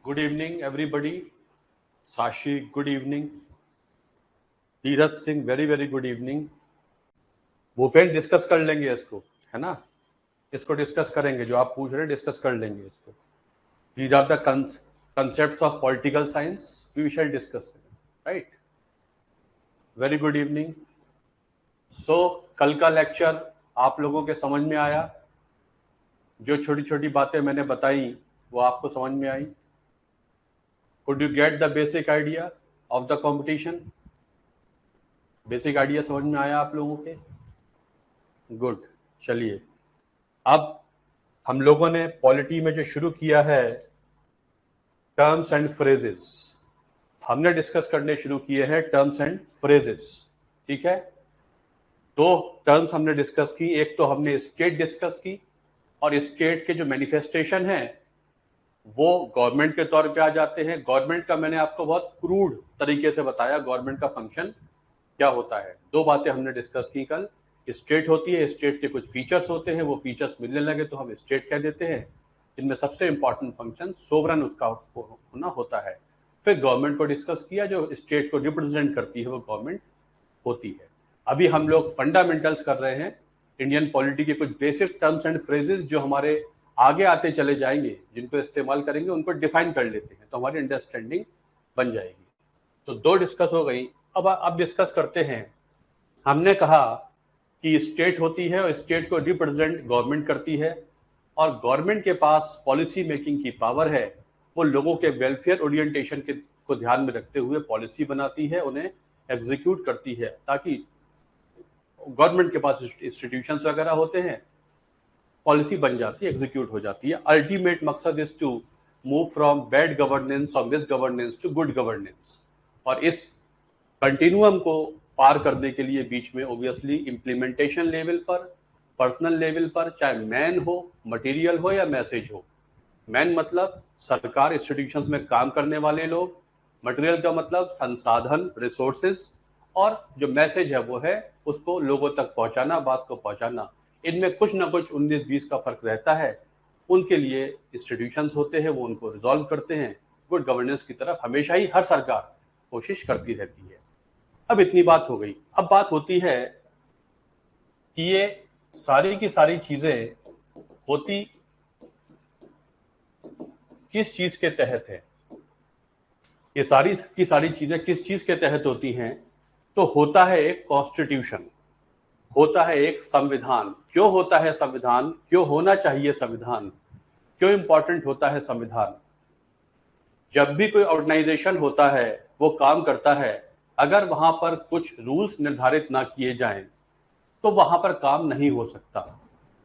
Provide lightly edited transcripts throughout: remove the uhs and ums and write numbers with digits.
Good evening everybody. Sashi good evening. Tirath Singh very very good evening. Bhupen discuss कर लेंगे इसको, है ना, इसको डिस्कस करेंगे, जो आप पूछ रहे हैं डिस्कस कर लेंगे इसको। These are the concepts of political science we shall discuss, right? Very good evening. So कल का लेक्चर आप लोगों के समझ में आया? जो छोटी छोटी बातें मैंने बताई वो आपको समझ में आई? Could you get the basic idea of the competition? Basic idea समझ में आया आप लोगों के? गुड। चलिए, अब हम लोगों ने पॉलिटी में जो शुरू किया है टर्म्स एंड फ्रेजेस, हमने डिस्कस करने शुरू किए हैं टर्म्स एंड फ्रेजेस। ठीक है, दो टर्म्स हमने डिस्कस की, एक तो हमने स्टेट डिस्कस की, और स्टेट के जो मैनिफेस्टेशन है वो गवर्नमेंट के तौर पे आ जाते हैं। गवर्नमेंट का मैंने आपको बहुत क्रूड तरीके से बताया गवर्नमेंट का फंक्शन क्या होता है। दो बातें हमने डिस्कस की कल। स्टेट होती है, स्टेट के कुछ फीचर्स होते हैं, वो फीचर्स मिलने लगे तो हम स्टेट कह देते हैं, जिनमें सबसे इंपॉर्टेंट फंक्शन सोवरन उसका होना होता है। फिर गवर्नमेंट को डिस्कस किया, जो स्टेट को रिप्रेजेंट करती है वो गवर्नमेंट होती है। अभी हम लोग फंडामेंटल्स कर रहे हैं इंडियन पॉलिटी के कुछ बेसिक टर्म्स एंड फ्रेजेस, जो हमारे आगे आते चले जाएंगे, जिनको इस्तेमाल करेंगे उनको डिफाइन कर लेते हैं तो हमारी अंडरस्टैंडिंग बन जाएगी। तो दो डिस्कस हो गई। अब डिस्कस करते हैं। हमने कहा कि स्टेट होती है और स्टेट को रिप्रेजेंट गवर्नमेंट करती है, और गवर्नमेंट के पास पॉलिसी मेकिंग की पावर है। वो लोगों के वेलफेयर ओरिएंटेशन को ध्यान में रखते हुए पॉलिसी बनाती है, उन्हें एग्जीक्यूट करती है, ताकि गवर्नमेंट के पास इंस्टीट्यूशंस वगैरह होते हैं, पॉलिसी बन जाती है, एग्जीक्यूट हो जाती है। अल्टीमेट मकसद is to move from bad governance और misgovernance to good governance, और इस कंटिन्यूअम को पार करने के लिए बीच में ऑब्वियसली इम्प्लीमेंटेशन लेवल पर, पर्सनल लेवल पर, चाहे मैन हो, मटेरियल हो या मैसेज हो। मैन मतलब सरकार, इंस्टीट्यूशंस में काम करने वाले लोग, मटेरियल का मतलब संसाधन, रिसोर्सेज, और जो मैसेज है वो है उसको लोगों तक पहुंचाना, बात को पहुंचाना। इनमें कुछ ना कुछ 19-20 का फर्क रहता है। उनके लिए इंस्टीट्यूशंस होते हैं, वो उनको रिजॉल्व करते हैं। गुड गवर्नेंस की तरफ हमेशा ही हर सरकार कोशिश करती रहती है। अब इतनी बात हो गई। अब बात होती है कि ये सारी की सारी चीजें होती किस चीज के तहत है, ये सारी की सारी चीजें किस चीज के तहत होती हैं? तो होता है एक कॉन्स्टिट्यूशन, होता है एक संविधान। क्यों होता है संविधान? क्यों होना चाहिए संविधान? क्यों इंपॉर्टेंट होता है संविधान? जब भी कोई ऑर्गेनाइजेशन होता है, वो काम करता है, अगर वहां पर कुछ रूल्स निर्धारित ना किए जाएं तो वहां पर काम नहीं हो सकता।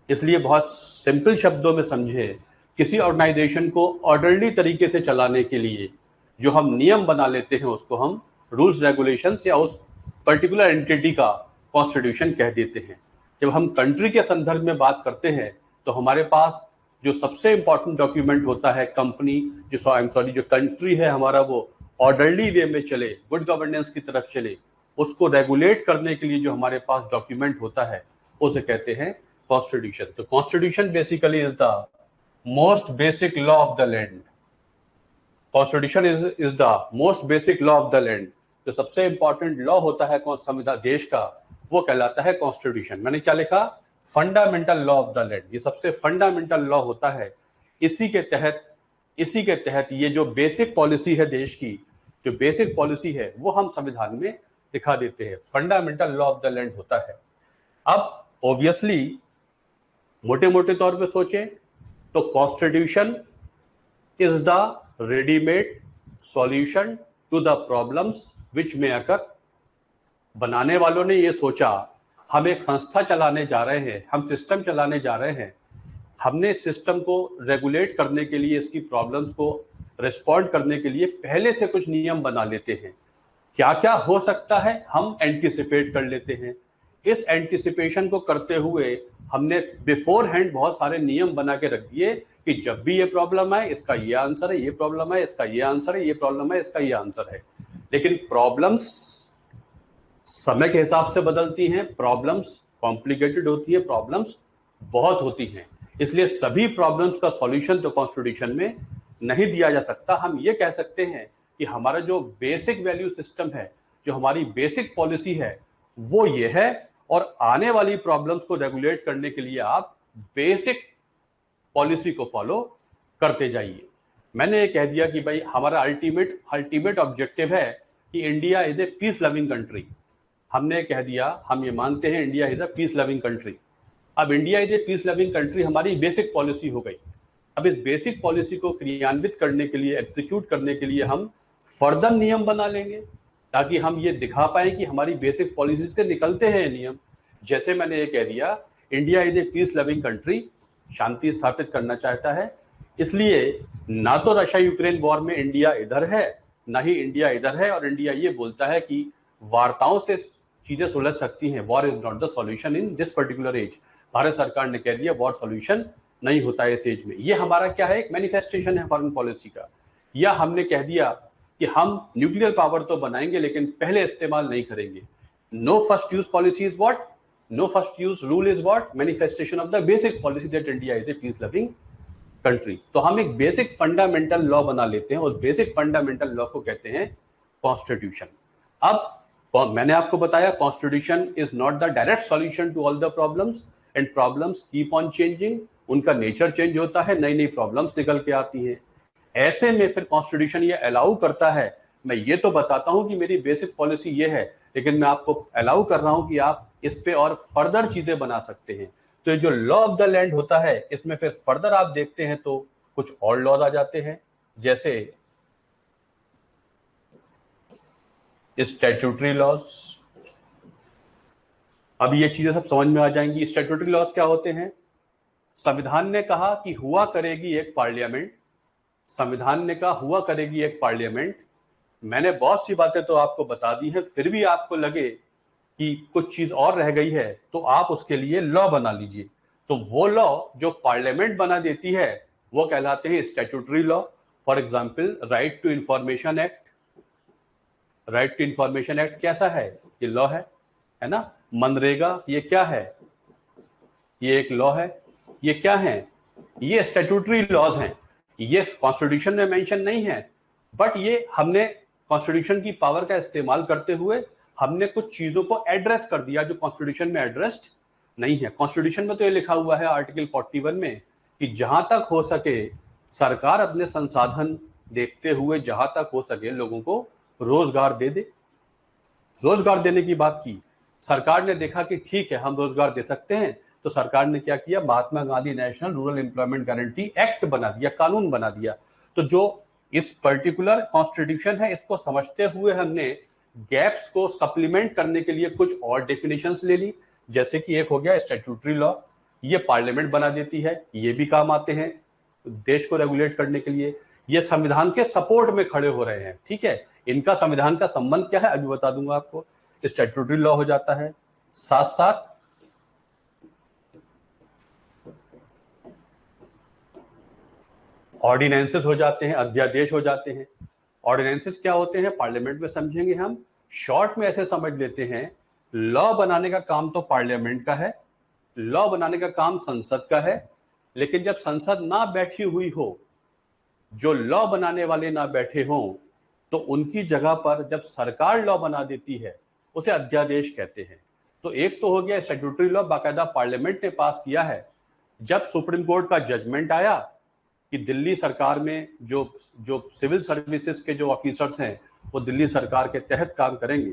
इसलिए बहुत सिंपल शब्दों में समझे, किसी ऑर्गेनाइजेशन को ऑर्डरली तरीके से चलाने के लिए जो हम नियम बना लेते हैं उसको हम रूल्स रेगुलेशंस या उस पर्टिकुलर एंटिटी का कॉन्स्टिट्यूशन कह देते हैं। जब हम कंट्री के संदर्भ में बात करते हैं तो हमारे पास जो सबसे इंपॉर्टेंट डॉक्यूमेंट होता है कंपनी, जो कंट्री है हमारा, वो ऑर्डरली वे में चले, गुड गवर्नेंस की तरफ चले, उसको रेगुलेट करने के लिए जो हमारे पास डॉक्यूमेंट होता है उसे कहते हैं कॉन्स्टिट्यूशन। तो constitution basically is the most basic law of the land. Constitution is the most basic law of the land. जो सबसे इंपॉर्टेंट लॉ होता है संविधान देश का, वो कहलाता है कॉन्स्टिट्यूशन। मैंने क्या लिखा? Fundamental law of the land. ये सबसे फंडामेंटल लॉ होता है। इसी के तहत ये जो बेसिक पॉलिसी है देश की, जो बेसिक पॉलिसी है वो हम संविधान में दिखा देते हैं। Fundamental law of the land होता है। अब ऑब्वियसली मोटे मोटे तौर पे सोचें तो constitution is the readymade solution to the problems which may occur. बनाने वालों ने ये सोचा, हम एक संस्था चलाने जा रहे हैं, हम सिस्टम चलाने जा रहे हैं, हमने सिस्टम को रेगुलेट करने के लिए, इसकी प्रॉब्लम्स को रिस्पॉन्ड करने के लिए पहले से कुछ नियम बना लेते हैं। क्या क्या हो सकता है हम एंटिसिपेट कर लेते हैं। इस एंटिसिपेशन को करते हुए हमने बिफोर हैंड बहुत सारे नियम बना के रख दिए कि जब भी ये प्रॉब्लम है इसका ये आंसर है, ये प्रॉब्लम है इसका ये आंसर है, ये प्रॉब्लम है इसका ये आंसर है। लेकिन प्रॉब्लम्स समय के हिसाब से बदलती हैं, प्रॉब्लम्स कॉम्प्लिकेटेड होती है, प्रॉब्लम्स बहुत होती हैं। इसलिए सभी प्रॉब्लम्स का सॉल्यूशन तो कॉन्स्टिट्यूशन में नहीं दिया जा सकता। हम ये कह सकते हैं कि हमारा जो बेसिक वैल्यू सिस्टम है, जो हमारी बेसिक पॉलिसी है, वो ये है, और आने वाली प्रॉब्लम्स को रेगुलेट करने के लिए आप बेसिक पॉलिसी को फॉलो करते जाइए। मैंने ये कह दिया कि भाई हमारा अल्टीमेट ऑब्जेक्टिव है कि India is a peace loving country. हमने कह दिया, हम ये मानते हैं India is a peace loving country. अब India is a peace loving country हमारी बेसिक पॉलिसी हो गई। अब इस बेसिक पॉलिसी को क्रियान्वित करने के लिए, एग्जीक्यूट करने के लिए हम फर्दर नियम बना लेंगे, ताकि हम ये दिखा पाए कि हमारी बेसिक पॉलिसी से निकलते हैं नियम। जैसे मैंने ये कह दिया, India is a peace loving country, शांति स्थापित करना चाहता है, इसलिए ना तो रशिया यूक्रेन वॉर में इंडिया इधर है, ना ही इंडिया इधर है, और इंडिया ये बोलता है कि वार्ताओं से चीजें सुलझ सकती हैं, war is not the solution in this particular age. Bharat सरकार ने कह दिया वॉर सॉल्यूशन नहीं होता है इस एज में। ये हमारा क्या है, एक मैनिफेस्टेशन है फॉरेन पॉलिसी का। या हमने कह दिया कि हम न्यूक्लियर पावर तो बनाएंगे लेकिन पहले इस्तेमाल नहीं करेंगे। No first use policy is what, no first use rule is what, manifestation of the basic policy that India is a peace loving country. तो हम एक बेसिक फंडामेंटल लॉ बना लेते हैं, और बेसिक फंडामेंटल लॉ को कहते हैं कॉन्स्टिट्यूशन। अब मैंने आपको बताया constitution is not the direct solution to all the problems, and problems keep on changing, उनका नेचर चेंज होता है, नई नई प्रॉब्लम्स निकल के आती हैं। ऐसे में फिर कॉन्स्टिट्यूशन ये अलाउ करता है, मैं ये तो बताता हूं कि मेरी बेसिक पॉलिसी ये है, लेकिन मैं आपको अलाउ कर रहा हूं कि आप इस पे और फर्दर चीजें बना सकते हैं। तो ये जो लॉ ऑफ द लैंड होता है, इसमें फिर फर्दर आप देखते हैं तो कुछ और लॉज आ जाते हैं, जैसे स्टैट्यूटरी लॉज। अब ये चीजें सब समझ में आ जाएंगी। स्टैट्यूटरी लॉज क्या होते हैं? संविधान ने कहा कि हुआ करेगी एक पार्लियामेंट, संविधान ने कहा हुआ करेगी एक पार्लियामेंट। मैंने बहुत सी बातें तो आपको बता दी हैं, फिर भी आपको लगे कि कुछ चीज और रह गई है, तो आप उसके लिए लॉ बना लीजिए। तो वो लॉ जो पार्लियामेंट बना देती है वो कहलाते हैं statutory law. For example right to information act. Right to information act कैसा है? ये लॉ है ना। मनरेगा ये क्या है? ये एक लॉ है। ये क्या है? ये स्टैट्यूटरी लॉज हैं। ये कॉन्स्टिट्यूशन में मेंशन नहीं है, बट ये हमने कॉन्स्टिट्यूशन की पावर का इस्तेमाल करते हुए हमने कुछ चीजों को एड्रेस कर दिया जो कॉन्स्टिट्यूशन में एड्रेस्ड नहीं है। कॉन्स्टिट्यूशन में तो ये लिखा हुआ है आर्टिकल 41 में कि जहां तक हो सके सरकार अपने संसाधन देखते हुए जहां तक हो सके लोगों को रोजगार दे दे। रोजगार देने की बात की, सरकार ने देखा कि ठीक है हम रोजगार दे सकते हैं, तो सरकार ने क्या किया, Mahatma Gandhi national rural employment guarantee act बना दिया, कानून बना दिया। तो जो इस पर्टिकुलर कॉन्स्टिट्यूशन है, इसको समझते हुए हमने गैप्स को सप्लीमेंट करने के लिए कुछ और डेफिनेशंस ले ली। जैसे कि एक हो गया स्टैट्यूटरी लॉ, ये पार्लियामेंट बना देती है, ये भी काम आते हैं देश को रेगुलेट करने के लिए। ये संविधान के सपोर्ट में खड़े हो रहे हैं, ठीक है। इनका संविधान का संबंध क्या है अभी बता दूंगा आपको। स्टैट्यूटरी लॉ हो जाता है, साथ साथ ऑर्डिनेंसेस हो जाते हैं, अध्यादेश हो जाते हैं। ऑर्डिनेंसेस क्या होते हैं पार्लियामेंट में समझेंगे हम। शॉर्ट में ऐसे समझ लेते हैं, लॉ बनाने का काम तो पार्लियामेंट का है, लॉ बनाने का काम संसद का है, लेकिन जब संसद ना बैठी हुई हो, जो लॉ बनाने वाले ना बैठे हों, तो उनकी जगह पर जब सरकार लॉ बना देती है उसे अध्यादेश कहते हैं। तो एक तो हो गया स्टैट्यूटरी लॉ, बाकायदा पार्लियामेंट ने पास किया है। जब सुप्रीम कोर्ट का जजमेंट आया कि दिल्ली सरकार में जो सिविल सर्विसेज के जो ऑफिसर्स हैं वो दिल्ली सरकार के तहत काम करेंगे,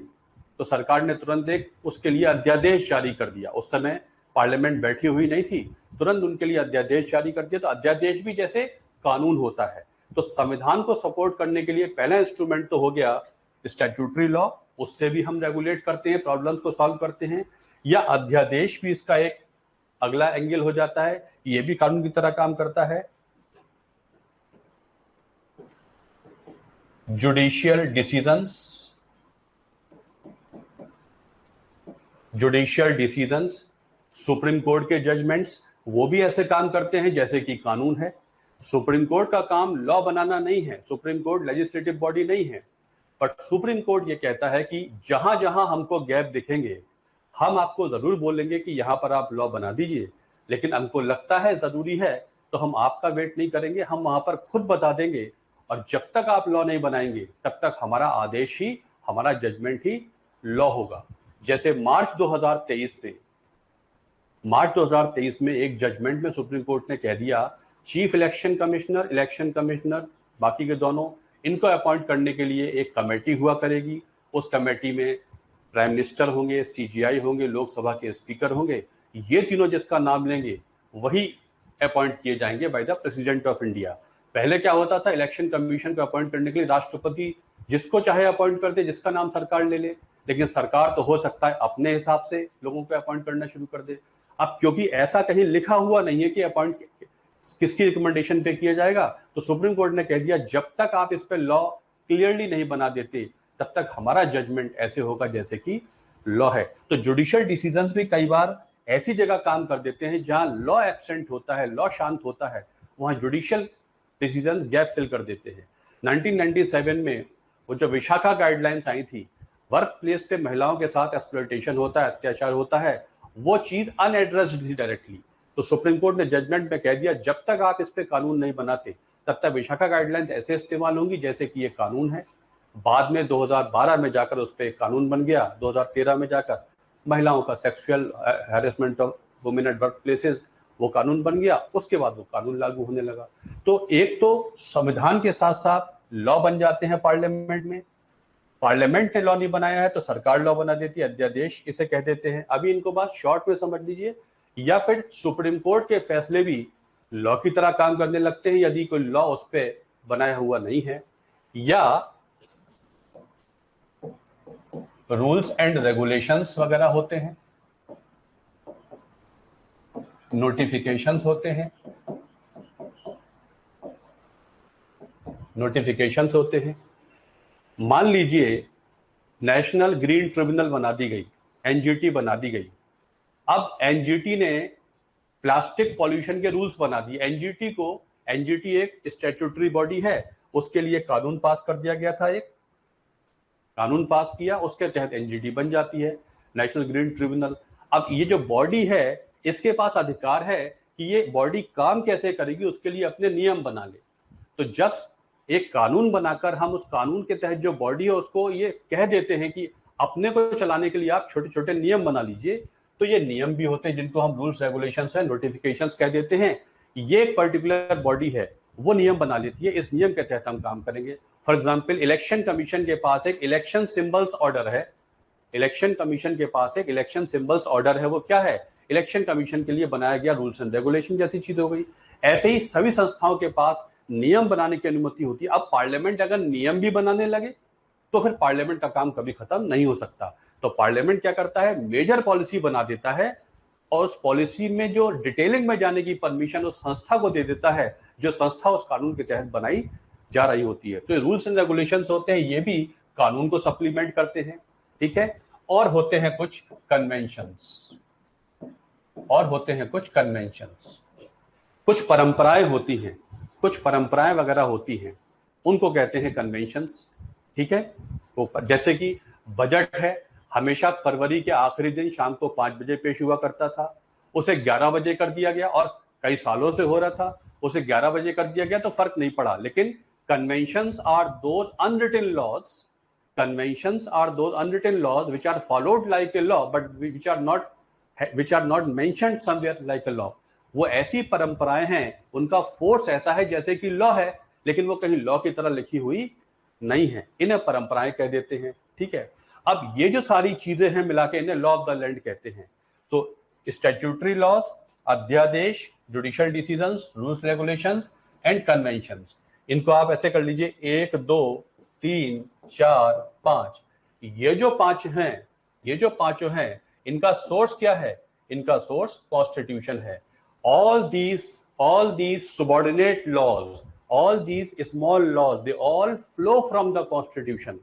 तो सरकार ने तुरंत एक उसके लिए अध्यादेश जारी कर दिया। उस समय पार्लियामेंट बैठी हुई नहीं थी, तुरंत उनके लिए अध्यादेश जारी कर दिया। तो अध्यादेश भी जैसे कानून होता है। तो संविधान को सपोर्ट करने के लिए पहला इंस्ट्रूमेंट तो हो गया स्टैट्यूटरी लॉ, उससे भी हम रेगुलेट करते हैं, प्रॉब्लम्स को सॉल्व करते हैं। या अध्यादेश भी इसका एक अगला एंगल हो जाता है, ये भी कानून की तरह काम करता है। Judicial decisions, judicial decisions, supreme court के जजमेंट्स, वो भी ऐसे काम करते हैं जैसे कि कानून है। सुप्रीम कोर्ट का काम लॉ बनाना नहीं है, सुप्रीम कोर्ट लेजिस्लेटिव बॉडी नहीं है, बट सुप्रीम कोर्ट ये कहता है कि जहां जहां हमको गैप दिखेंगे हम आपको जरूर बोलेंगे कि यहां पर आप लॉ बना दीजिए, लेकिन हमको लगता है जरूरी है तो हम आपका वेट नहीं करेंगे, हम वहां पर खुद बता देंगे, और जब तक आप लॉ नहीं बनाएंगे तब तक हमारा आदेश ही, हमारा जजमेंट ही लॉ होगा। जैसे मार्च 2023 में एक जजमेंट में सुप्रीम कोर्ट ने कह दिया, चीफ इलेक्शन कमिश्नर बाकी के दोनों, इनको अपॉइंट करने के लिए एक कमेटी हुआ करेगी। उस कमेटी में प्राइम मिनिस्टर होंगे, सीजीआई होंगे, लोकसभा के स्पीकर होंगे, ये तीनों जिसका नाम लेंगे वही अपॉइंट किए जाएंगे by the president of India. पहले क्या होता था, इलेक्शन कमीशन को अपॉइंट करने के लिए राष्ट्रपति जिसको चाहे अपॉइंट कर दे, जिसका नाम सरकार ले ले, लेकिन सरकार तो हो सकता है अपने हिसाब से लोगों को अपॉइंट करना शुरू कर दे। अब क्योंकि ऐसा कहीं लिखा हुआ नहीं है कि अपॉइंट किसकी रिकमेंडेशन पे किया जाएगा, तो सुप्रीम कोर्ट ने कह दिया जब तक आप इस पे लॉ क्लियरली नहीं बना देते तब तक हमारा जजमेंट ऐसे होगा जैसे कि लॉ है। तो जुडिशियल डिसीजंस भी कई बार ऐसी जगह काम कर देते हैं जहां लॉ एब्सेंट होता है, लॉ शांत होता है, वहां जुडिशियल डिसीजंस गैप फिल कर देते हैं। 1997 में वो जो विशाखा गाइडलाइंस आई थी, वर्क प्लेस पे महिलाओं के साथ एक्सप्लॉयटेशन होता है, अत्याचार होता है, वो चीज अनएड्रेस्ड थी डायरेक्टली। तो सुप्रीम कोर्ट ने जजमेंट में कह दिया जब तक आप इस पे कानून नहीं बनाते तब तक विशाखा गाइडलाइंस ऐसे इस्तेमाल होंगी जैसे कि ये कानून है। बाद में 2012 में जाकर उस पर कानून बन गया, 2013 में जाकर महिलाओं का sexual harassment of women at work places वो कानून बन गया, उसके बाद वो कानून लागू होने लगा। तो एक तो संविधान के साथ साथ लॉ बन जाते हैं पार्लियामेंट में, पार्लियामेंट ने लॉ नहीं बनाया है तो सरकार लॉ बना देती है, अध्यादेश इसे कह देते हैं। अभी इनको बात शॉर्ट में समझ लीजिए, या फिर सुप्रीम कोर्ट के फैसले भी लॉ की तरह काम करने लगते हैं यदि कोई लॉ उस पर बनाया हुआ नहीं है, या रूल्स एंड रेगुलेशंस वगैरह होते हैं, नोटिफिकेशंस होते हैं। मान लीजिए नेशनल ग्रीन ट्रिब्यूनल बना दी गई, एनजीटी बना दी गई। अब एनजीटी ने प्लास्टिक पॉल्यूशन के रूल्स बना दिए। एनजीटी एक स्टैट्यूटरी बॉडी है, उसके लिए कानून पास कर दिया गया था, एक कानून पास किया, उसके तहत एनजीटी बन जाती है, नेशनल ग्रीन ट्रिब्यूनल। अब ये जो बॉडी है इसके पास अधिकार है कि ये बॉडी काम कैसे करेगी उसके लिए अपने नियम बना ले। तो जब एक कानून बनाकर हम उस कानून के तहत जो बॉडी है उसको ये कह देते हैं कि अपने को चलाने के लिए आप छोटे छोटे नियम बना लीजिए, तो ये नियम भी होते हैं जिनको हम रूल्स रेगुलेशंस है, नोटिफिकेशंस कह देते हैं। ये एक पर्टिकुलर बॉडी है, वो नियम बना लेती है, इस नियम के तहत हम काम करेंगे। फॉर एग्जाम्पल इलेक्शन कमीशन के पास एक इलेक्शन सिंबल्स ऑर्डर है, इलेक्शन कमीशन के पास एक इलेक्शन सिंबल्स ऑर्डर है, वो क्या है, इलेक्शन कमीशन के लिए बनाया गया रूल्स एंड रेगुलेशन जैसी चीज हो गई। ऐसे ही सभी संस्थाओं के पास नियम बनाने की अनुमति होती है। अब पार्लियामेंट अगर नियम भी बनाने लगे तो फिर पार्लियामेंट का काम कभी खत्म नहीं हो सकता। तो पार्लियामेंट क्या करता है, मेजर पॉलिसी बना देता है और उस पॉलिसी में जो डिटेलिंग में जाने की परमिशन उस संस्था को दे देता है जो संस्था उस कानून के तहत बनाई जा रही होती है। तो रूल्स एंड रेगुलेशंस होते हैं, ये भी कानून को सप्लीमेंट करते हैं, ठीक है। और होते हैं कुछ कन्वेंशंस, कुछ परंपराएं होती हैं, कुछ परंपराएं वगैरह होती हैं, उनको कहते हैं कन्वेंशंस, ठीक है। तो जैसे कि बजट है, हमेशा फरवरी के आखिरी दिन शाम को 5 बजे पेश हुआ करता था, उसे 11 बजे कर दिया गया, और कई सालों से हो रहा था, उसे 11 बजे कर दिया गया तो फर्क नहीं पड़ा। लेकिन conventions are those unwritten laws which are followed like a law but which are not mentioned somewhere like a law। वो ऐसी परंपराएं हैं, उनका फोर्स ऐसा है जैसे कि लॉ है, लेकिन वो कहीं लॉ की तरह लिखी हुई नहीं है, इन्हें परंपराएं कह देते हैं, ठीक है। अब ये जो सारी चीजें हैं मिला के इन्हें लॉ ऑफ द लैंड कहते हैं। तो स्टैट्यूटरी लॉज, अध्यादेश, judicial decisions, rules regulations and conventions, इनको आप ऐसे कर लीजिए 1 2 3 4 5। ये जो पांचों हैं, इनका सोर्स क्या है, इनका सोर्स कॉन्स्टिट्यूशन है। all these subordinate laws, all these small laws, they all flow from the constitution।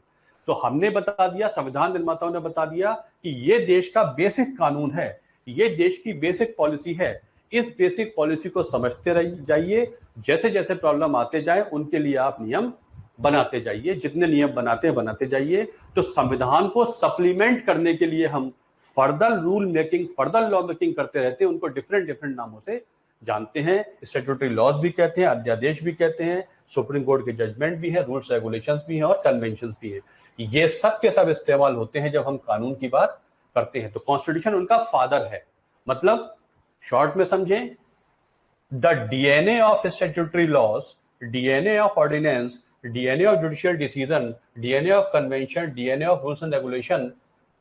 तो हमने बता दिया, संविधान निर्माताओं ने बता दिया कि ये देश का बेसिक कानून है, ये देश की बेसिक पॉलिसी है। इस बेसिक पॉलिसी को समझते जाइए, जैसे जैसे प्रॉब्लम आते जाए उनके लिए आप नियम बनाते जाइए, जितने नियम बनाते जाइए। तो संविधान को सप्लीमेंट करने के लिए हम further rule making, further law making करते रहते हैं, उनको डिफरेंट नामों से जानते हैं, स्टैट्यूटरी लॉज भी कहते हैं, अध्यादेश भी कहते हैं, सुप्रीम कोर्ट के जजमेंट भी है, रूल्स रेगुलेशंस भी हैं और कन्वेंशंस भी है। ये सब के सब इस्तेमाल होते हैं जब हम कानून की बात करते हैं। तो कॉन्स्टिट्यूशन उनका फादर है। मतलब शॉर्ट में समझें, the DNA of statutory laws, DNA of ordinance, DNA of judicial decision, DNA of convention, DNA of rules and regulation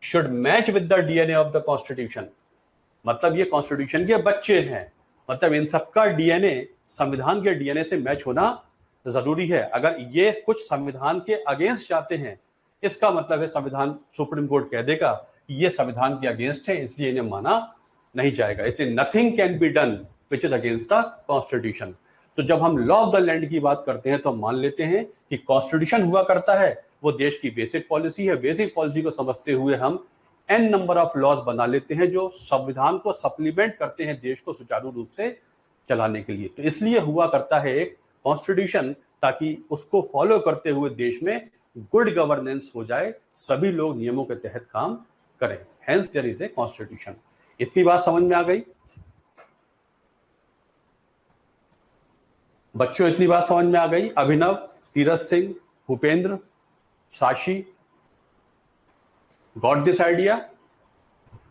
should match with the DNA of the constitution. मतलब ये constitution के बच्चे हैं। मतलब इन सबका डीएनए संविधान के डीएनए से मैच होना जरूरी है। अगर ये कुछ संविधान के अगेंस्ट जाते हैं, इसका मतलब है संविधान, सुप्रीम कोर्ट कह देगा ये संविधान के अगेंस्ट है, इसलिए इन्हें माना नहीं जाएगा। इसलिए nothing can be done which is against the constitution. तो जब हम लॉ ऑफ द लैंड की बात करते हैं तो हम मान लेते हैं कि कॉन्स्टिट्यूशन हुआ करता है, वो देश की बेसिक पॉलिसी है। बेसिक पॉलिसी को समझते हुए हम एन नंबर ऑफ लॉज बना लेते हैं जो संविधान को सप्लीमेंट करते हैं देश को सुचारू रूप से चलाने के लिए। तो इसलिए हुआ करता है एक कॉन्स्टिट्यूशन, ताकि उसको फॉलो करते हुए देश में गुड गवर्नेंस हो जाए, सभी लोग नियमों के तहत काम करें। Hence there is a constitution. इतनी बात समझ में आ गई बच्चों? इतनी बात समझ में आ गई? अभिनव, तीरथ सिंह, भूपेंद्र, साक्षी, गॉट दिस आइडिया?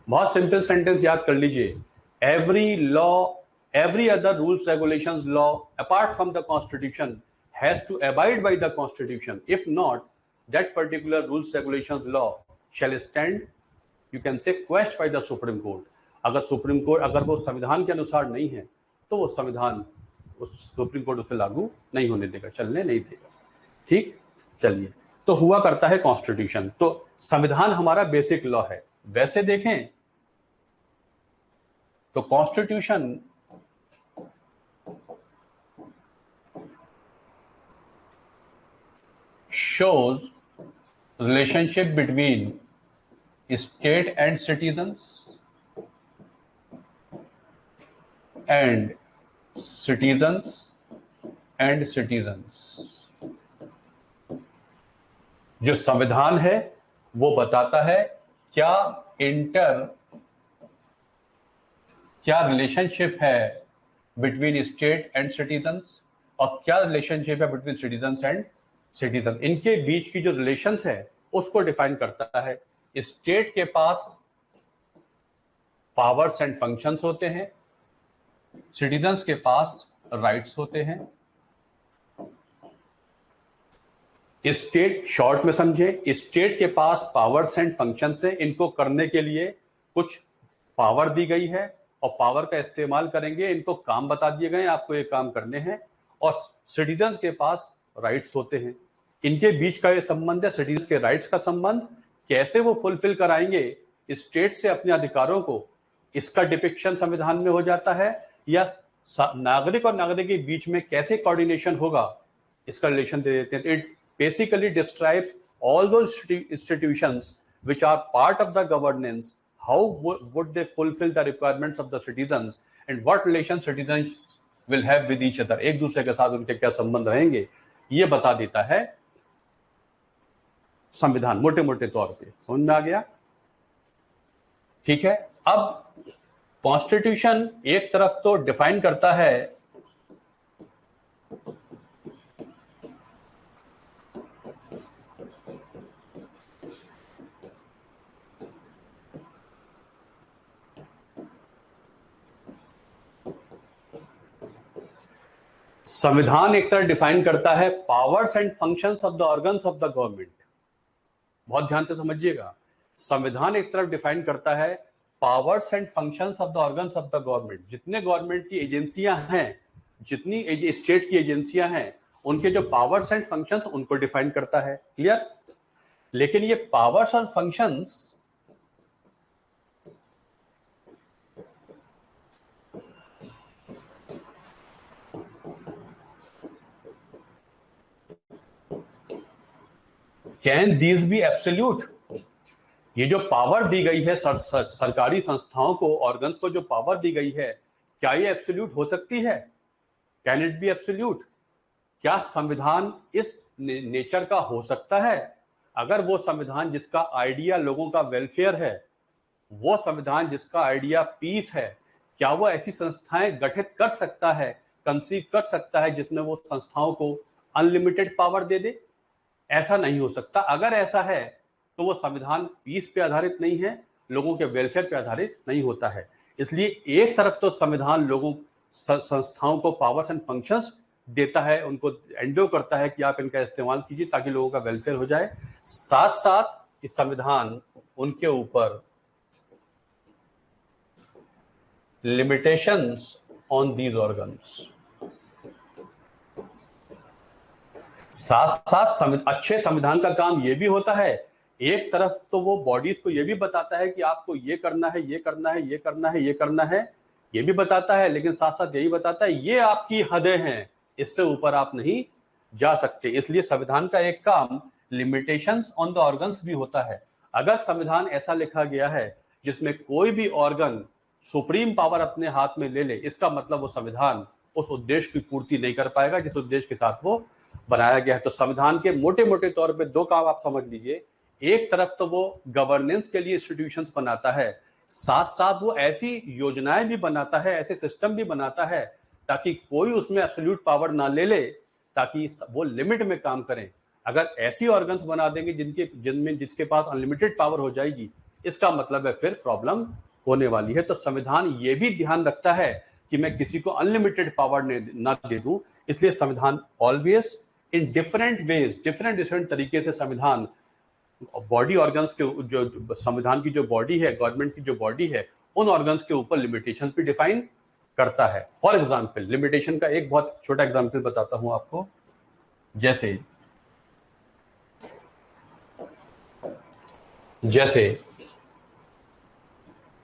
बहुत सिंपल सेंटेंस याद कर लीजिए। Every law, every other rules, regulations, law apart from the constitution has to abide by the constitution. If not, that particular rules, regulations, law shall stand, you can say, quashed by the Supreme Court. अगर supreme court, अगर वो संविधान के अनुसार नहीं है तो वो संविधान, उस सुप्रीम कोर्ट उसे लागू नहीं होने देगा, चलने नहीं देगा। ठीक, चलिए। तो हुआ करता है कॉन्स्टिट्यूशन। तो संविधान हमारा बेसिक लॉ है। वैसे देखें तो constitution shows relationship between state and citizens and citizens and citizens। जो संविधान है वो बताता है क्या रिलेशनशिप है बिटवीन स्टेट एंड सिटीजन्स और क्या रिलेशनशिप है बिटवीन सिटीजन्स एंड सिटीजन। इनके बीच की जो रिलेशंस है उसको डिफाइन करता है। स्टेट के पास पावर्स एंड फंक्शंस होते हैं, सिटीजन्स के पास राइट्स होते हैं। स्टेट, शॉर्ट में समझे, स्टेट के पास पावर्स एंड फंक्शंस है, इनको करने के लिए कुछ पावर दी गई है और पावर का इस्तेमाल करेंगे, इनको काम बता दिए गए, आपको ये काम करने हैं। और सिटीजन्स के पास राइट्स होते हैं। इनके बीच का ये संबंध है, सिटीजन्स के राइट्स का संबंध, कैसे वो फुलफिल कराएंगे स्टेट से अपने अधिकारों को, इसका डिपिक्शन संविधान में हो जाता है। या नागरिक और नागरिक के बीच में कैसे कोऑर्डिनेशन होगा, इसका रिलेशन दे देते हैं। It basically describes all those institutions which are part of the governance, how would they fulfil the requirements of the citizens and what relation citizens will have with each other. एक दूसरे के साथ उनके क्या संबंध रहेंगे, ये बता देता है संविधान, मोटे मोटे तौर पे। समझ में आ गया? ठीक है। अब कॉन्स्टिट्यूशन एक तरफ तो डिफाइन करता है संविधान, एक तरह डिफाइन करता है powers and functions of the organs of the government. बहुत ध्यान से समझिएगा। संविधान एक तरफ डिफाइन करता है powers and functions of the organs of the government. जितने गवर्नमेंट की एजेंसियां हैं, जितनी स्टेट की एजेंसियां हैं, उनके जो पावर्स एंड फंक्शंस, उनको डिफाइन करता है। क्लियर? लेकिन ये पावर्स और functions can these B absolute? ये जो पावर दी गई है सरकारी संस्थाओं को, ऑर्गन्स को जो पावर दी गई है, क्या ये एब्सोल्यूट हो सकती है? Can it be absolute? क्या संविधान इस नेचर का हो सकता है? अगर वो संविधान जिसका आइडिया लोगों का वेलफेयर है, वो संविधान जिसका आइडिया पीस है, क्या वो ऐसी संस्थाएं गठित कर सकता है, कंसीव कर सकता है जिसमें वो संस्थाओं को अनलिमिटेड पावर दे दे? ऐसा नहीं हो सकता। अगर ऐसा है तो वो संविधान पीस पे आधारित नहीं है, लोगों के वेलफेयर पे आधारित नहीं होता है। इसलिए एक तरफ तो संविधान लोगों संस्थाओं को पावर्स एंड फंक्शंस देता है, उनको एंडो करता है कि आप इनका इस्तेमाल कीजिए ताकि लोगों का वेलफेयर हो जाए। साथ साथ इस संविधान उनके ऊपर लिमिटेशंस ऑन दीज ऑर्गन्स, साथ साथ अच्छे संविधान का काम यह भी होता है, एक तरफ तो वो बॉडीज को यह भी बताता है कि आपको ये करना है, ये करना है, ये करना है, ये करना है, ये भी बताता है, लेकिन साथ साथ यही बताता है ये आपकी हदें हैं, इससे ऊपर आप नहीं जा सकते। इसलिए संविधान का एक काम लिमिटेशंस ऑन द ऑर्गन्स भी होता है। अगर संविधान ऐसा लिखा गया है जिसमें कोई भी ऑर्गन सुप्रीम पावर अपने हाथ में ले ले, इसका मतलब वो संविधान उस उद्देश्य की पूर्ति नहीं कर पाएगा जिस उद्देश्य के साथ वो बनाया गया है। तो संविधान के मोटे मोटे तौर पे दो काम आप समझ लीजिए। एक तरफ तो वो गवर्नेंस के लिए इंस्टीट्यूशंस बनाता है, साथ साथ वो ऐसी योजनाएं भी बनाता है, ऐसे सिस्टम भी बनाता है ताकि कोई उसमें एब्सोल्यूट पावर ना ले ले, ताकि वो लिमिट में काम करें। अगर ऐसी ऑर्गन्स बना देंगे जिनमें जिसके पास अनलिमिटेड पावर हो जाएगी, इसका मतलब है फिर प्रॉब्लम होने वाली है। तो संविधान ये भी ध्यान रखता है कि मैं किसी को अनलिमिटेड पावर ना दे दूं। इसलिए संविधान always in different ways, different तरीके से संविधान बॉडी ऑर्गन्स के जो संविधान की जो बॉडी है, गवर्नमेंट की जो बॉडी है, उन ऑर्गन्स के ऊपर लिमिटेशंस भी डिफाइन करता है। फॉर एग्जांपल, लिमिटेशन का एक बहुत छोटा एग्जांपल बताता हूं आपको। जैसे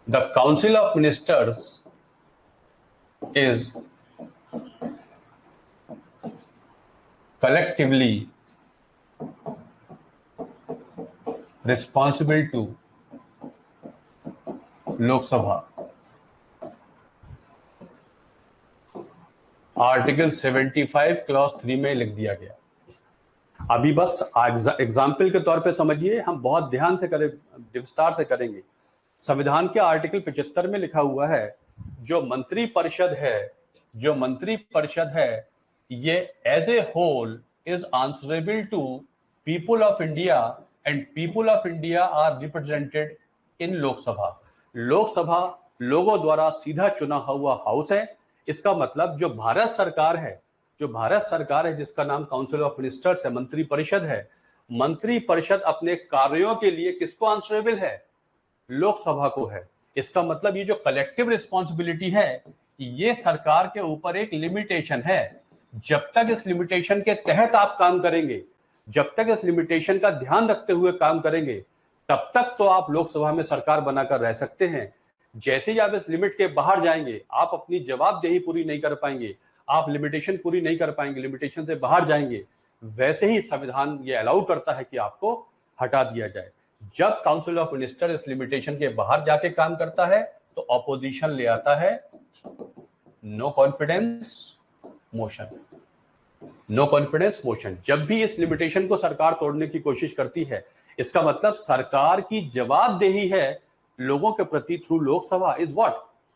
the council of ministers is collectively responsible to Lok Sabha. Article 75 clause 3 में लिख दिया गया। अभी बस एग्जाम्पल के तौर पे समझिए, हम बहुत ध्यान से करें, विस्तार से करेंगे। संविधान के आर्टिकल 75 में लिखा हुआ है जो मंत्री परिषद है ये as a whole is answerable to people of India and people of India are represented in Lok Sabha. Lok Sabha लोगों द्वारा सीधा चुना हुआ हाउस है। इसका मतलब जो भारत सरकार है जिसका नाम काउंसिल ऑफ मिनिस्टर्स है, मंत्री परिषद है, मंत्री परिषद अपने कार्यों के लिए किसको आंसरेबल है? लोकसभा को है। इसका मतलब ये जो कलेक्टिव रिस्पॉन्सिबिलिटी है ये सरकार के ऊपर एक लिमिटेशन है। जब तक इस लिमिटेशन के तहत आप काम करेंगे, जब तक इस लिमिटेशन का ध्यान रखते हुए काम करेंगे, तब तक तो आप लोकसभा में सरकार बनाकर रह सकते हैं। जैसे ही आप इस लिमिट के बाहर जाएंगे, आप अपनी जवाबदेही पूरी नहीं कर पाएंगे, आप लिमिटेशन पूरी नहीं कर पाएंगे, लिमिटेशन से बाहर जाएंगे, वैसे ही संविधान ये अलाउ करता है कि आपको हटा दिया जाए। जब काउंसिल ऑफ मिनिस्टर इस लिमिटेशन के बाहर जाके काम करता है तो ऑपोजिशन ले आता है नो कॉन्फिडेंस मोशन। जब भी इस लिमिटेशन को सरकार तोड़ने की कोशिश करती है, इसका मतलब सरकार की जवाबदेही है लोगों के प्रति through Lok Sabha is what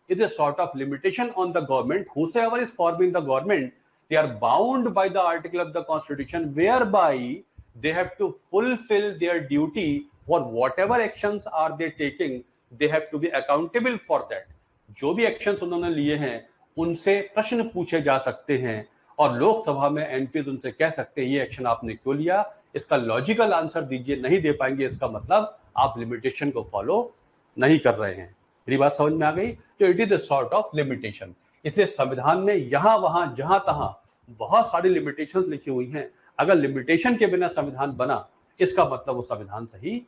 is a sort of limitation on the government. Whosoever is forming the government, they are bound by the article of the constitution whereby they have to fulfill their duty for whatever actions are they taking. They have to be accountable for that. जो भी actions उन्होंने लिए हैं उनसे प्रश्न पूछे जा सकते हैं और लोकसभा में एमपीज उनसे कह सकते हैं ये एक्शन आपने क्यों लिया, इसका लॉजिकल आंसर दीजिए। नहीं दे पाएंगे, इसका मतलब आप लिमिटेशन को फॉलो नहीं कर रहे हैं। मेरी बात समझ में आ गई? तो it is a sort of limitation. इसलिए संविधान में यहां वहां जहां तहां बहुत सारी लिमिटेशन लिखी हुई हैं। अगर लिमिटेशन के बिना संविधान बना, इसका मतलब वो संविधान सही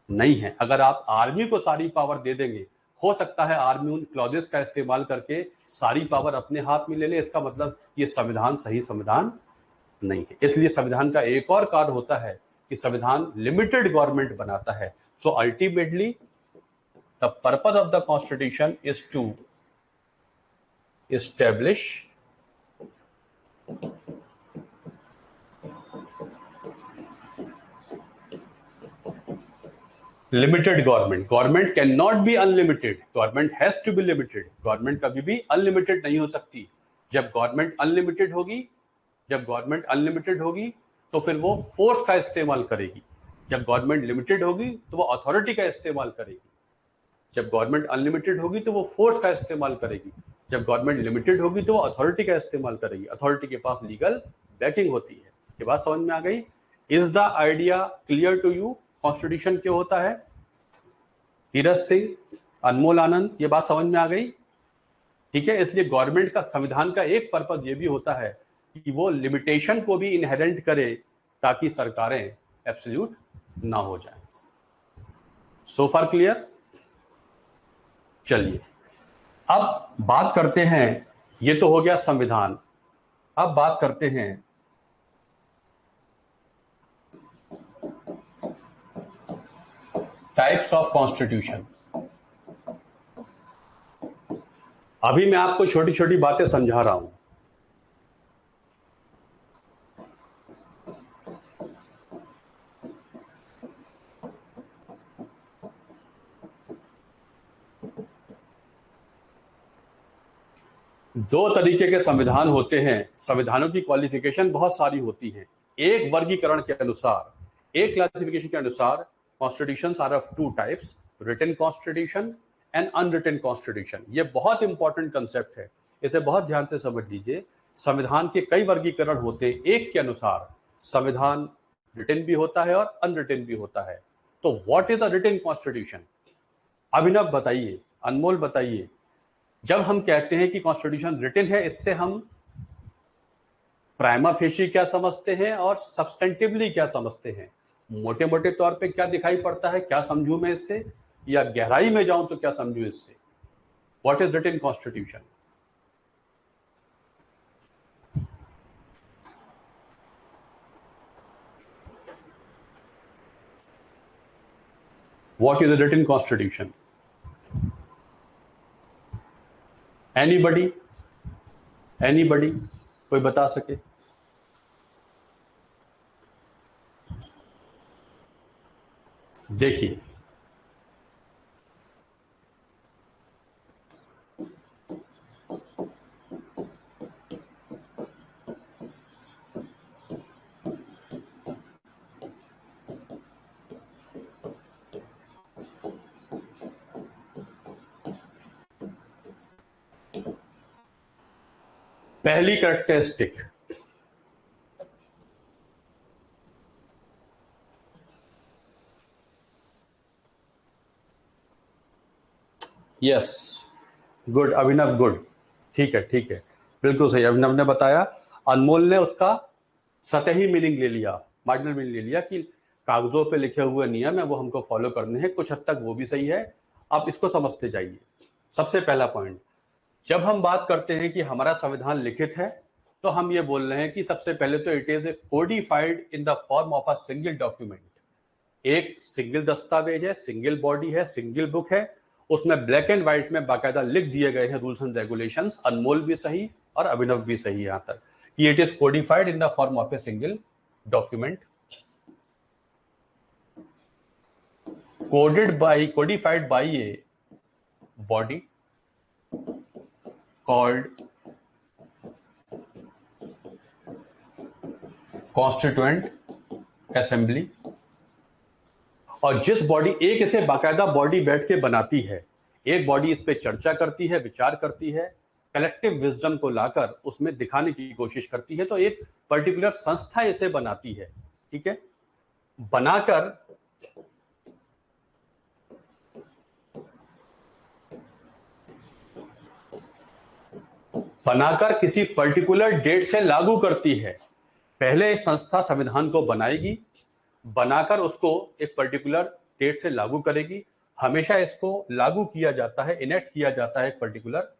नहीं है। अगर आप आर्मी को सारी पावर दे देंगे, हो सकता है आर्मी उन क्लॉजेस का इस्तेमाल करके सारी पावर अपने हाथ में ले ले, इसका मतलब ये संविधान सही संविधान नहीं है। इसलिए संविधान का एक और कार्य होता है कि संविधान लिमिटेड गवर्नमेंट बनाता है। So ultimately the purpose of the constitution is to establish limited government, government can not be unlimited, government has to be limited, government कभी भी अनलिमिटेड नहीं हो सकती। जब गवर्नमेंट अनलिमिटेड होगी, जब गवर्नमेंट अनलिमिटेड होगी तो फिर वो फोर्स का इस्तेमाल करेगी। जब गवर्नमेंट लिमिटेड होगी तो वो अथॉरिटी का इस्तेमाल करेगी। जब गवर्नमेंट अनलिमिटेड होगी तो वो फोर्स का इस्तेमाल करेगी। जब गवर्नमेंट लिमिटेड होगी तो वो अथॉरिटी का इस्तेमाल करेगी। अथॉरिटी के पास लीगल बैकिंग होती है। ये बात समझ में आ गई? Is the idea clear to you? Constitution क्यों होता है? धीरज सिंह, अनमोल आनंद, ये बात समझ में आ गई? ठीक है। इसलिए गवर्नमेंट का, संविधान का एक पर्पज ये भी होता है कि वो लिमिटेशन को भी इनहेरेंट करे ताकि सरकारें एब्सोल्यूट ना हो जाए। सो फार क्लियर? चलिए अब बात करते हैं, ये तो हो गया संविधान। अब बात करते हैं टाइप्स ऑफ कॉन्स्टिट्यूशन। अभी मैं आपको छोटी छोटी बातें समझा रहा हूं। दो तरीके के संविधान होते हैं। संविधानों की क्वालिफिकेशन बहुत सारी होती हैं। एक वर्गीकरण के अनुसार, एक क्लासिफिकेशन के अनुसार, constitutions are of two types, written constitution and unwritten constitution. ये बहुत इंपॉर्टेंट कंसेप्ट है, इसे बहुत ध्यान से समझ लीजिए। संविधान के कई वर्गीकरण होते हैं। एक के अनुसार संविधान रिटन भी होता है और अनरिटन भी होता है। तो what is a written constitution? Abhinav बताइए, अनमोल बताइए। जब हम कहते हैं कि कॉन्स्टिट्यूशन रिटन है, इससे हम प्राइमा फेशी क्या समझते हैं और सब्सटेंटिवली क्या समझते हैं? मोटे मोटे तौर पे क्या दिखाई पड़ता है, क्या समझूं मैं इससे, या गहराई में जाऊं तो क्या समझूं इससे? What is written constitution? What is a written constitution? Anybody? Anybody कोई बता सके? देखिए, पहली characteristic, yes, good Abhinav, good, ठीक है, ठीक है, बिल्कुल सही अभिनव ने बताया। अनमोल ने उसका सतही मीनिंग ले लिया, मार्जिनल मीनिंग ले लिया कि कागजों पे लिखे हुए नियम है वो हमको फॉलो करने हैं। कुछ हद तक वो भी सही है। आप इसको समझते जाइए। सबसे पहला पॉइंट, जब हम बात करते हैं कि हमारा संविधान लिखित है, तो हम ये बोल रहे हैं कि सबसे पहले तो it is codified in the form of a single document. एक सिंगल दस्तावेज है, सिंगल बॉडी है, सिंगल बुक है। उसमें ब्लैक एंड व्हाइट में बाकायदा लिख दिए गए हैं रूल्स एंड रेगुलेशंस। अनमोल भी सही और अभिनव भी सही यहां तक कि it is codified in the form of a single document, codified by a body called constituent assembly। और जिस बॉडी, एक इसे बाकायदा बॉडी बैठ के बनाती है, एक बॉडी इस पे चर्चा करती है, विचार करती है, कलेक्टिव विजडम को लाकर उसमें दिखाने की कोशिश करती है। तो एक पर्टिकुलर संस्था इसे बनाती है, ठीक है। बनाकर बनाकर किसी पर्टिकुलर डेट से लागू करती है। पहले संस्था संविधान को बनाएगी, बनाकर उसको एक पर्टिकुलर डेट से लागू करेगी। हमेशा इसको लागू किया जाता है, इनेक्ट किया जाता है एक पर्टिकुलर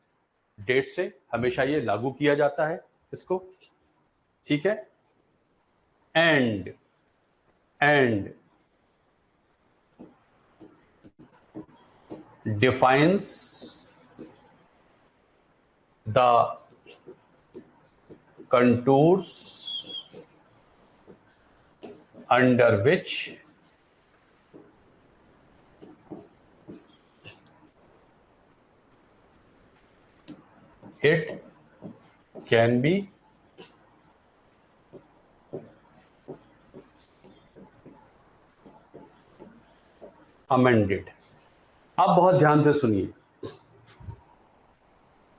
डेट से, हमेशा ये लागू किया जाता है इसको, ठीक है। And defines the contours under which it can be amended. अब बहुत ध्यान से सुनिए,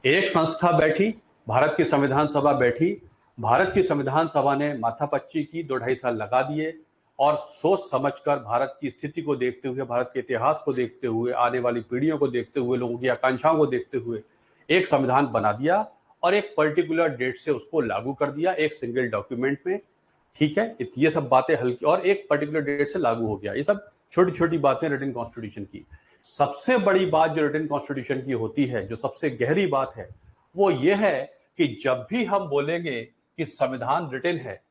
एक संस्था बैठी, भारत की संविधान सभा बैठी, भारत की संविधान सभा ने माथापच्ची की, 2-2.5 साल लगा दिए और सोच समझकर भारत की स्थिति को देखते हुए, भारत के इतिहास को देखते हुए, आने वाली पीढ़ियों को देखते हुए, लोगों की आकांक्षाओं को देखते हुए एक संविधान बना दिया और एक पर्टिकुलर डेट से उसको लागू कर दिया, एक सिंगल डॉक्यूमेंट में। ठीक है, ये सब बातें हल्की, और एक पर्टिकुलर डेट से लागू हो गया। ये सब छोटी छोटी बातें रिटन कॉन्स्टिट्यूशन की। सबसे बड़ी बात जो रिटन कॉन्स्टिट्यूशन की होती है, जो सबसे गहरी बात है, वो ये है कि जब भी हम बोलेंगे कि संविधान रिटन है,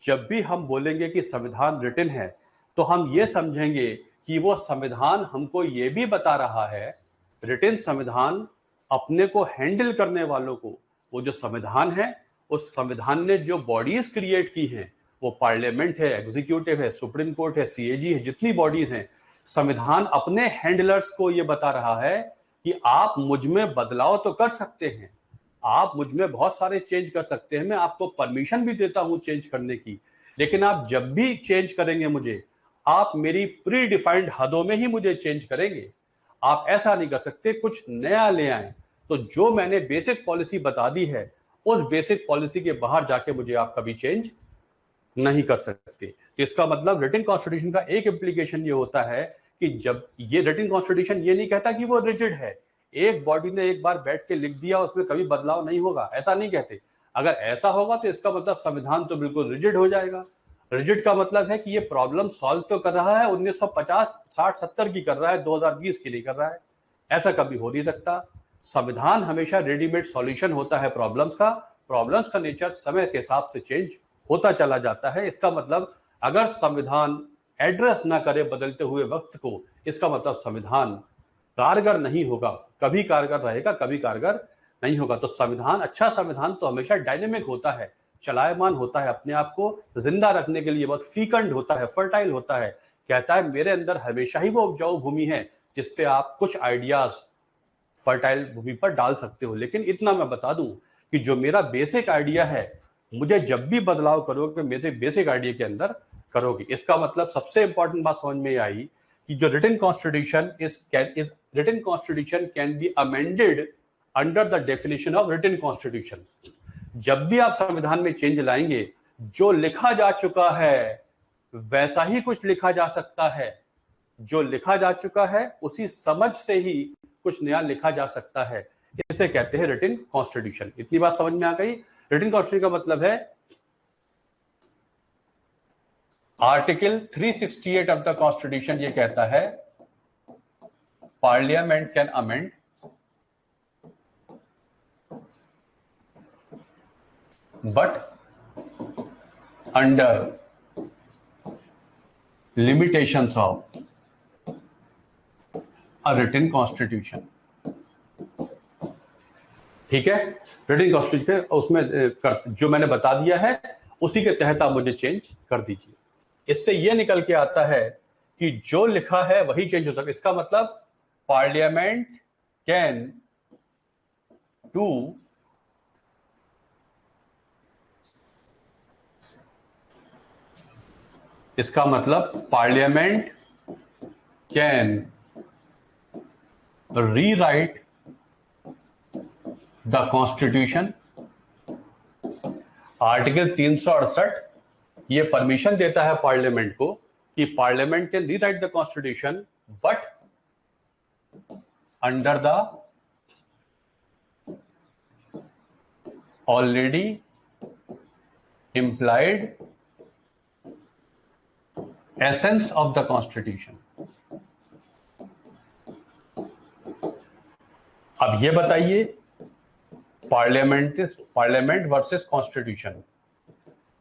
जब भी हम बोलेंगे कि संविधान रिटन है, तो हम ये समझेंगे कि वो संविधान हमको ये भी बता रहा है, रिटन संविधान अपने को हैंडल करने वालों को, वो जो संविधान है, उस संविधान ने जो बॉडीज क्रिएट की हैं, वो पार्लियामेंट है, एग्जीक्यूटिव है, सुप्रीम कोर्ट है, सीएजी है, जितनी बॉडीज हैं, संविधान अपने हैंडलर्स को ये बता रहा है कि आप मुझ में बदलाव तो कर सकते हैं, आप मुझ में बहुत सारे चेंज कर सकते हैं, मैं आपको परमिशन भी देता हूं चेंज करने की, लेकिन आप जब भी चेंज करेंगे मुझे, आप मेरी प्री डिफाइंड हदों में ही मुझे चेंज करेंगे। आप ऐसा नहीं कर सकते कुछ नया ले आए। तो जो मैंने बेसिक पॉलिसी बता दी है, उस बेसिक पॉलिसी के बाहर जाके मुझे आप कभी चेंज नहीं कर सकते। तो इसका मतलब रिटन कॉन्स्टिट्यूशन का एक इंप्लीकेशन ये होता है कि जब ये रिटन कॉन्स्टिट्यूशन ये नहीं कहता कि वो रिजिड है, एक बॉडी ने एक बार बैठ के लिख दिया, उसमें कभी बदलाव नहीं होगा, ऐसा नहीं कहते। अगर ऐसा होगा तो इसका मतलब संविधान तो बिल्कुल रिजिड हो जाएगा। रिजिड का मतलब है कि ये प्रॉब्लम सॉल्व तो कर रहा है, 1950, 60, 70 की कर रहा है, 2020 की नहीं कर रहा है। ऐसा कभी हो नहीं सकता। संविधान हमेशा रेडीमेड सॉल्यूशन होता है प्रॉब्लम्स का। प्रॉब्लम्स का नेचर समय के हिसाब से चेंज होता चला जाता है। इसका मतलब अगर संविधान एड्रेस ना करे बदलते हुए वक्त को, इसका मतलब संविधान कारगर नहीं होगा। कभी कारगर रहेगा, कभी कारगर नहीं होगा। तो संविधान, अच्छा संविधान तो हमेशा डायनेमिक होता है, चलायमान होता है, अपने आप को जिंदा रखने के लिए बहुत फीकंड होता है, फर्टाइल होता है। कहता है मेरे अंदर हमेशा ही वो उपजाऊ भूमि है जिसपे आप कुछ आइडियाज फर्टाइल भूमि पर डाल सकते हो। लेकिन इतना मैं बता दूं कि जो मेरा बेसिक आइडिया है, मुझे जब भी बदलाव करोगे मेरे बेसिक आइडिया के अंदर करोगे। इसका मतलब सबसे इंपॉर्टेंट बात समझ में आई कि जो written constitution written constitution can be amended under the definition of written constitution. जब भी आप संविधान में चेंज लाएंगे, जो लिखा जा चुका है वैसा ही कुछ लिखा जा सकता है। जो लिखा जा चुका है उसी समझ से ही कुछ नया लिखा जा सकता है। इसे कहते हैं रिटन कॉन्स्टिट्यूशन। इतनी बात समझ में आ गई। रिटन कॉन्स्टिट्यूशन का मतलब है आर्टिकल 368 ऑफ द कॉन्स्टिट्यूशन ये कहता है parliament can amend but under limitations of a written constitution। ठीक है, रिटन कॉन्स्टिट्यूशन उसमें जो मैंने बता दिया है उसी के तहत आप मुझे चेंज कर दीजिए। इससे यह निकल के आता है कि जो लिखा है वही चेंज हो सकता है। इसका मतलब पार्लियामेंट कैन डू इसका मतलब parliament can rewrite the constitution. Article 368 ये परमिशन देता है पार्लियामेंट को कि parliament can rewrite the constitution but under the already implied essence of the constitution। अब ये बताइए, पार्लियामेंट वर्सेस कॉन्स्टिट्यूशन,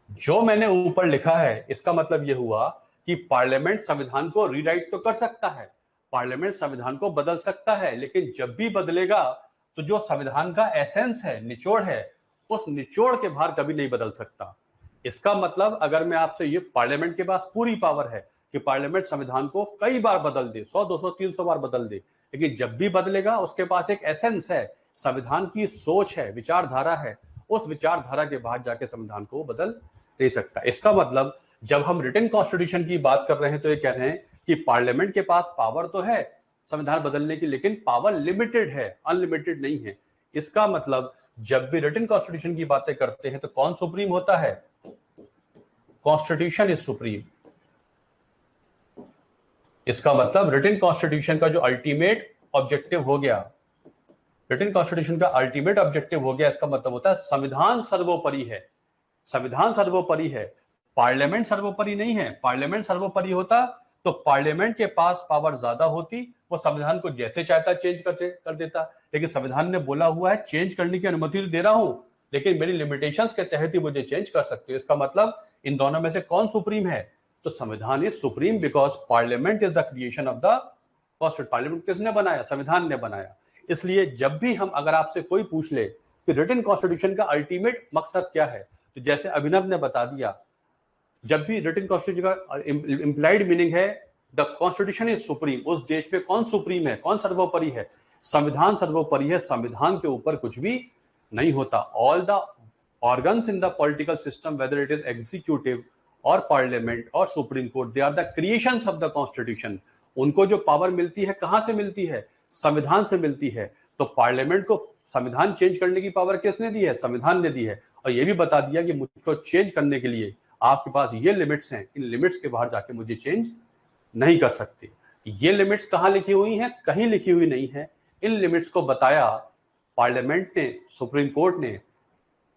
जो मैंने ऊपर लिखा है इसका मतलब यह हुआ कि पार्लियामेंट संविधान को रीराइट तो कर सकता है, पार्लियामेंट संविधान को बदल सकता है, लेकिन जब भी बदलेगा तो जो संविधान का एसेंस है, निचोड़ है, उस निचोड़ के बाहर कभी नहीं बदल सकता। इसका मतलब अगर मैं आपसे ये, पार्लियामेंट के पास पूरी पावर है कि पार्लियामेंट संविधान को कई बार बदल दे, 100, 200, 300 बार बदल दे, लेकिन जब भी बदलेगा उसके पास एक एसेंस है, संविधान की सोच है, विचारधारा है, उस विचारधारा के बाद जाके संविधान को बदल नहीं सकता। इसका मतलब जब हम रिटन कॉन्स्टिट्यूशन की बात कर रहे हैं तो ये कह रहे हैं कि पार्लियामेंट के पास पावर तो है संविधान बदलने की, लेकिन पावर लिमिटेड है, अनलिमिटेड नहीं है। इसका मतलब जब भी रिटन कॉन्स्टिट्यूशन की बातें करते हैं तो कौन सुप्रीम होता है? Constitution is supreme. इसका मतलब रिटन कॉन्स्टिट्यूशन का जो अल्टीमेट ऑब्जेक्टिव हो गया, रिटन कॉन्स्टिट्यूशन का अल्टीमेट ऑब्जेक्टिव हो गया, इसका मतलब होता है संविधान सर्वोपरि है। संविधान सर्वोपरि है, पार्लियामेंट सर्वोपरि नहीं है। पार्लियामेंट सर्वोपरि होता तो पार्लियामेंट के पास पावर ज्यादा होती, वो संविधान को जैसे चाहता चेंज कर देता। लेकिन संविधान ने बोला हुआ है चेंज करने की अनुमति तो दे रहा हूं, लेकिन मेरी लिमिटेशंस के तहत ही मुझे चेंज कर सकते हो। इसका मतलब इन दोनों में से कौन सुप्रीम है? तो संविधान is supreme because parliament is the creation of the constitution. Parliament किसने बनाया? संविधान ने बनाया। इसलिए जब भी हम, अगर आपसे कोई पूछ ले कि रिटन कॉन्स्टिट्यूशन का अल्टीमेट मकसद क्या है, तो जैसे अभिनव ने बता दिया, जब भी रिटन कॉन्स्टिट्यूशन का इंप्लाइड मीनिंग है द कॉन्स्टिट्यूशन इज सुप्रीम। उस देश में कौन सुप्रीम है, कौन सर्वोपरि है? संविधान सर्वोपरि है। संविधान के ऊपर कुछ भी नहीं होता। All the organs in the political system, whether it is executive और पार्लियामेंट और supreme court, they are the creations of the constitution. उनको जो पावर मिलती है कहां से मिलती है? संविधान से मिलती है। तो पार्लियामेंट को संविधान चेंज करने की पावर किसने दी है? संविधान ने दी है। और यह भी बता दिया कि मुझको चेंज करने के लिए आपके पास ये लिमिट्स हैं, इन लिमिट्स के बाहर जाके मुझे चेंज नहीं कर सकते। ये लिमिट्स कहां लिखी हुई हैं? कहीं लिखी हुई नहीं है। इन लिमिट्स को बताया पार्लियामेंट ने, सुप्रीम कोर्ट ने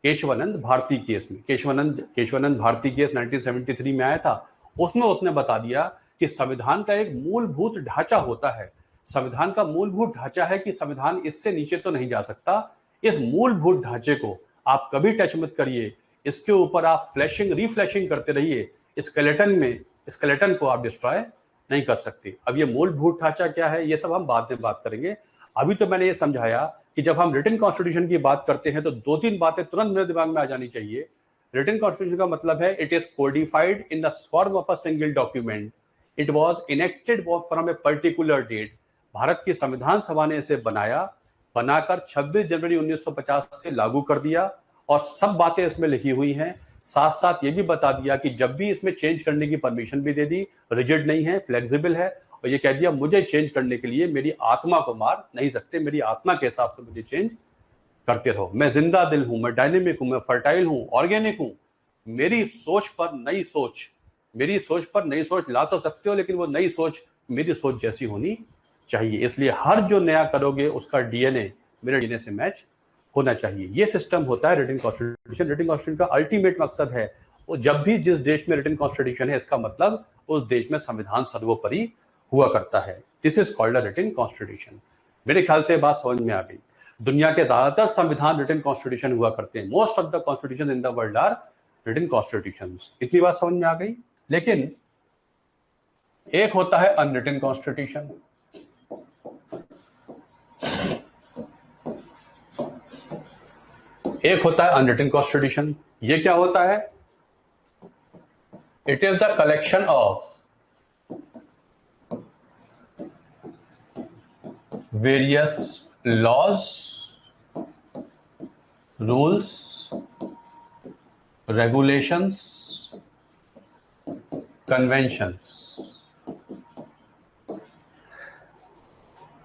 केशवानंद भारती केस में। केशवानंद भारती केस 1973 में आया था। उसमें उसने बता दिया कि संविधान का एक मूलभूत ढांचा होता है। संविधान का मूलभूत ढांचा है कि संविधान इससे नीचे तो नहीं जा सकता। इस मूलभूत ढांचे को आप कभी टच मत करिए, इसके ऊपर आप फ्लैशिंग रिफ्लैशिंग करते रहिए। स्केलेटन को आप डिस्ट्रॉय नहीं कर सकते। अब ये मूलभूत ढांचा क्या है, ये सब हम बाद में बात करेंगे। अभी तो मैंने ये समझाया कि जब हम रिटन कॉन्स्टिट्यूशन की बात करते हैं तो दो तीन बातें तुरंत मेरे दिमाग में आ जानी चाहिए। रिटन कॉन्स्टिट्यूशन का मतलब है it is codified in the form of a single document. It was enacted from a particular date. Bharat की संविधान सभा ने इसे बनाकर 26 जनवरी 1950 से लागू कर दिया और सब बातें इसमें लिखी हुई हैं। साथ साथ ये भी बता दिया कि जब भी इसमें चेंज करने की परमिशन भी दे दी, रिजिड नहीं है, फ्लेक्सिबल है। और ये कह दिया मुझे चेंज करने के लिए मेरी आत्मा को मार नहीं सकते, मेरी आत्मा के हिसाब से मुझे चेंज करते रहो। मैं जिंदा दिल हूं, मैं डायनेमिक हूं, मैं फर्टाइल हूं, ऑर्गेनिक हूं। मेरी सोच पर नई सोच ला तो सकते हो, लेकिन वो नई सोच मेरी सोच जैसी होनी चाहिए। इसलिए हर जो नया करोगे उसका डीएनए मेरे डीएनए से मैच होना चाहिए। ये सिस्टम होता है रिटन कॉन्स्टिट्यूशन। रिटन कॉन्स्टिट्यूशन का अल्टीमेट मकसद है, वो जब भी जिस देश में रिटन कॉन्स्टिट्यूशन है, इसका मतलब उस देश में संविधान सर्वोपरि हुआ करता है। This is called a written constitution. मेरे ख्याल से बात समझ में आ गई। दुनिया के ज्यादातर संविधान रिटन कॉन्स्टिट्यूशन हुआ करते हैं। Most of the constitution in the world are written constitutions. इतनी बात समझ में आ गई। लेकिन एक होता है अनरिटन कॉन्स्टिट्यूशन। एक होता है अनरिटन कॉन्स्टिट्यूशन। ये क्या होता है? It is the collection of various laws, rules, regulations, conventions.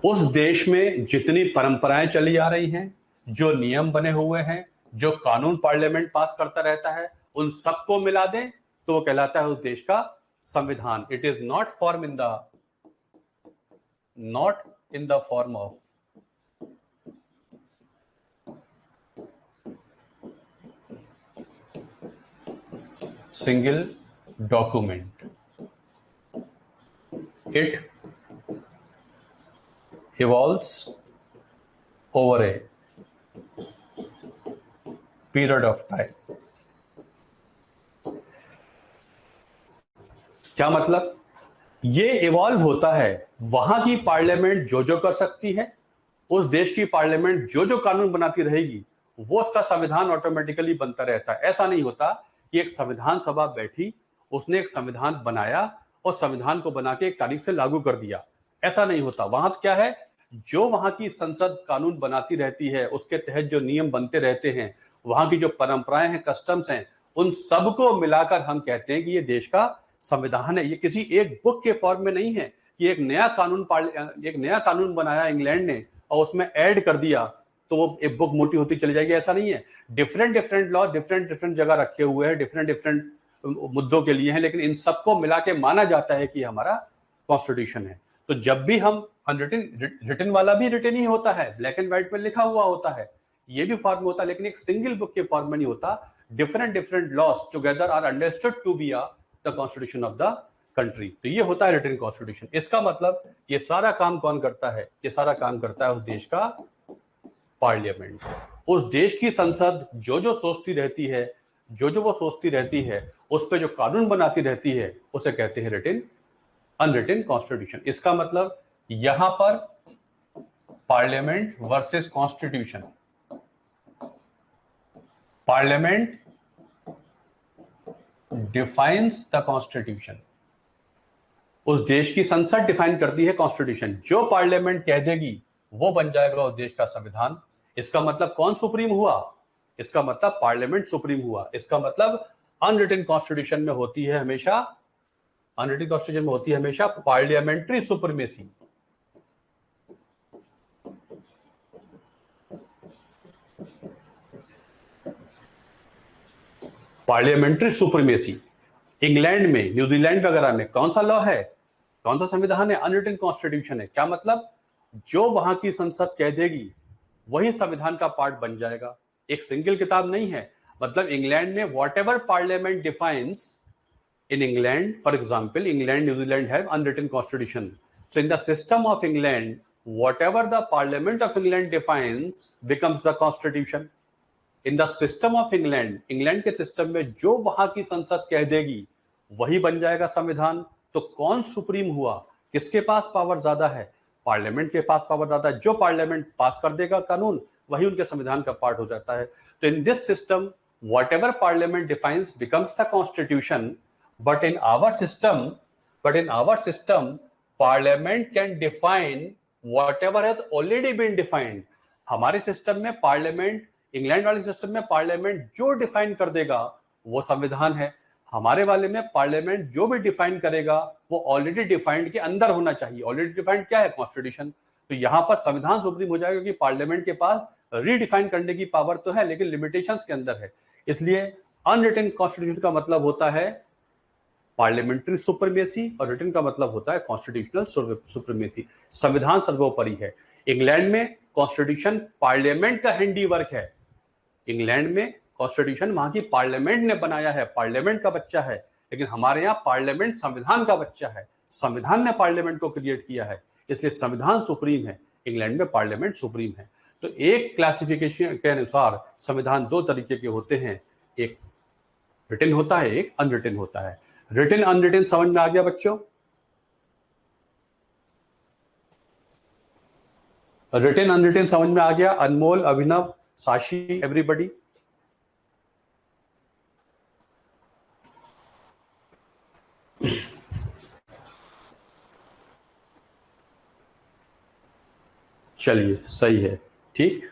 उस देश में जितनी परंपराएं चली आ रही हैं, जो नियम बने हुए हैं, जो कानून पार्लियामेंट पास करता रहता है, उन सबको मिला दें तो वो कहलाता है उस देश का संविधान। It is not in the form of single document. It evolves over a period of time। क्या मतलब? ये इवॉल्व होता है। वहां की पार्लियामेंट जो जो कर सकती है, उस देश की पार्लियामेंट जो जो कानून बनाती रहेगी, वो उसका संविधान ऑटोमेटिकली बनता रहता है। ऐसा नहीं होता कि एक संविधान सभा बैठी, उसने एक संविधान बनाया और संविधान को बना के एक तारीख से लागू कर दिया। ऐसा नहीं होता। वहां क्या है? जो वहां की संसद कानून बनाती रहती है, उसके तहत जो नियम बनते रहते हैं, वहां की जो परंपराएं हैं, कस्टम्स हैं, उन सबको मिलाकर हम कहते हैं कि ये देश का संविधान है। ये किसी एक बुक के फॉर्म में नहीं है कि एक नया कानून बनाया इंग्लैंड ने और उसमें ऐड कर दिया तो वो एक बुक मोटी होती चली जाएगी, ऐसा नहीं है। Different different law different different जगह रखे हुए हैं, डिफरेंट डिफरेंट मुद्दों के लिए हैं, लेकिन इन सबको मिला के माना जाता है कि हमारा कॉन्स्टिट्यूशन है। तो जब भी हम अनरिटन, रिटन वाला भी रिटन ही होता है, ब्लैक एंड व्हाइट में लिखा हुआ होता है, ये भी फॉर्म होता है, लेकिन एक सिंगल बुक के फॉर्म में नहीं होता। Different different laws together are understood to be the constitution of the country. तो ये होता है रिटन कॉन्स्टिट्यूशन। इसका मतलब ये सारा काम कौन करता है? ये सारा काम करता है उस देश का पार्लियामेंट। उस देश की संसद जो जो सोचती रहती है, जो जो वो सोचती रहती है, उस पर जो कानून बनाती रहती है, उसे कहते हैं रिटन अनरिटन कॉन्स्टिट्यूशन। इसका मतलब यहां पर parliament versus constitution, parliament defines the constitution. उस देश की संसद डिफाइन करती है कॉन्स्टिट्यूशन। जो पार्लियामेंट कह देगी वो बन जाएगा उस देश का संविधान। इसका मतलब कौन सुप्रीम हुआ? इसका मतलब पार्लियामेंट सुप्रीम हुआ। इसका मतलब अनरिटन कॉन्स्टिट्यूशन में होती है हमेशा, अनरिटन कॉन्स्टिट्यूशन में होती है हमेशा parliamentary supremacy. Parliamentary supremacy. England में, न्यूजीलैंड वगैरह में कौन सा लॉ है, कौन सा संविधान है? अनरिटन कॉन्स्टिट्यूशन है। क्या मतलब? जो वहां की संसद कह देगी वही संविधान का पार्ट बन जाएगा। एक सिंगल किताब नहीं है। मतलब इंग्लैंड में what ever parliament defines in England, for example, England, New Zealand have unwritten constitution. So in the system of England, whatever the Parliament of England defines becomes the constitution. In the system of England, England के system में जो वहां की संसद कह देगी वही बन जाएगा संविधान। तो कौन सुप्रीम हुआ? किसके पास पावर ज्यादा है? पार्लियामेंट के पास पावर ज्यादा है। जो पार्लियामेंट पास कर देगा कानून वही उनके संविधान का पार्ट हो जाता है। तो in this system whatever parliament defines becomes the constitution. But in our system, parliament can define whatever has already been defined. हमारे सिस्टम में पार्लियामेंट, इंग्लैंड वाले सिस्टम में पार्लियामेंट जो डिफाइन कर देगा वो संविधान है। हमारे वाले में पार्लियामेंट जो भी डिफाइन करेगा वो ऑलरेडी डिफाइंड के अंदर होना चाहिए। ऑलरेडी डिफाइंड क्या है? कॉन्स्टिट्यूशन। तो यहां पर संविधान सुप्रीम हो जाएगा क्योंकि पार्लियामेंट के पास रीडिफाइन करने की पावर तो है लेकिन लिमिटेशंस के अंदर है। इसलिए अनरिटन कॉन्स्टिट्यूशन का मतलब होता है पार्लियामेंट्री सुप्रीमेसी और रिटन का मतलब होता है कॉन्स्टिट्यूशनल सुप्रीमेसी। संविधान सर्वोपरि है। इंग्लैंड में कॉन्स्टिट्यूशन पार्लियामेंट का हैंडीवर्क है। इंग्लैंड में कॉन्स्टिट्यूशन वहां की पार्लियामेंट ने बनाया है, पार्लियामेंट का बच्चा है। लेकिन हमारे यहाँ पार्लियामेंट संविधान का बच्चा है, संविधान ने पार्लियामेंट को क्रिएट किया है, इसलिए संविधान सुप्रीम है, इंग्लैंड में पार्लियामेंट सुप्रीम है। तो एक क्लासिफिकेशन के अनुसार संविधान दो तरीके के होते हैं, एक रिटन होता है, एक अनरिटन होता है। रिटन अनरिटन समझ में आ गया बच्चों? रिटन अनरिटन समझ में आ गया? अनमोल, अभिनव, साशी, एवरीबडी? चलिए सही है, ठीक।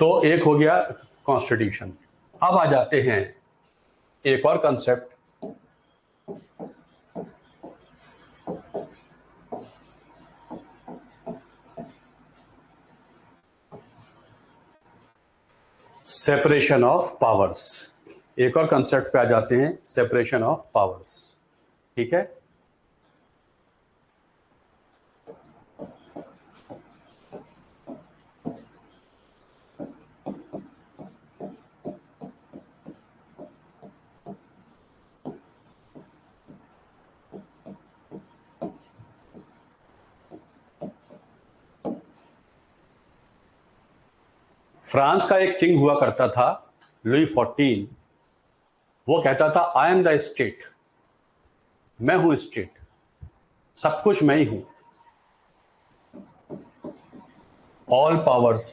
तो एक हो गया कॉन्स्टिट्यूशन। अब आ जाते हैं एक और कंसेप्ट, सेपरेशन ऑफ पावर्स। एक और कंसेप्ट पे आ जाते हैं, सेपरेशन ऑफ पावर्स। ठीक है। फ्रांस का एक किंग हुआ करता था, लुई 14। वो कहता था आई एम द स्टेट, मैं हूं स्टेट, सब कुछ मैं ही हूं। All powers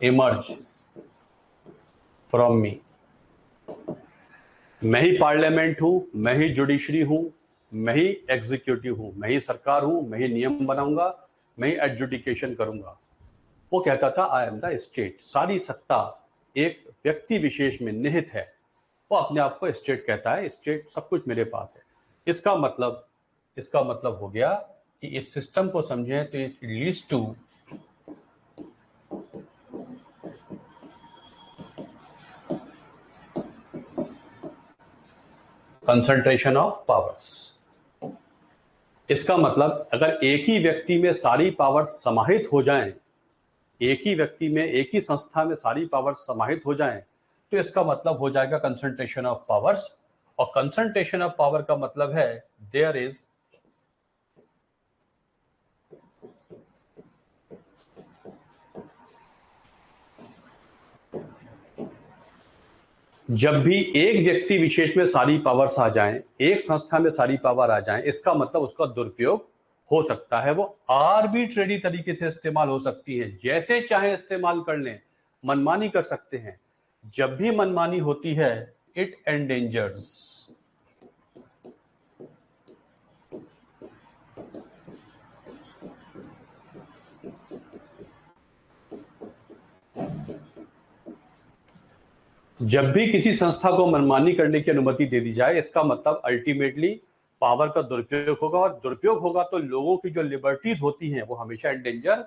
emerge from me. मैं ही पार्लियामेंट हूं, मैं ही जुडिशरी हूं, मैं ही एग्जीक्यूटिव हूं, मैं ही सरकार हूं, मैं ही नियम बनाऊंगा, मैं ही एडजुडिकेशन करूंगा। वो कहता था आई एम द स्टेट। सारी सत्ता एक व्यक्ति विशेष में निहित है। वो अपने आप को स्टेट कहता है, स्टेट सब कुछ मेरे पास है। इसका मतलब हो गया कि इस सिस्टम को समझें तो it leads to concentration of powers. इसका मतलब अगर एक ही व्यक्ति में सारी पावर समाहित हो जाएं, एक ही व्यक्ति में, एक ही संस्था में सारी पावर समाहित हो जाएं, तो इसका मतलब हो जाएगा कंसंट्रेशन ऑफ पावर्स। और कंसंट्रेशन ऑफ पावर का मतलब है देयर इज जब भी एक व्यक्ति विशेष में सारी पावर्स आ जाएं, एक संस्था में सारी पावर आ जाएं, इसका मतलब उसका दुरुपयोग हो सकता है। वो आर्बिट्रेरी तरीके से इस्तेमाल हो सकती है, जैसे चाहे इस्तेमाल कर लें, मनमानी कर सकते हैं। जब भी मनमानी होती है इट एंडेंजर्स जब भी किसी संस्था को मनमानी करने की अनुमति दे दी जाए, इसका मतलब अल्टीमेटली पावर का दुरुपयोग होगा, और दुरुपयोग होगा तो लोगों की जो लिबर्टीज होती हैं वो हमेशा एंडेंजर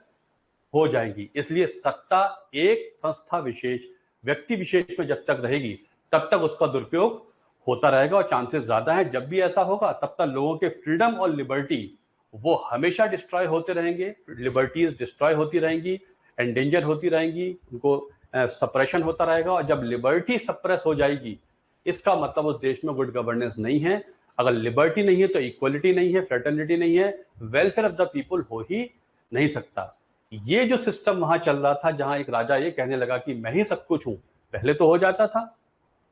हो जाएंगी। इसलिए सत्ता एक संस्था विशेष, व्यक्ति विशेष में जब तक रहेगी तब तक उसका दुरुपयोग होता रहेगा, और चांसेस ज्यादा हैं जब भी ऐसा होगा तब तक लोगों के फ्रीडम और लिबर्टी वो हमेशा डिस्ट्रॉय होते रहेंगे, लिबर्टीज डिस्ट्रॉय होती रहेंगी, एंडेंजर होती रहेंगी, उनको सप्रेशन होता रहेगा। और जब लिबर्टी सप्रेस हो जाएगी, इसका मतलब उस देश में गुड गवर्नेंस नहीं है। अगर लिबर्टी नहीं है तो इक्वलिटी नहीं है, फ्रेटर्निटी नहीं है, वेलफेयर ऑफ द पीपल हो ही नहीं सकता। ये जो सिस्टम वहां चल रहा था, जहां एक राजा ये कहने लगा कि मैं ही सब कुछ हूं, पहले तो हो जाता था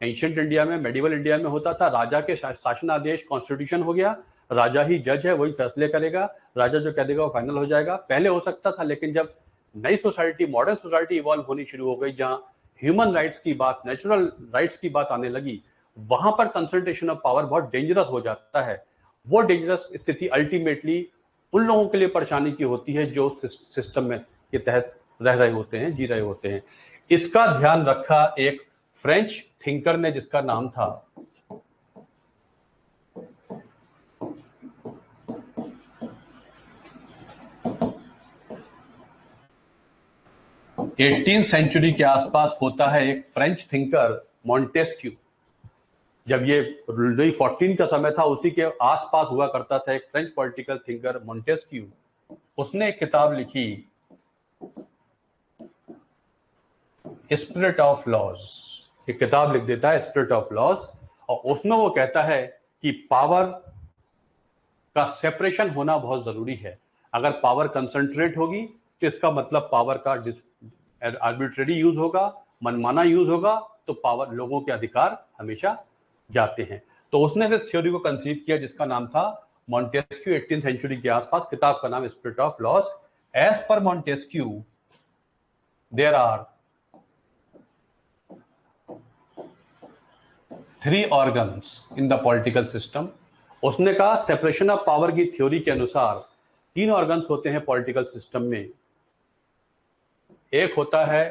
एंशियंट इंडिया में, मेडिवल इंडिया में होता था, राजा के शासनादेश कॉन्स्टिट्यूशन हो गया, राजा ही जज है, वही फैसले करेगा, राजा जो कह देगा वो फाइनल हो जाएगा। पहले हो सकता था, लेकिन जब नई सोसाइटी, मॉडर्न सोसाइटी इवॉल्व होनी शुरू हो गई, जहां ह्यूमन राइट्स की बात, नेचुरल राइट्स की बात आने लगी, वहां पर कंसंट्रेशन ऑफ पावर बहुत डेंजरस हो जाता है। वो डेंजरस स्थिति अल्टीमेटली उन लोगों के लिए परेशानी की होती है जो सिस्टम में के तहत रह रहे होते हैं, जी रहे होते हैं। इसका ध्यान रखा एक फ्रेंच थिंकर ने, जिसका नाम था एटीन सेंचुरी के आसपास होता है एक फ्रेंच थिंकर मॉन्टेस्क्यू। जब ये लुई 14 का समय था, उसी के आसपास हुआ करता था एक फ्रेंच पॉलिटिकल थिंकर मॉन्टेस्क्यू। उसने एक किताब लिखी स्पिरिट ऑफ लॉज। एक किताब लिख देता है स्पिरिट ऑफ लॉज, और उसमें वो कहता है कि पावर का सेपरेशन होना बहुत जरूरी है। अगर पावर कंसंट्रेट होगी तो इसका मतलब पावर का आर्बिट्रेरी यूज होगा, मनमाना यूज होगा, तो पावर, लोगों के अधिकार हमेशा जाते हैं। तो उसने इस थ्योरी को कंसीव किया जिसका नाम था मॉन्टेस्क्यू, 18 सेंचुरी के आसपास। किताब का नाम spirit of laws. As per Montesquieu there are 3 organs in the political system. उसने कहा सेपरेशन ऑफ पावर की थ्योरी के अनुसार 3 ऑर्गन्स होते हैं पॉलिटिकल सिस्टम में। एक होता है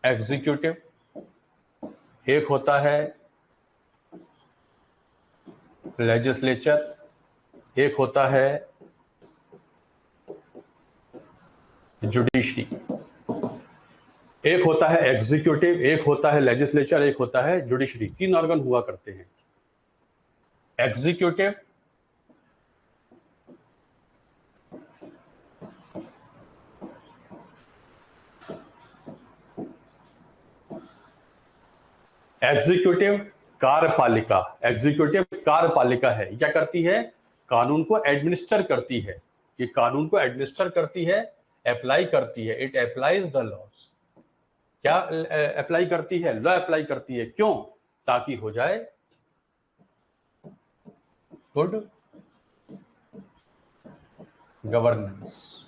एग्जीक्यूटिव, एक होता है लेजिस्लेचर, एक होता है जुडिशरी। एक होता है एग्जीक्यूटिव, एक होता है लेजिस्लेचर, एक होता है जुडिशरी। 3 ऑर्गन हुआ करते हैं। एग्जीक्यूटिव एग्जीक्यूटिव कार्यपालिका, एग्जीक्यूटिव कार्यपालिका है। क्या करती है? कानून को एडमिनिस्टर करती है। ये कानून को एडमिनिस्टर करती है, अप्लाई करती है। It applies the laws. क्या अप्लाई करती है? लॉ अप्लाई करती है। क्यों? ताकि हो जाए गुड गवर्नेंस,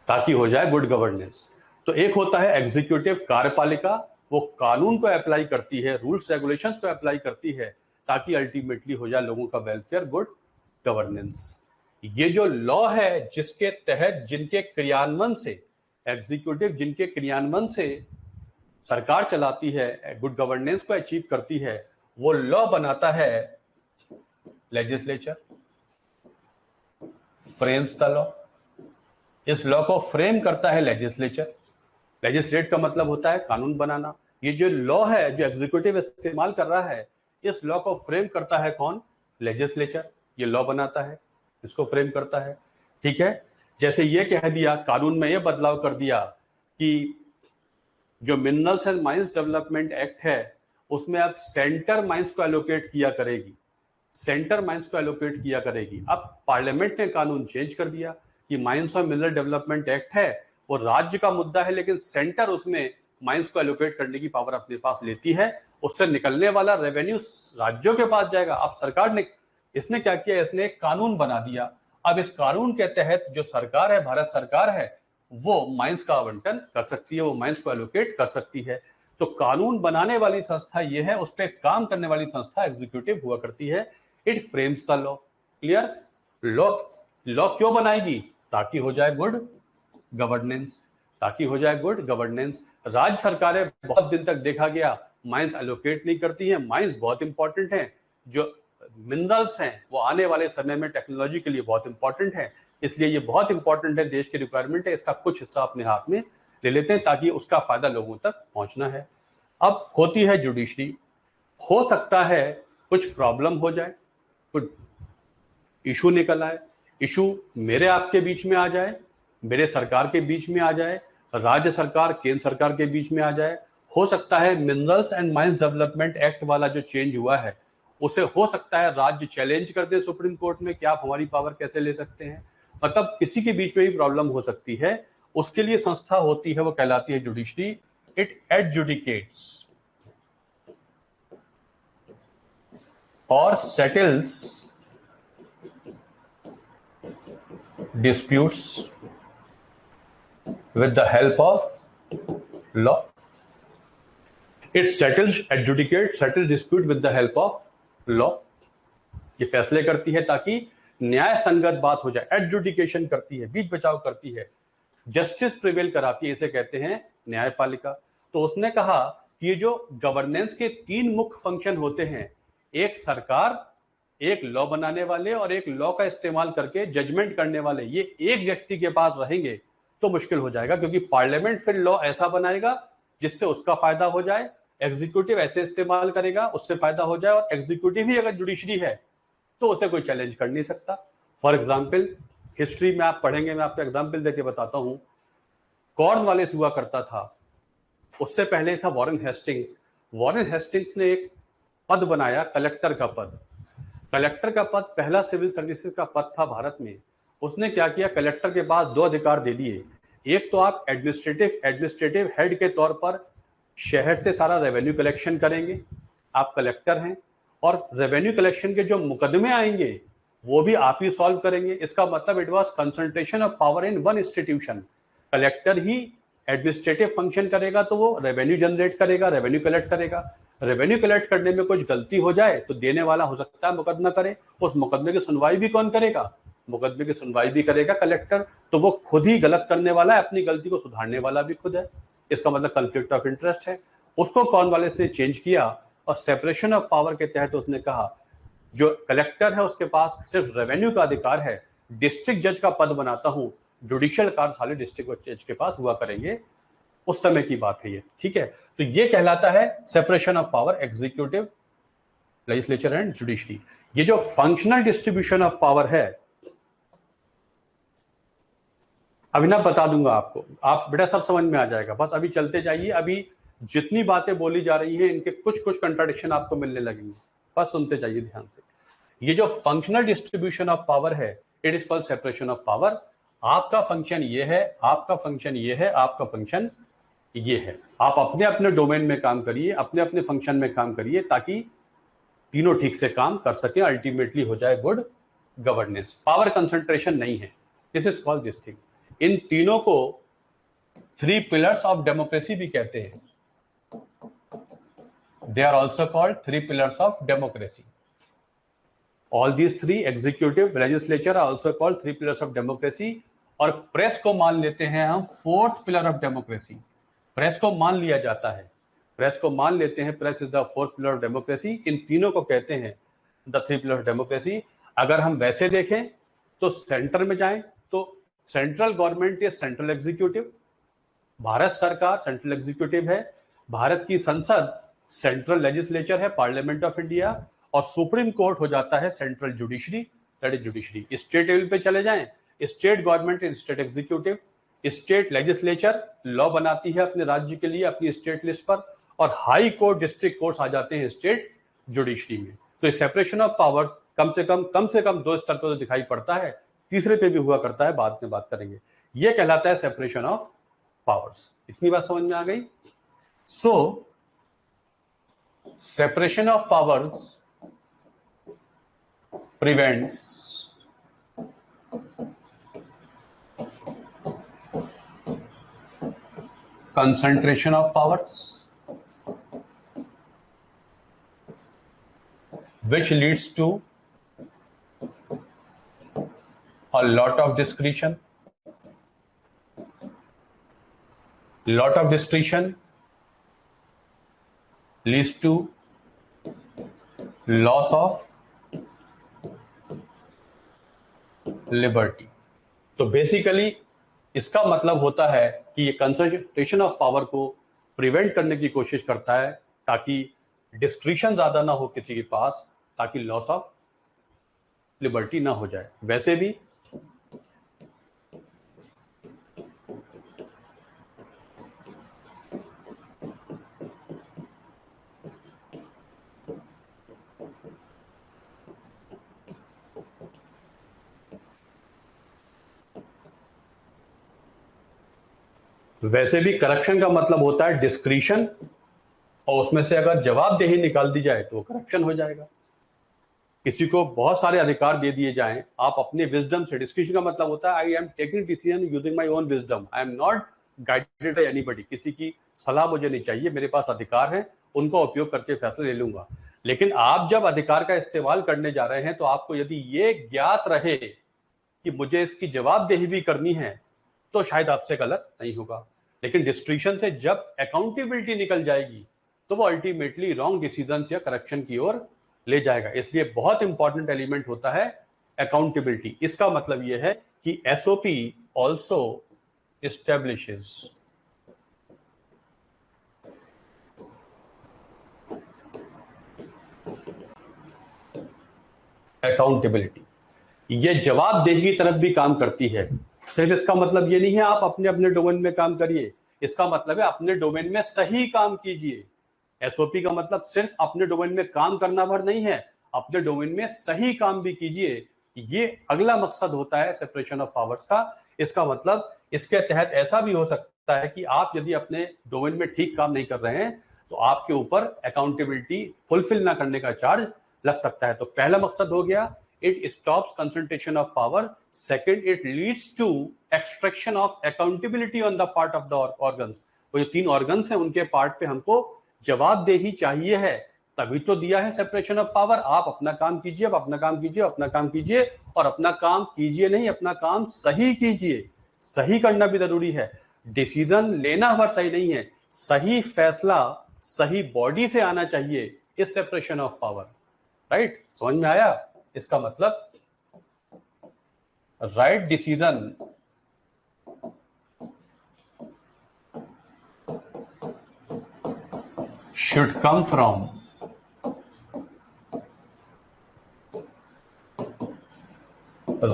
ताकि हो जाए गुड गवर्नेंस। तो एक होता है एग्जीक्यूटिव कार्यपालिका, वो कानून को अप्लाई करती है, रूल्स रेगुलेशंस को अप्लाई करती है, ताकि अल्टीमेटली हो जाए लोगों का वेलफेयर, गुड गवर्नेंस। ये जो लॉ है जिसके तहत जिनके क्रियान्वयन से एग्जीक्यूटिव, जिनके क्रियान्वयन से सरकार चलाती है, गुड गवर्नेंस को अचीव करती है, वो लॉ बनाता है लेजिस्लेचर, फ्रेम्स द लॉ। इस लॉ को फ्रेम करता है लेजिस्लेचर। लेजिस्लेट का मतलब होता है कानून बनाना। ये जो लॉ है जो एग्जीक्यूटिव इस्तेमाल कर रहा है, इस लॉ को फ्रेम करता है कौन? लेजिस्लेचर। ये लॉ बनाता है, इसको फ्रेम करता है। ठीक है, जैसे ये कह दिया, कानून में ये बदलाव कर दिया कि जो minerals and mines development act है उसमें अब सेंटर माइंस को एलोकेट किया करेगी, सेंटर माइंस को एलोकेट किया करेगी। अब पार्लियामेंट ने कानून चेंज कर दिया कि माइंस और मिनरल डेवलपमेंट एक्ट है वो राज्य का मुद्दा है, लेकिन सेंटर उसमें माइंस को एलोकेट करने की पावर अपने पास लेती है। उससे निकलने वाला रेवेन्यू राज्यों के पास जाएगा। अब सरकार ने, इसने क्या किया, इसने एक कानून बना दिया। अब इस कानून के तहत जो सरकार है, भारत सरकार है, वो माइंस का आवंटन कर सकती है, वो माइंस को एलोकेट कर सकती है। तो कानून बनाने वाली संस्था ये है, उस पर काम करने वाली संस्था एग्जीक्यूटिव हुआ करती है। It frames the law. Clear? Law क्यों बनाएगी? ताकि हो जाए गुड गवर्नेंस, ताकि हो जाए गुड गवर्नेंस। राज्य सरकारें बहुत दिन तक देखा गया माइंस एलोकेट नहीं करती हैं। माइंस बहुत इंपॉर्टेंट हैं, जो मिनरल्स हैं वो आने वाले समय में टेक्नोलॉजी के लिए बहुत इंपॉर्टेंट है, इसलिए ये बहुत इंपॉर्टेंट है, देश की रिक्वायरमेंट है। इसका कुछ हिस्सा अपने हाथ में ले लेते हैं ताकि उसका फायदा लोगों तक पहुंचना है। अब होती है जुडिशरी। हो सकता है कुछ प्रॉब्लम हो जाए, कुछ इशू निकल आए, इशू मेरे आपके बीच में आ जाए, मेरे सरकार के बीच में आ जाए, राज्य सरकार केंद्र सरकार के बीच में आ जाए। हो सकता है minerals and mines development act वाला जो चेंज हुआ है उसे हो सकता है राज्य चैलेंज कर दे सुप्रीम कोर्ट में कि आप हमारी पावर कैसे ले सकते हैं। मतलब किसी के बीच में भी प्रॉब्लम हो सकती है, उसके लिए संस्था होती है, वो कहलाती है जुडिशरी। इट एडजुडिकेट्स और settles disputes with the help of law. It settles, adjudicates, settles dispute with the help of law. ये फैसले करती है ताकि न्याय संगत बात हो जाए। एडजुडिकेशन करती है, बीच बचाव करती है, जस्टिस प्रिवेल कराती है, इसे कहते हैं न्यायपालिका। तो उसने कहा कि ये जो गवर्नेंस के तीन मुख्य फंक्शन होते हैं, एक सरकार, एक लॉ बनाने वाले और एक लॉ का इस्तेमाल करके जजमेंट करने वाले, ये एक व्यक्ति के पास रहेंगे तो मुश्किल हो जाएगा, क्योंकि पार्लियामेंट फिर लॉ ऐसा बनाएगा जिससे उसका फायदा हो जाए, एग्जीक्यूटिव ऐसे इस्तेमाल करेगा उससे फायदा हो जाए, और एग्जीक्यूटिव ही अगर जुडिशरी है तो उसे कोई चैलेंज कर नहीं सकता। फॉर एग्जाम्पल हिस्ट्री में आप पढ़ेंगे, मैं आपको एग्जाम्पल देके बताता हूं। कॉर्नवालिस हुआ करता था, उससे पहले था वॉरेन हेस्टिंग्स। वॉरेन हेस्टिंग्स ने एक पद बनाया, कलेक्टर का पद। कलेक्टर का पद पहला सिविल सर्विसेज का पद था भारत में। उसने क्या किया, कलेक्टर के पास दो अधिकार दे दिए। एक तो आप एडमिनिस्ट्रेटिव हेड के तौर पर शहर से सारा रेवेन्यू कलेक्शन करेंगे, आप कलेक्टर हैं, और रेवेन्यू कलेक्शन के जो मुकदमे आएंगे वो भी आप ही सॉल्व करेंगे। इसका मतलब it was concentration of power in one institution. Collector he administrative function करेगा तो वो रेवेन्यू जनरेट करेगा, रेवेन्यू कलेक्ट करेगा। रेवेन्यू कलेक्ट करने में कुछ गलती हो जाए तो देने वाला हो सकता है मुकदमा करे, उस मुकदमे की सुनवाई भी कौन करेगा? मुकदमे की सुनवाई भी करेगा कलेक्टर। तो वो खुद ही गलत करने वाला है, अपनी गलती को सुधारने वाला भी खुद है। इसका मतलब कॉन्फ्लिक्ट ऑफ इंटरेस्ट है। उसको कॉर्नवालिस ने चेंज किया और सेपरेशन ऑफ पावर के तहत उसने कहा जो कलेक्टर है उसके पास सिर्फ रेवेन्यू का अधिकार है, डिस्ट्रिक्ट जज का पद बनाता हूं, जुडिशियल कार्य साले डिस्ट्रिक्ट जज के पास हुआ करेंगे। उस समय की बात है ये, ठीक है। तो ये कहलाता है separation of power, executive, legislature and judiciary. ये जो फंक्शनल डिस्ट्रीब्यूशन ऑफ पावर है, अभी ना बता दूंगा आपको, आप बेटा सब समझ में आ जाएगा, बस अभी चलते जाइए। अभी जितनी बातें बोली जा रही हैं इनके कुछ कुछ कंट्राडिक्शन आपको मिलने लगेंगे, बस सुनते जाइए ध्यान से। ये जो फंक्शनल डिस्ट्रीब्यूशन ऑफ पावर है, it is called separation of power. आपका फंक्शन ये है, आपका फंक्शन ये है, आपका फंक्शन ये है। आप अपने अपने डोमेन में काम करिए, अपने अपने फंक्शन में काम करिए, ताकि तीनों ठीक से काम कर सके, अल्टीमेटली हो जाए गुड गवर्नेंस। पावर कंसंट्रेशन नहीं है, this is called this thing. इन तीनों को थ्री पिलर्स ऑफ डेमोक्रेसी भी कहते हैं। They are also called three pillars of democracy. All these three, executive, legislature, are also called three pillars of democracy. और press को मान लेते हैं हम fourth pillar of democracy. Press को मान लिया जाता है, प्रेस को मान लेते हैं, press is the fourth pillar of democracy. इन तीनों को कहते हैं the three pillar of democracy. अगर हम वैसे देखें तो सेंटर में जाएं तो central government is central executive. Bharat सरकार सेंट्रल एग्जीक्यूटिव है. भारत की संसद सेंट्रल लेजिस्लेचर है, पार्लियामेंट ऑफ इंडिया. और सुप्रीम कोर्ट हो जाता है central judiciary, that is judiciary. State level पे चले जाएं, state government is state executive. State legislature law बनाती है अपने राज्य के लिए अपनी स्टेट लिस्ट पर. और हाई कोर्ट, डिस्ट्रिक्ट कोर्ट्स आ जाते हैं स्टेट जुडिशरी में. तो सेपरेशन ऑफ पावर्स कम से कम दो स्तर पर तो दिखाई पड़ता है, तीसरे पे भी हुआ करता है, बाद में बात करेंगे. ये कहलाता है सेपरेशन ऑफ पावर्स. इतनी बात समझ में आ गई. So separation of powers prevents concentration of powers, which leads to a lot of discretion. Lot of discretion leads to loss of liberty. तो बेसिकली इसका मतलब होता है कि ये कंसंट्रेशन ऑफ पावर को प्रिवेंट करने की कोशिश करता है ताकि डिस्क्रिशन ज्यादा ना हो किसी के पास, ताकि लॉस ऑफ लिबर्टी ना हो जाए. वैसे भी करप्शन का मतलब होता है डिस्क्रिशन, और उसमें से अगर जवाबदेही निकाल दी जाए तो करप्शन हो जाएगा. किसी को बहुत सारे अधिकार दे दिए जाएं, आप अपने विजडम से, डिस्क्रिशन का मतलब होता है I am taking decision using my own wisdom, I am not guided by anybody. किसी की सलाह मुझे नहीं चाहिए, मेरे पास अधिकार है, उनका उपयोग करके फैसला ले लूंगा. लेकिन आप जब अधिकार का इस्तेमाल करने जा रहे हैं तो आपको यदि ये ज्ञात रहे कि मुझे इसकी जवाबदेही भी करनी है तो शायद आपसे गलत नहीं होगा. लेकिन डिस्क्रिशन से जब अकाउंटेबिलिटी निकल जाएगी तो वो अल्टीमेटली रॉन्ग डिसीजन या करप्शन की ओर ले जाएगा. इसलिए बहुत इंपॉर्टेंट एलिमेंट होता है अकाउंटेबिलिटी. इसका मतलब यह है कि एसओपी ऑल्सो एस्टेब्लिशेस अकाउंटेबिलिटी. ये जवाबदेही की तरफ भी काम करती है. सिर्फ इसका मतलब ये नहीं है आप अपने अपने डोमेन में काम करिए, इसका मतलब है अपने डोमेन में सही काम कीजिए. एसओपी का मतलब सिर्फ अपने डोमेन में काम करना भर नहीं है, अपने डोमेन में सही काम भी कीजिए. ये अगला मकसद होता है सेपरेशन ऑफ पावर्स का. इसका मतलब इसके तहत ऐसा भी हो सकता है कि आप यदि अपने डोमेन में ठीक काम नहीं कर रहे हैं तो आपके ऊपर अकाउंटेबिलिटी फुलफिल ना करने का चार्ज लग सकता है. तो पहला मकसद हो गया, it stops concentration of power. Second, it leads to extraction of accountability on the part of the organs. वो जो तीन organs हैं उनके part पे हमको जवाबदेही चाहिए है, तभी तो दिया है सेपरेशन ऑफ पावर. आप अपना काम कीजिए, अब अपना काम कीजिए, अपना काम कीजिए, और अपना काम कीजिए नहीं, अपना काम सही कीजिए. सही करना भी जरूरी है. डिसीजन लेना भर सही नहीं है, सही फैसला सही बॉडी से आना चाहिए. इस सेपरेशन ऑफ पावर, राइट? समझ में आया? इसका मतलब right decision should come from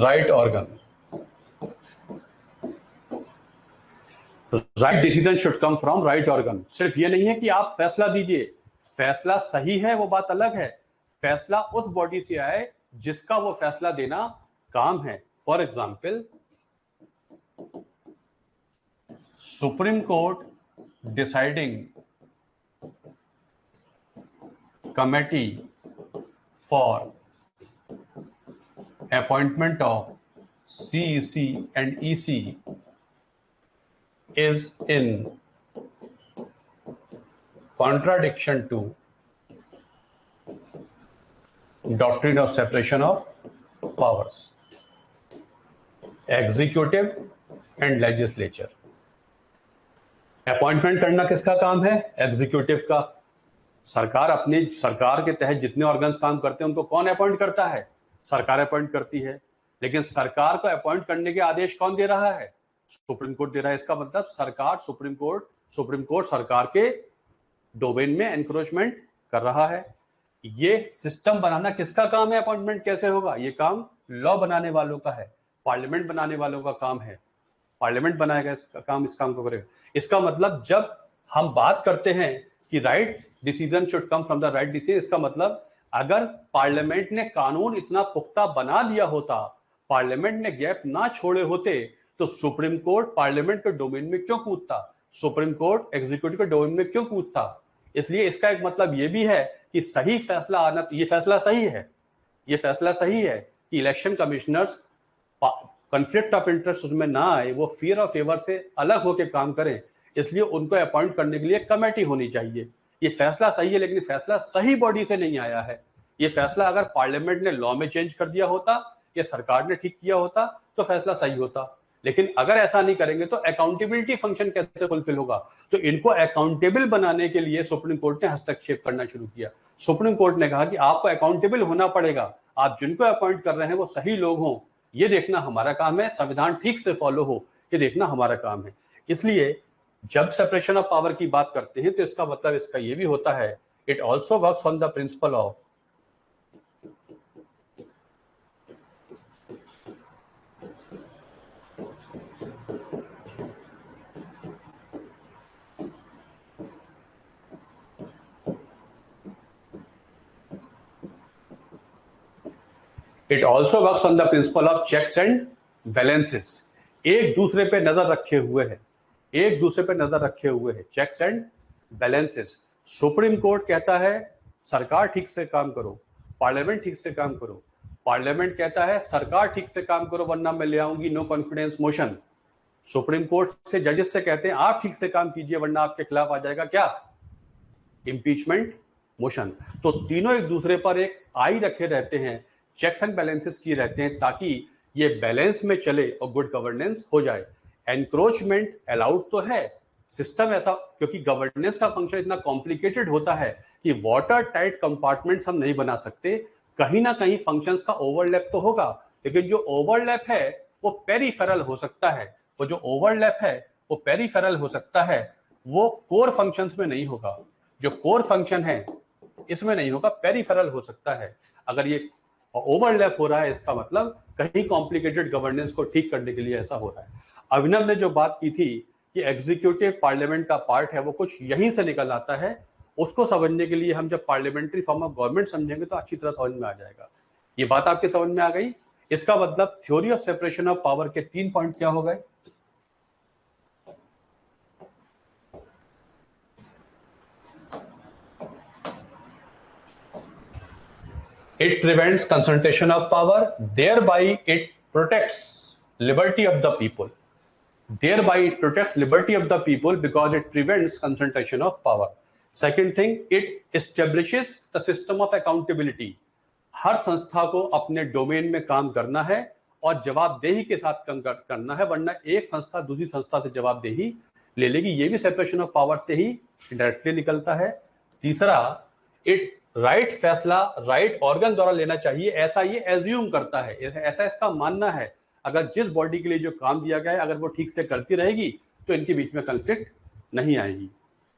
right organ. Right decision should come from right organ. सिर्फ ये नहीं है कि आप फैसला दीजिए, फैसला सही है वो बात अलग है, फैसला उस बॉडी से आए जिसका वो फैसला देना काम है. For example, supreme court deciding committee for appointment of CEC and EC is in contradiction to doctrine of separation of powers, executive and legislature. Appointment करना किसका काम है? एग्जीक्यूटिव का। सरकार के तहत जितने ऑर्गन्स काम करते हैं उनको कौन अपॉइंट करता है? सरकार अपॉइंट करती है। लेकिन सरकार को अपॉइंट करने के आदेश कौन दे रहा है? सुप्रीम कोर्ट दे रहा है। इसका मतलब सरकार सुप्रीम कोर्ट सरकार के डोमेन में एनक्रोचमेंट कर रहा है। ये सिस्टम बनाना किसका काम है? अपॉइंटमेंट कैसे होगा? ये काम लॉ बनाने वालों का है, पार्लियामेंट बनाने वालों का काम है। पार्लियामेंट बनाएगा इस काम को करेगा। इसका मतलब जब हम बात करते हैं कि right decision should come from the right decision, इसका मतलब अगर पार्लियामेंट ने कानून इतना पुख्ता बना दिया होता, पार्लियामेंट ने गैप ना छोड़े होते, तो सुप्रीम कोर्ट पार्लियामेंट के डोमेन में क्यों कूदता? सुप्रीम कोर्ट एग्जीक्यूटिव के डोमेन में क्यों कूदता? इसलिए इसका एक मतलब यह भी है कि सही फैसला आना, ये फैसला सही है कि election commissioners conflict of interest उसमें ना आए, वो फियर ऑफ फेवर से अलग होकर काम करें। इसलिए उनको अपॉइंट करने के लिए कमेटी होनी चाहिए। ये फैसला सही है, लेकिन फैसला सही बॉडी से नहीं आया है। ये फैसला अगर पार्लियामेंट ने लॉ में चेंज कर दिया होता या सरकार ने ठीक किया होता तो फैसला सही होता। लेकिन अगर ऐसा नहीं करेंगे तो अकाउंटेबिलिटी फंक्शन कैसे फुलफिल होगा? तो इनको अकाउंटेबल बनाने के लिए सुप्रीम कोर्ट ने हस्तक्षेप करना शुरू किया। सुप्रीम कोर्ट ने कहा कि आपको अकाउंटेबल होना पड़ेगा, आप जिनको अपॉइंट कर रहे हैं वो सही लोग हों, ये देखना हमारा काम है, संविधान ठीक से फॉलो हो, ये देखना हमारा काम है। इसलिए जब सेपरेशन ऑफ पावर की बात करते हैं तो इसका मतलब इसका ये भी होता है, it also works on the principle of it also works on the principle of checks and balances. एक दूसरे पे नजर रखे हुए हैं, checks and balances. Supreme court कहता है सरकार ठीक से काम करो, पार्लियामेंट ठीक से काम करो। पार्लियामेंट कहता है सरकार ठीक से काम करो वरना मैं ले आऊंगी no confidence motion. Supreme court से जजेस से कहते हैं आप ठीक से काम कीजिए वरना आपके खिलाफ आ जाएगा क्या? Impeachment motion. तो तीनों एक दूसरे पर एक आई रखे रहते हैं, चेक्स एंड बैलेंसेस की रहते हैं, ताकि ये बैलेंस में चले और गुड गवर्नेंस हो जाए। एनक्रोचमेंट अलाउड तो है, सिस्टम ऐसा, क्योंकि गवर्नेंस का फंक्शन इतना कॉम्प्लिकेटेड होता है कि वाटर टाइट कंपार्टमेंट्स हम नहीं बना सकते। कहीं ना कहीं फंक्शंस का ओवरलैप तो होगा, लेकिन जो ओवरलैप है वो पेरिफेरल हो सकता है। वो कोर फंक्शंस में नहीं होगा। जो कोर फंक्शन है इसमें नहीं होगा, पेरिफेरल हो सकता है। अगर ये ओवरलैप हो रहा है इसका मतलब कहीं कॉम्प्लिकेटेड गवर्नेंस को ठीक करने के लिए ऐसा हो रहा है। अभिनव ने जो बात की थी कि एग्जीक्यूटिव पार्लियामेंट का पार्ट है, वो कुछ यहीं से निकल आता है। उसको समझने के लिए हम जब पार्लियामेंट्री फॉर्म ऑफ गवर्नमेंट समझेंगे तो अच्छी तरह समझ में आ जाएगा। ये बात आपके समझ में आ गई? इसका मतलब theory of separation of power के 3 पॉइंट क्या हो गए? It prevents concentration of power, thereby it protects liberty of the people. Because it prevents concentration of power. Second thing, it establishes the system of accountability. हर संस्था को अपने domain में काम करना है और जवाबदेही के साथ करना है, वरना एक संस्था दूसरी संस्था से जवाबदेही ले लेगी। ये भी सेपरेशन ऑफ पावर से ही डायरेक्टली निकलता है। तीसरा, इट राइट फैसला राइट ऑर्गन द्वारा लेना चाहिए, ऐसा ये एज्यूम करता है, ऐसा इसका मानना है। अगर जिस बॉडी के लिए जो काम दिया गया है अगर वो ठीक से करती रहेगी तो इनके बीच में कॉन्फ्लिक्ट नहीं आएगी।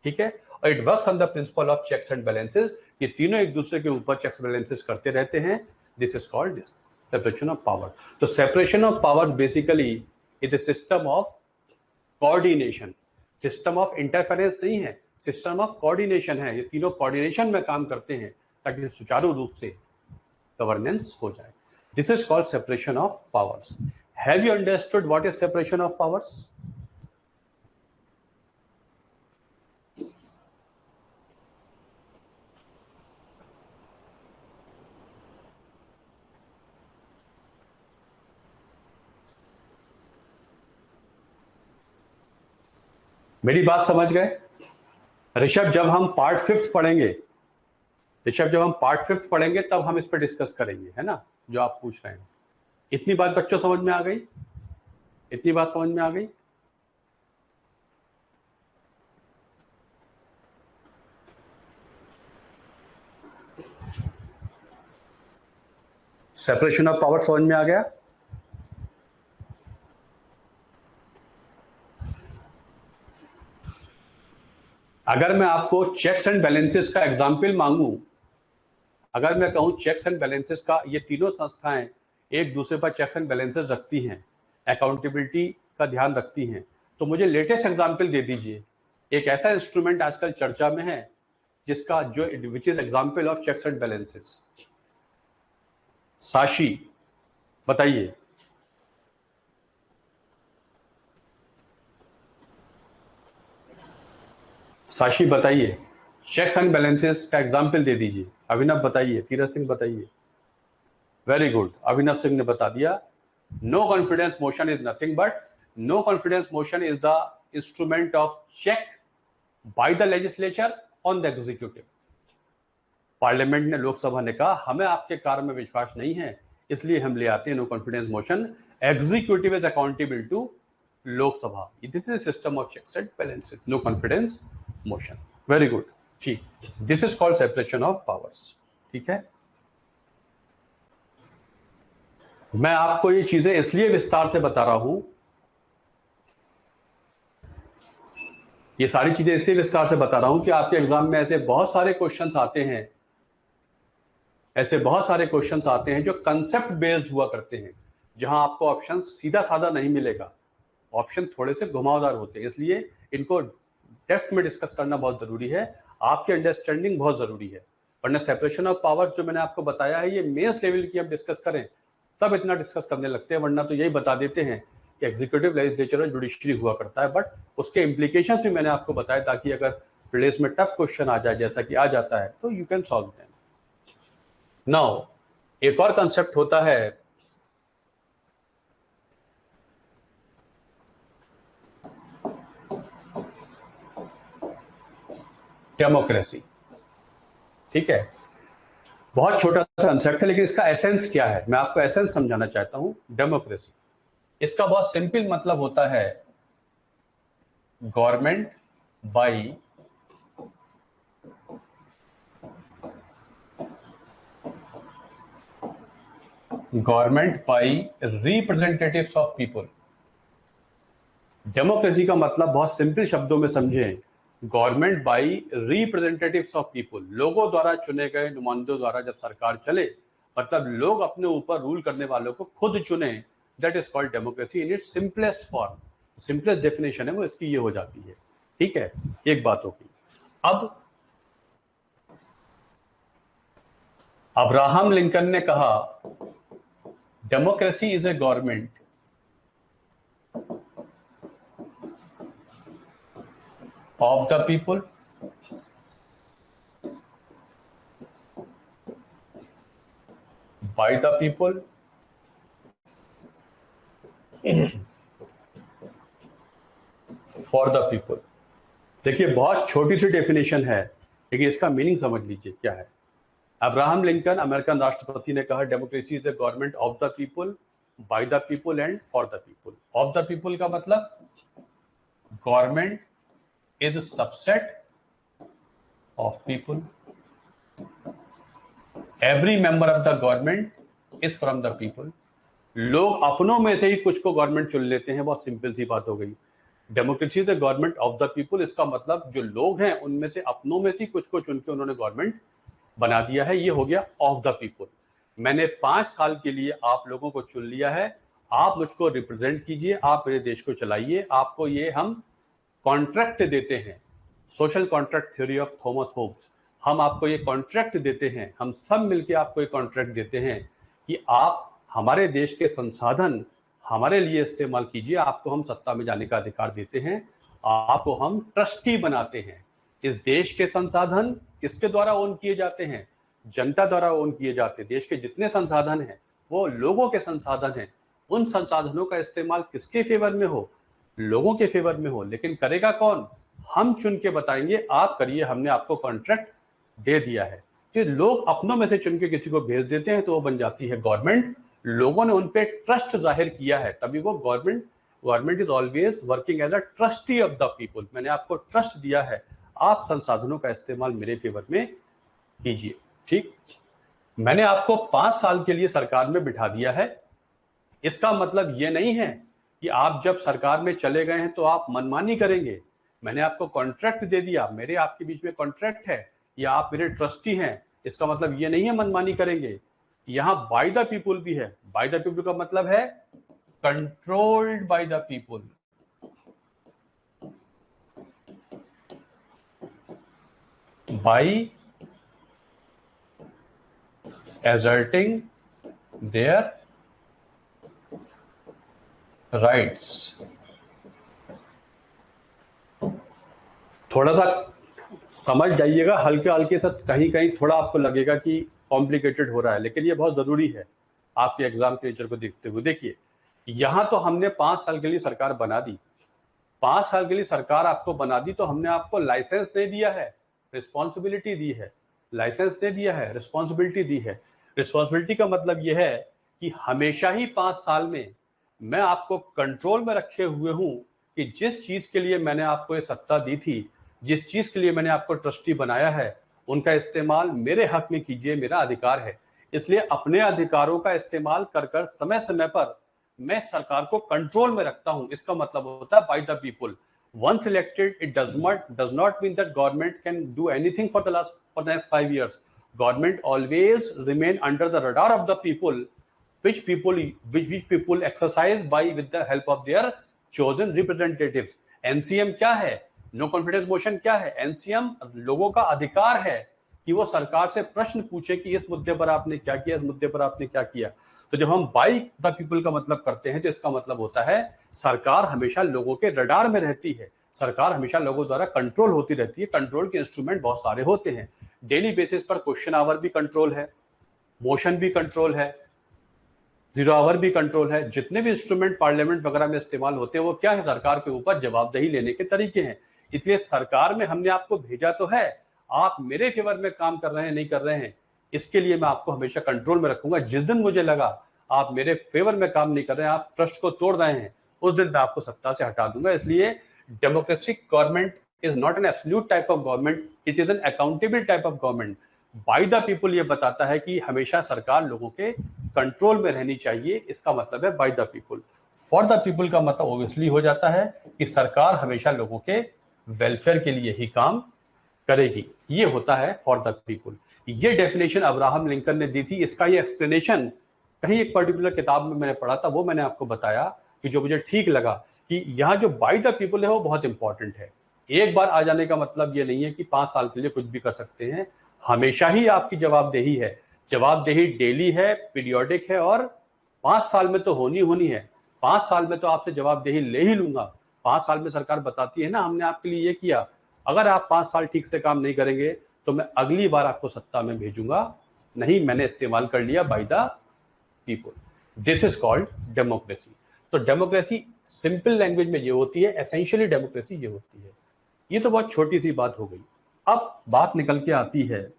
ठीक है। और it works on the principle of checks and balances. ये तीनों एक दूसरे के ऊपर चेक्स बैलेंसेस करते रहते हैं। This is called this separation of power. तो separation of power basically is a system of coordination, system of interference नहीं है, सिस्टम ऑफ कोऑर्डिनेशन है। ये तीनों कोऑर्डिनेशन में काम करते हैं ताकि सुचारू रूप से गवर्नेंस हो जाए। This is called separation of powers. Have you understood what is separation of powers? मेरी बात समझ गए? ऋषभ, जब हम पार्ट 5 पढ़ेंगे ऋषभ, जब हम पार्ट 5 पढ़ेंगे तब हम इस पर डिस्कस करेंगे, है ना, जो आप पूछ रहे हैं। इतनी बात बच्चों समझ में आ गई? इतनी बात समझ में आ गई? सेपरेशन ऑफ पावर समझ में आ गया? अगर मैं आपको चेक्स एंड बैलेंसेस का एग्जाम्पल मांगू, अगर मैं कहूं चेक्स एंड बैलेंसेस का, ये तीनों संस्थाएं एक दूसरे पर चेक्स एंड बैलेंसेस रखती हैं, अकाउंटेबिलिटी का ध्यान रखती हैं, तो मुझे लेटेस्ट एग्जाम्पल दे दीजिए। एक ऐसा इंस्ट्रूमेंट आजकल चर्चा में है जिसका जो which is example of checks and balances. Sashi बताइए। साशी बताइए, चेक्स एंड बैलेंसेस का एग्जाम्पल दे दीजिए। अभिनव बताइए, तीरथ सिंह बताइए। वेरी गुड, अभिनव सिंह ने बता दिया। No confidence motion is nothing but, no confidence motion is the instrument of check by the legislature on the executive. Parliament ने, लोकसभा ने कहा हमें आपके कार्य में विश्वास नहीं है, इसलिए हम ले आते हैं no confidence motion. Executive is accountable to Lok Sabha. This is system of checks and balances, no confidence motion. Very good, ठीक। This is called separation of powers. ठीक है, मैं आपको ये चीजें इसलिए विस्तार से बता रहा हूं, ये सारी चीजें इसलिए विस्तार से बता रहा हूं कि आपके एग्जाम में ऐसे बहुत सारे क्वेश्चंस आते हैं, ऐसे बहुत सारे क्वेश्चंस आते हैं जो कंसेप्ट बेस्ड हुआ करते हैं, जहां आपको ऑप्शन सीधा साधा नहीं मिलेगा, ऑप्शन थोड़े से घुमावदार होते हैं, इसलिए इनको डेप्थ में डिस्कस करना बहुत जरूरी है, आपकी अंडरस्टैंडिंग बहुत जरूरी है। वरना सेपरेशन ऑफ पावर्स जो मैंने आपको बताया है, ये मेंस लेवल की हम डिस्कस करें तब इतना डिस्कस करने लगते हैं, वरना तो यही बता देते हैं कि एग्जीक्यूटिव, लेजिस्लेचर और जुडिशरी हुआ करता है, बट उसके इम्प्लीकेशंस भी मैंने आपको बताया, ताकि अगर प्लेस में टफ क्वेश्चन आ जाए, जैसा कि आ जाता है, तो you can solve them. Now एक और कंसेप्ट होता है डेमोक्रेसी। ठीक है, बहुत छोटा सा कंसेप्ट है, लेकिन इसका एसेंस क्या है, मैं आपको एसेंस समझाना चाहता हूं। डेमोक्रेसी, इसका बहुत सिंपल मतलब होता है government by representatives of people. Democracy का मतलब बहुत सिंपल शब्दों में समझें, government by representatives of people, लोगों द्वारा चुने गए नुमाइंदों द्वारा जब सरकार चले, मतलब लोग अपने ऊपर रूल करने वालों को खुद चुने, that is called democracy in its simplest form. Simplest definition है वो इसकी, ये हो जाती है। ठीक है, एक बात होगी। अब अब्राहम लिंकन ने कहा democracy is a government of the people, by the people, for the people। देखिए बहुत छोटी सी डेफिनेशन है, लेकिन इसका मीनिंग समझ लीजिए क्या है। अब्राहम लिंकन अमेरिकन राष्ट्रपति ने कहा democracy is a government of the people, by the people and for the people. Of the people का मतलब government is subset of people, every member of the government is from the people. लोग अपनों में से ही कुछ को government चुन लेते हैं, बहुत सिंपल सी बात हो गई। Democracy is the government of the people, इसका मतलब जो लोग हैं उनमें से अपनों में से कुछ को चुन के उन्होंने गवर्नमेंट बना दिया है, ये हो गया ऑफ द पीपल। मैंने 5 साल के लिए आप लोगों को चुन लिया है, आप मुझको रिप्रेजेंट कीजिए, आप मेरे देश को चलाइए, आपको ये हम कॉन्ट्रैक्ट देते हैं, social contract theory of Thomas Hobbes. हम आपको ये कॉन्ट्रैक्ट देते हैं, हम सब मिलकर आपको ये कॉन्ट्रैक्ट देते हैं कि आप हमारे देश के संसाधन हमारे लिए इस्तेमाल कीजिए, आपको हम सत्ता में जाने का अधिकार देते हैं, आपको हम ट्रस्टी बनाते हैं। इस देश के संसाधन किसके द्वारा ओन किए जाते हैं? जनता द्वारा ओन किए जाते हैं। देश के जितने संसाधन हैं वो लोगों के संसाधन हैं, उन संसाधनों का इस्तेमाल किसके फेवर में हो? लोगों के फेवर में हो। लेकिन करेगा कौन? हम चुन के बताएंगे, आप करिए, हमने आपको कॉन्ट्रैक्ट दे दिया है। तो लोग अपनों में से चुन के किसी को भेज देते हैं तो वो बन जाती है गवर्नमेंट। लोगों ने उन पे ट्रस्ट जाहिर किया है, तभी वो government. Government is always working as a trustee of the people. मैंने आपको ट्रस्ट दिया है, आप संसाधनों का इस्तेमाल मेरे फेवर में कीजिए। ठीक, मैंने आपको 5 साल के लिए सरकार में बिठा दिया है। इसका मतलब ये नहीं है कि आप जब सरकार में चले गए हैं तो आप मनमानी करेंगे। मैंने आपको कॉन्ट्रैक्ट दे दिया, मेरे आपके बीच में कॉन्ट्रैक्ट है, या आप मेरे ट्रस्टी हैं, इसका मतलब ये नहीं है मनमानी करेंगे। यहां बाय द पीपुल भी है। बाय द पीपुल का मतलब है controlled by the people. By asserting their rights। थोड़ा सा समझ जाइएगा, हल्के हल्के से, कहीं कहीं थोड़ा आपको लगेगा कि कॉम्प्लिकेटेड हो रहा है, लेकिन ये बहुत जरूरी है आपके एग्जाम के नेचर को देखते हुए। देखिए, यहां तो हमने 5 साल के लिए सरकार बना दी। 5 साल के लिए सरकार आपको बना दी तो हमने आपको लाइसेंस दे दिया है, रिस्पॉन्सिबिलिटी दी है। लाइसेंस दे दिया है, रिस्पॉन्सिबिलिटी दी है। रिस्पॉन्सिबिलिटी का मतलब यह है कि हमेशा ही 5 साल में मैं आपको कंट्रोल में रखे हुए हूं कि जिस चीज के लिए मैंने आपको ये सत्ता दी थी, जिस चीज के लिए मैंने आपको ट्रस्टी बनाया है, उनका इस्तेमाल मेरे हक में कीजिए, मेरा अधिकार है। इसलिए अपने अधिकारों का इस्तेमाल कर कर समय समय पर मैं सरकार को कंट्रोल में रखता हूं। इसका मतलब होता है by the people. Once elected, it does not mean that government can do anything for the next 5 years. Government always remain under the radar of the people, which people exercise by with the help of their chosen representatives. NCM क्या है? No confidence motion क्या है? NCM लोगों का अधिकार है कि वो सरकार से प्रश्न पूछे कि इस मुद्दे पर आपने क्या किया, इस मुद्दे पर आपने क्या किया। तो जब हम बाय द पीपल का मतलब करते हैं तो इसका मतलब होता है सरकार हमेशा लोगों के रडार में रहती है, सरकार हमेशा लोगों द्वारा कंट्रोल होती रहती है। कंट्रोल के इंस्ट्रूमेंट बहुत सारे होते हैं। डेली बेसिस पर क्वेश्चन आवर भी कंट्रोल है, मोशन भी कंट्रोल है, जीरो आवर भी कंट्रोल है। जितने भी इंस्ट्रूमेंट पार्लियामेंट वगैरह में इस्तेमाल होते हैं वो क्या है? सरकार के ऊपर जवाबदेही लेने के तरीके हैं। इसलिए सरकार में हमने आपको भेजा तो है, आप मेरे फेवर में काम कर रहे हैं नहीं कर रहे हैं, इसके लिए मैं आपको हमेशा कंट्रोल में रखूंगा। जिस दिन मुझे लगा आप मेरे फेवर में काम नहीं कर रहे हैं, आप ट्रस्ट को तोड़ रहे हैं, उस दिन मैं आपको सत्ता से हटा दूंगा। इसलिए democratic government is not an absolute type of government, it is an accountable type of government. By the people ये बताता है कि हमेशा सरकार लोगों के कंट्रोल में रहनी चाहिए, इसका मतलब है by the people. For the people का मतलब ऑब्वियसली हो जाता है कि सरकार हमेशा लोगों के वेलफेयर के लिए ही काम करेगी। ये होता है फॉर द पीपल। ये डेफिनेशन अब्राहम लिंकन ने दी थी। इसका ये एक्सप्लेनेशन कहीं एक पर्टिकुलर किताब में मैंने पढ़ा था, वो मैंने आपको बताया कि जो मुझे ठीक लगा कि यहाँ जो बाय द पीपल है वो बहुत इंपॉर्टेंट है। एक बार आ जाने का मतलब ये नहीं है कि 5 साल के लिए कुछ भी कर सकते हैं। हमेशा ही आपकी जवाबदेही है। जवाबदेही डेली है, पीरियोडिक है, और 5 साल में तो होनी है। 5 साल में तो आपसे जवाबदेही ले ही लूंगा। 5 साल में सरकार बताती है ना, हमने आपके लिए ये किया, अगर आप 5 साल ठीक से काम नहीं करेंगे तो मैं अगली बार आपको सत्ता में भेजूंगा नहीं। मैंने इस्तेमाल कर लिया by the people. This is called democracy. तो डेमोक्रेसी सिंपल लैंग्वेज में ये होती है, एसेंशियली डेमोक्रेसी ये होती है। ये तो बहुत छोटी सी बात हो गई। अब बात निकल के आती है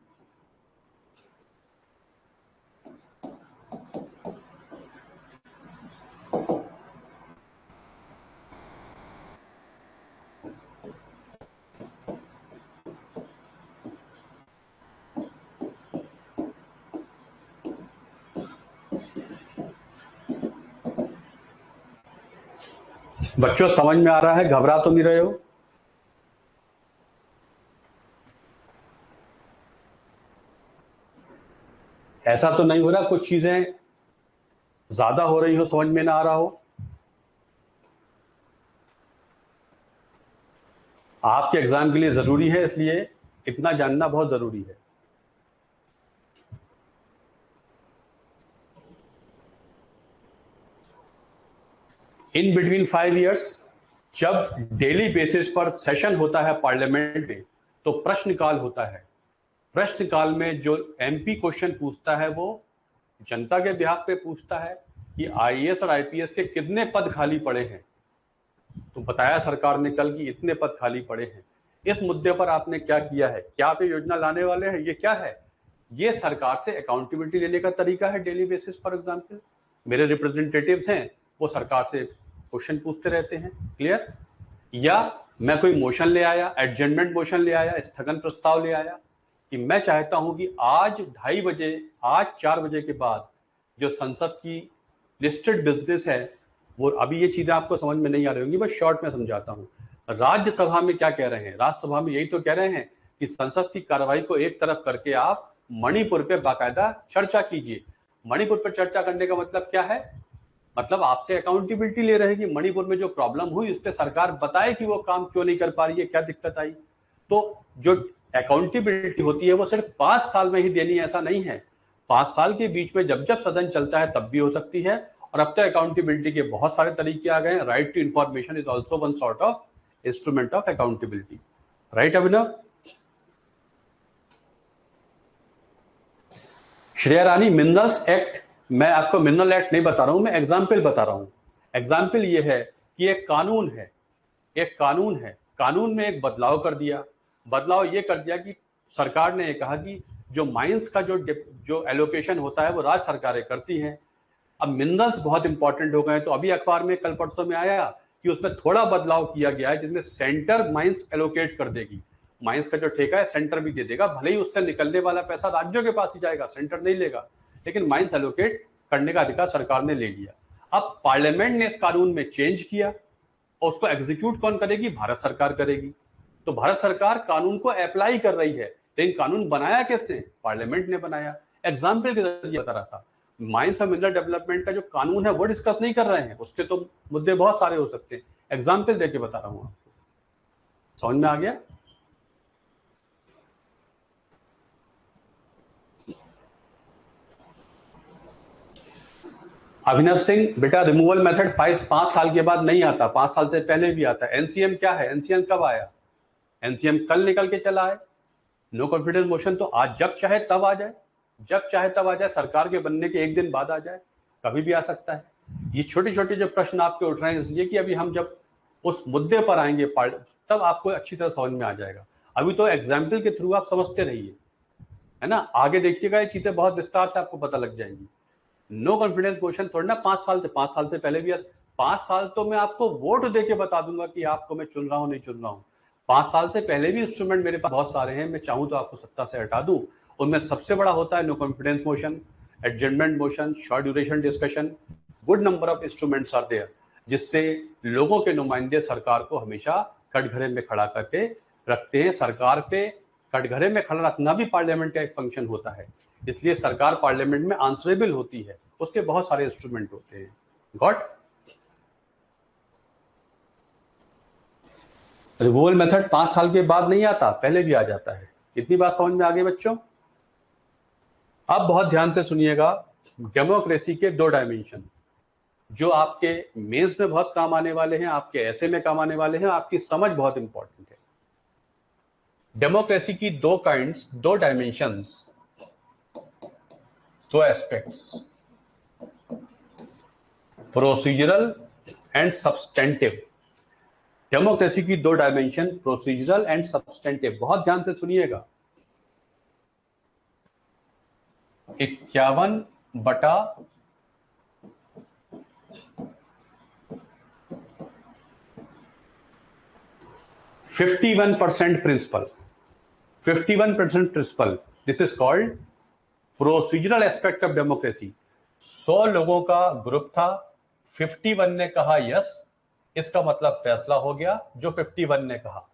बच्चों, समझ में आ रहा है? घबरा तो नहीं रहे हो? ऐसा तो नहीं हो रहा कुछ चीजें ज्यादा हो रही हो, समझ में ना आ रहा हो? आपके एग्जाम के लिए जरूरी है, इसलिए इतना जानना बहुत जरूरी है। इन बिटवीन 5 इयर्स जब डेली बेसिस पर सेशन होता है पार्लियामेंट में तो प्रश्नकाल होता है। प्रश्नकाल में जो एमपी क्वेश्चन पूछता है वो जनता के बिहाफ पे पूछता है कि आईएएस और आईपीएस के कितने पद खाली पड़े हैं। तो बताया सरकार ने कल कि इतने पद खाली पड़े हैं। इस मुद्दे पर आपने क्या किया है, क्या आप ये योजना लाने वाले हैं, ये क्या है? ये सरकार से अकाउंटेबिलिटी लेने का तरीका है डेली बेसिस। फॉर एग्जांपल मेरे रिप्रेजेंटेटिव्स हैं, वो सरकार से क्वेश्चन पूछते रहते हैं, क्लियर। या मैं कोई मोशन ले आया, एडजमेंट मोशन ले आया, स्थगन प्रस्ताव ले आया कि मैं चाहता हूं कि आज 2:30 बजे, आज 4 बजे के बाद जो संसद की लिस्टेड बिजनेस है वो, अभी ये चीजें आपको समझ में नहीं आ रही होंगी, बस शॉर्ट में समझाता हूं। राज्यसभा में क्या कह रहे हैं, राज्यसभा में यही तो कह रहे हैं कि संसद की कार्रवाई को एक तरफ करके आप मणिपुर पे बाकायदा चर्चा कीजिए। मणिपुर पर चर्चा करने का मतलब क्या है, मतलब आपसे अकाउंटेबिलिटी ले रहे हैं कि मणिपुर में जो प्रॉब्लम हुई उस पर सरकार बताए कि वो काम क्यों नहीं कर पा रही है, क्या दिक्कत आई। तो जो अकाउंटेबिलिटी होती है वो सिर्फ 5 साल में ही देनी है, ऐसा नहीं है। 5 साल के बीच में जब जब सदन चलता है तब भी हो सकती है। और अब तो अकाउंटेबिलिटी के बहुत सारे तरीके आ गए हैं। Right to information is also one sort of instrument of accountability, right Abhinav. Shreya Rani, minerals act, मैं आपको मिनरल एक्ट नहीं बता रहा हूं, मैं एग्जाम्पल बता रहा हूं। एग्जाम्पल ये है कि एक कानून है, एक कानून है, कानून में एक बदलाव कर दिया। बदलाव ये कर दिया कि सरकार ने कहा कि जो माइंस का जो एलोकेशन होता है वो राज्य सरकारें करती हैं। अब मिनरल्स बहुत इंपॉर्टेंट हो गए, तो अभी अखबार में कल परसों में आया कि उसमें थोड़ा बदलाव किया गया है, जिसमें सेंटर माइंस एलोकेट कर देगी। माइंस का जो ठेका है सेंटर भी दे देगा, भले ही उससे निकलने वाला पैसा राज्यों के पास ही जाएगा, सेंटर नहीं लेगा, लेकिन माइंस एलोकेट करने का अधिकार सरकार ने ले लिया। अब पार्लियामेंट ने इस कानून में चेंज किया और उसको एग्जीक्यूट कौन करेगी, भारत सरकार करेगी। तो भारत सरकार कानून को अप्लाई कर रही है, लेकिन कानून बनाया किसने, पार्लियामेंट ने बनाया। एग्जाम्पल के जरिए बता रहा था, माइंस और मिनरल डेवलपमेंट का जो कानून है वो डिस्कस नहीं कर रहे हैं, उसके तो मुद्दे बहुत सारे हो सकते हैं। एग्जाम्पल देके बता रहा हूं आपको, समझ में आ गया। अभिनव सिंह, बेटा रिमूवल मेथड 5 साल के बाद नहीं आता, 5 साल से पहले भी आता है। एनसीएम क्या है, एनसीएम कब आया, एनसीएम कल निकल के चला है। नो कॉन्फिडेंस मोशन तो आज जब चाहे तब आ जाए, जब चाहे तब आ जाए, सरकार के बनने के 1 दिन बाद आ जाए, कभी भी आ सकता है। ये छोटे छोटे जो प्रश्न आपके उठ रहे हैं इसलिए कि अभी हम जब उस मुद्दे पर आएंगे तब आपको अच्छी तरह समझ में आ जाएगा। अभी तो एग्जाम्पल के थ्रू आप समझते रहिए, है ना, आगे देखिएगा ये चीजें बहुत विस्तार से आपको पता लग जाएंगी। नो कॉन्फिडेंस मोशन थोड़ा ना 5 साल से पहले भी, 5 साल तो मैं आपको वोट देके बता दूंगा कि आपको मैं चुन रहा हूं नहीं चुन रहा हूं। 5 साल से पहले भी इंस्ट्रूमेंट मेरे पास बहुत सारे हैं, मैं चाहूं तो आपको सत्ता से हटा दूं। उनमें सबसे बड़ा होता है no confidence motion, adjournment motion, short duration discussion. Good number of instruments are there, जिससे लोगों के नुमाइंदे सरकार को हमेशा कटघरे में खड़ा करके रखते हैं। सरकार पे कटघरे में खड़ा रखना भी पार्लियामेंट का एक फंक्शन होता है, इसलिए सरकार पार्लियामेंट में आंसरेबल होती है, उसके बहुत सारे इंस्ट्रूमेंट होते हैं। गॉट। रिमूवल मेथड 5 साल के बाद नहीं आता, पहले भी आ जाता है। इतनी बात समझ में आ गई बच्चों। अब बहुत ध्यान से सुनिएगा, डेमोक्रेसी के 2 डायमेंशन जो आपके मेंस में बहुत काम आने वाले हैं, आपके ऐसे में काम आने वाले हैं, आपकी समझ बहुत इंपॉर्टेंट है। डेमोक्रेसी की 2 kinds, 2 dimensions, 2 aspects, procedural and substantive. Democracy की 2 डायमेंशन, प्रोसीजरल एंड सब्सटेंटिव, बहुत ध्यान से सुनिएगा। 51% principle, 51% principle, this is called procedural aspect of democracy. 100 लोगों का ग्रुप था, 51 ने कहा यस, इसका मतलब फैसला हो गया जो 51 ने कहा।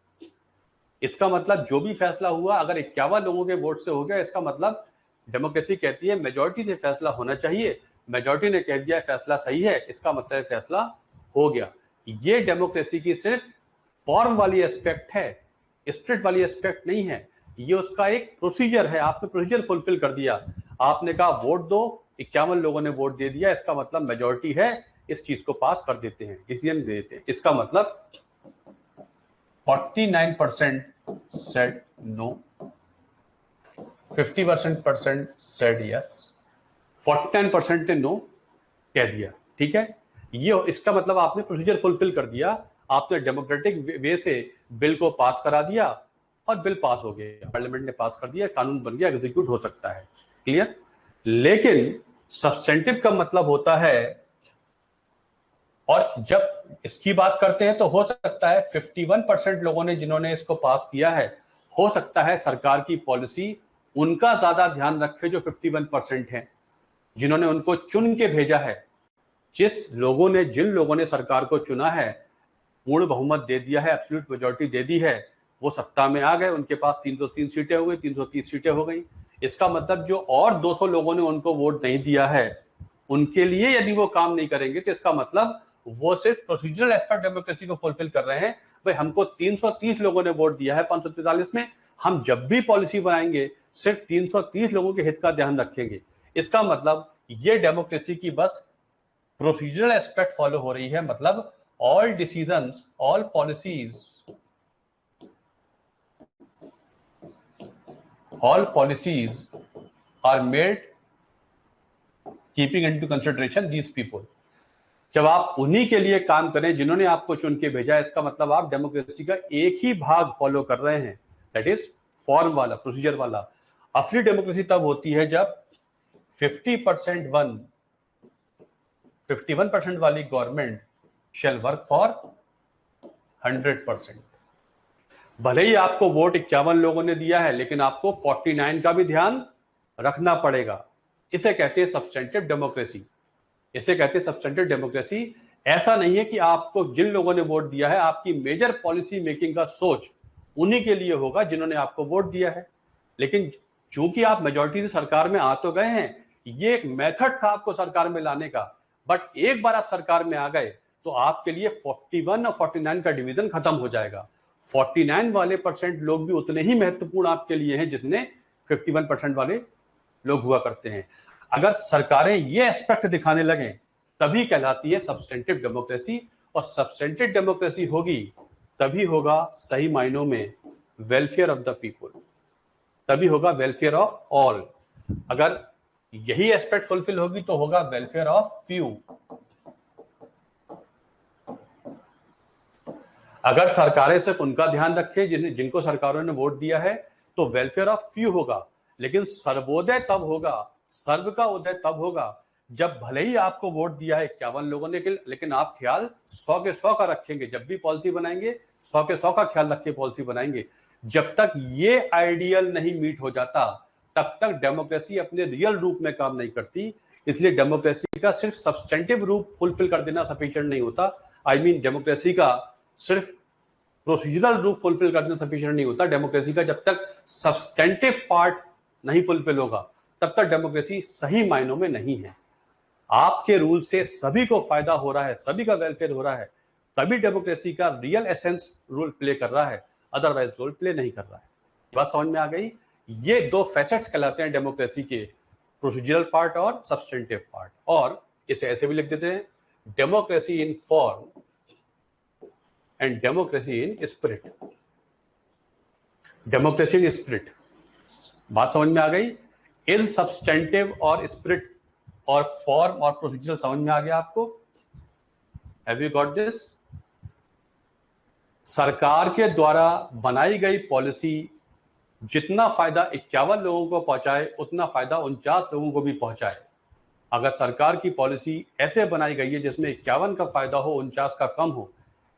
इसका मतलब जो भी फैसला हुआ अगर 51 लोगों के वोट से हो गया, इसका मतलब डेमोक्रेसी कहती है मेजॉरिटी से फैसला होना चाहिए, मेजॉरिटी ने कह दिया फैसला सही है, इसका मतलब फैसला हो गया। ये डेमोक्रेसी की सिर्फ फॉर्म वाली एस्पेक्ट है, स्पिरिट वाली एस्पेक्ट नहीं है। ये उसका एक प्रोसीजर है, आपने प्रोसीजर फुलफिल कर दिया। आपने कहा वोट दो, 51 लोगों ने वोट दे दिया, इसका मतलब मेजॉरिटी है, इस चीज को पास कर देते हैं, डिसीजन दे देते हैं। इसका मतलब 49% said no, 50% said yes, 49% ने नो कह दिया। ठीक है, ये इसका मतलब आपने प्रोसीजर फुलफिल कर दिया, आपने डेमोक्रेटिक वे से बिल को पास करा दिया और बिल पास हो गया, पार्लियामेंट ने पास कर दिया, कानून बन गया, एग्जीक्यूट हो सकता है। क्लियर? लेकिन सब्सटेंटिव का मतलब होता है, और जब इसकी बात करते हैं तो हो सकता है 51% लोगों ने जिन्होंने इसको पास किया है, हो सकता है सरकार की पॉलिसी उनका ज्यादा ध्यान रखे जो 51% है, जिन्होंने उनको चुन के भेजा है। जिन लोगों ने सरकार को चुना है, पूर्ण बहुमत दे दिया है, एब्सोल्यूट मेजॉरिटी दे दी है, वो सत्ता में आ गए, उनके पास 303 सीटें हो गई, 330 सीटें हो गई। इसका मतलब जो और 200 लोगों ने उनको वोट नहीं दिया है, उनके लिए यदि वो काम नहीं करेंगे तो इसका मतलब वो सिर्फ प्रोसीजरल एस्पेक्ट डेमोक्रेसी को फुलफिल कर रहे हैं। भाई हमको 330 लोगों ने वोट दिया है 543 में, हम जब भी पॉलिसी बनाएंगे सिर्फ 330 लोगों के हित का ध्यान रखेंगे। इसका मतलब ये डेमोक्रेसी की बस प्रोसीजरल एस्पेक्ट फॉलो हो रही है, मतलब all decisions, all policies are made keeping into consideration these people। जब आप उन्हीं के लिए काम करें जिन्होंने आपको चुन के भेजा, इसका मतलब आप डेमोक्रेसी का एक ही भाग फॉलो कर रहे हैं, दैट इज फॉर्म वाला, प्रोसीजर वाला। असली डेमोक्रेसी तब होती है जब 51% वाली गवर्नमेंट शैल वर्क फॉर 100%। भले ही आपको वोट 51 लोगों ने दिया है, लेकिन आपको 49 का भी ध्यान रखना पड़ेगा। इसे कहते हैं सब्सटेंटिव डेमोक्रेसी। इसे कहते हैं सब्सटेंटिव डेमोक्रेसी। ऐसा नहीं है कि आपको जिन लोगों ने वोट दिया है, आपकी मेजर पॉलिसी मेकिंग का सोच उन्हीं के लिए होगा जिन्होंने आपको वोट दिया है। लेकिन चूंकि आप मेजॉरिटी से सरकार में आ तो गए हैं, ये एक मेथड था आपको सरकार में लाने का, बट एक बार आप सरकार में आ गए तो आपके लिए 41 और 49 का डिवीजन खत्म हो जाएगा। 49 वाले परसेंट लोग भी उतने ही महत्वपूर्ण आपके लिए हैं जितने 51% वाले लोग हुआ करते हैं। अगर सरकारें ये एस्पेक्ट दिखाने लगें तभी कहलाती है सब्सटेंटिव डेमोक्रेसी। और सब्सटेंटिव डेमोक्रेसी होगी तभी होगा सही मायनों में वेलफेयर ऑफ द पीपल, तभी होगा वेलफेयर ऑफ ऑल। अगर यही एस्पेक्ट फुलफिल होगी तो होगा वेलफेयर ऑफ फ्यू। अगर सरकारें सिर्फ उनका ध्यान रखें जिनको सरकारों ने वोट दिया है तो वेलफेयर ऑफ फ्यू होगा। लेकिन सर्वोदय तब होगा, सर्व का उदय तब होगा जब भले ही आपको वोट दिया है 51 लोगों ने, लेकिन आप ख्याल 100 के 100 का रखेंगे। जब भी पॉलिसी बनाएंगे 100 के 100 का ख्याल रख के पॉलिसी बनाएंगे। जब तक ये आइडियल नहीं मीट हो जाता तब तक डेमोक्रेसी अपने रियल रूप में काम नहीं करती। इसलिए डेमोक्रेसी का सिर्फ सब्सटेंटिव रूप फुलफिल कर देना सफिशिएंट नहीं होता। आई मीन डेमोक्रेसी का सिर्फ प्रोसीजरल रूप फुलफिल करना सफिशिएंट नहीं होता। डेमोक्रेसी का जब तक सब्सटेंटिव पार्ट नहीं फुलफिल होगा तब तक डेमोक्रेसी सही मायनों में नहीं है। आपके रूल से सभी को फायदा हो रहा है, सभी का वेलफेयर हो रहा है, तभी डेमोक्रेसी का रियल एसेंस रोल प्ले कर रहा है, अदरवाइज रोल प्ले नहीं कर रहा है। बात समझ में आ गई? ये दो फैसेट्स कहलाते हैं डेमोक्रेसी के, प्रोसीजरल पार्ट और सब्सटेंटिव पार्ट। और इसे ऐसे भी लिख देते हैं, democracy in form and democracy in spirit. Democracy in spirit, बात समझ में आ गई? इज सब्सटेंटिव और स्पिरिट और फॉर्म और प्रोसीजरल समझ में आ गया आपको? Have you got this? सरकार के द्वारा बनाई गई पॉलिसी जितना फायदा 51 लोगों को पहुंचाए उतना फायदा 49 लोगों को भी पहुंचाए। अगर सरकार की पॉलिसी ऐसे बनाई गई है जिसमें 51 का फायदा हो 49 का कम हो,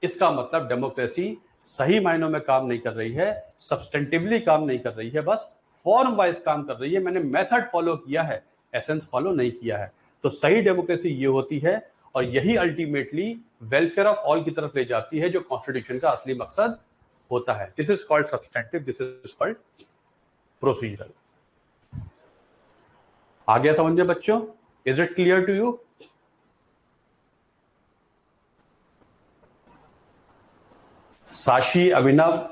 इसका मतलब डेमोक्रेसी सही मायनों में काम नहीं कर रही है, सब्सटेंटिवली काम नहीं कर रही है, बस फॉर्म वाइज काम कर रही है। मैंने मेथड फॉलो किया है, एसेंस फॉलो नहीं किया है। तो सही डेमोक्रेसी ये होती है और यही अल्टीमेटली वेलफेयर ऑफ ऑल की तरफ ले जाती है, जो कॉन्स्टिट्यूशन का असली मकसद होता है। This is called substantive, this is called procedural. आ गया समझ में बच्चों? Is it clear to you? Sashi, Abhinav,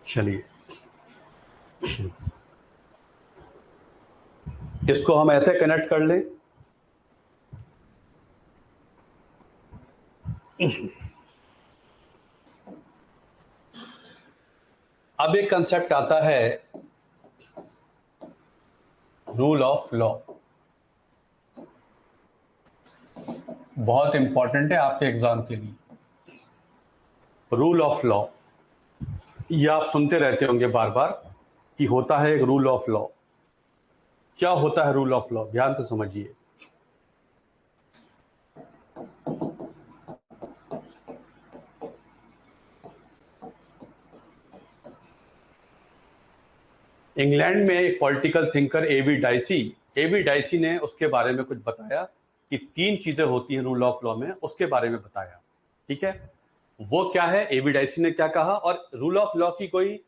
चलिए इसको हम ऐसे कनेक्ट कर लें। अब एक कंसेप्ट आता है रूल ऑफ लॉ। बहुत इंपॉर्टेंट है आपके एग्जाम के लिए। रूल ऑफ लॉ, ये आप सुनते रहते होंगे बार बार कि होता है एक रूल ऑफ लॉ। क्या होता है रूल ऑफ लॉ, ध्यान से समझिए। इंग्लैंड में एक पॉलिटिकल थिंकर एवी डाइसी ने उसके बारे में कुछ बताया कि 3 चीजें होती हैं रूल ऑफ लॉ में, उसके बारे में बताया। ठीक है, वो क्या है, एवी डाइसी ने क्या कहा। और रूल ऑफ लॉ की कोई,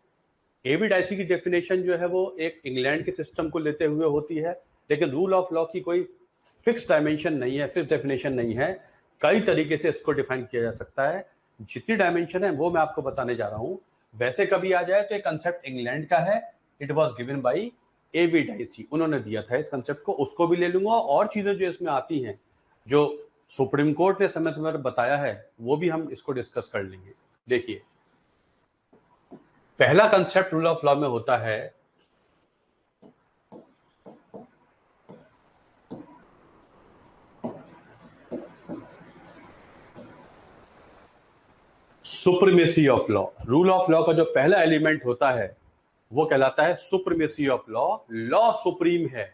एवी डाइसी की डेफिनेशन जो है वो एक इंग्लैंड के सिस्टम को लेते हुए होती है, लेकिन रूल ऑफ लॉ की कोई फिक्स डायमेंशन नहीं है, फिक्स डेफिनेशन नहीं है। कई तरीके से इसको डिफाइन किया जा सकता है। जितनी डायमेंशन है वो मैं आपको बताने जा रहा हूं। वैसे कभी आ जाए तो एक कंसेप्ट इंग्लैंड का है, it was given by A V Dicey, उन्होंने दिया था इस कंसेप्ट को, उसको भी ले लूंगा। और चीजें जो इसमें आती हैं, जो सुप्रीम कोर्ट ने समय समय पर बताया है, वो भी हम इसको डिस्कस कर लेंगे। देखिए, पहला कंसेप्ट रूल ऑफ लॉ में होता है supremacy of law. Rule of law का जो पहला एलिमेंट होता है वो कहलाता है supremacy of law. Law supreme है,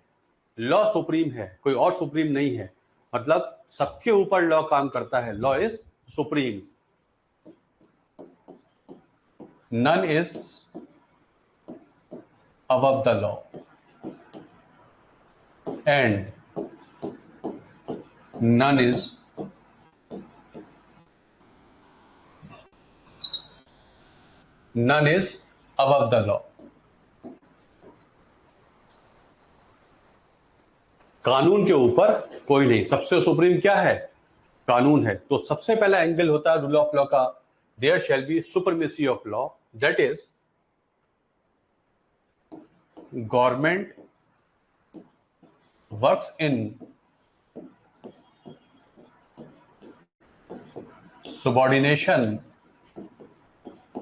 लॉ सुप्रीम है, कोई और सुप्रीम नहीं है। मतलब सबके ऊपर लॉ काम करता है, law is supreme. None is above the law and none is above the law। कानून के ऊपर कोई नहीं, सबसे सुप्रीम क्या है, कानून है। तो सबसे पहला एंगल होता है रूल ऑफ लॉ का, there shall be supremacy of law, that is government works in subordination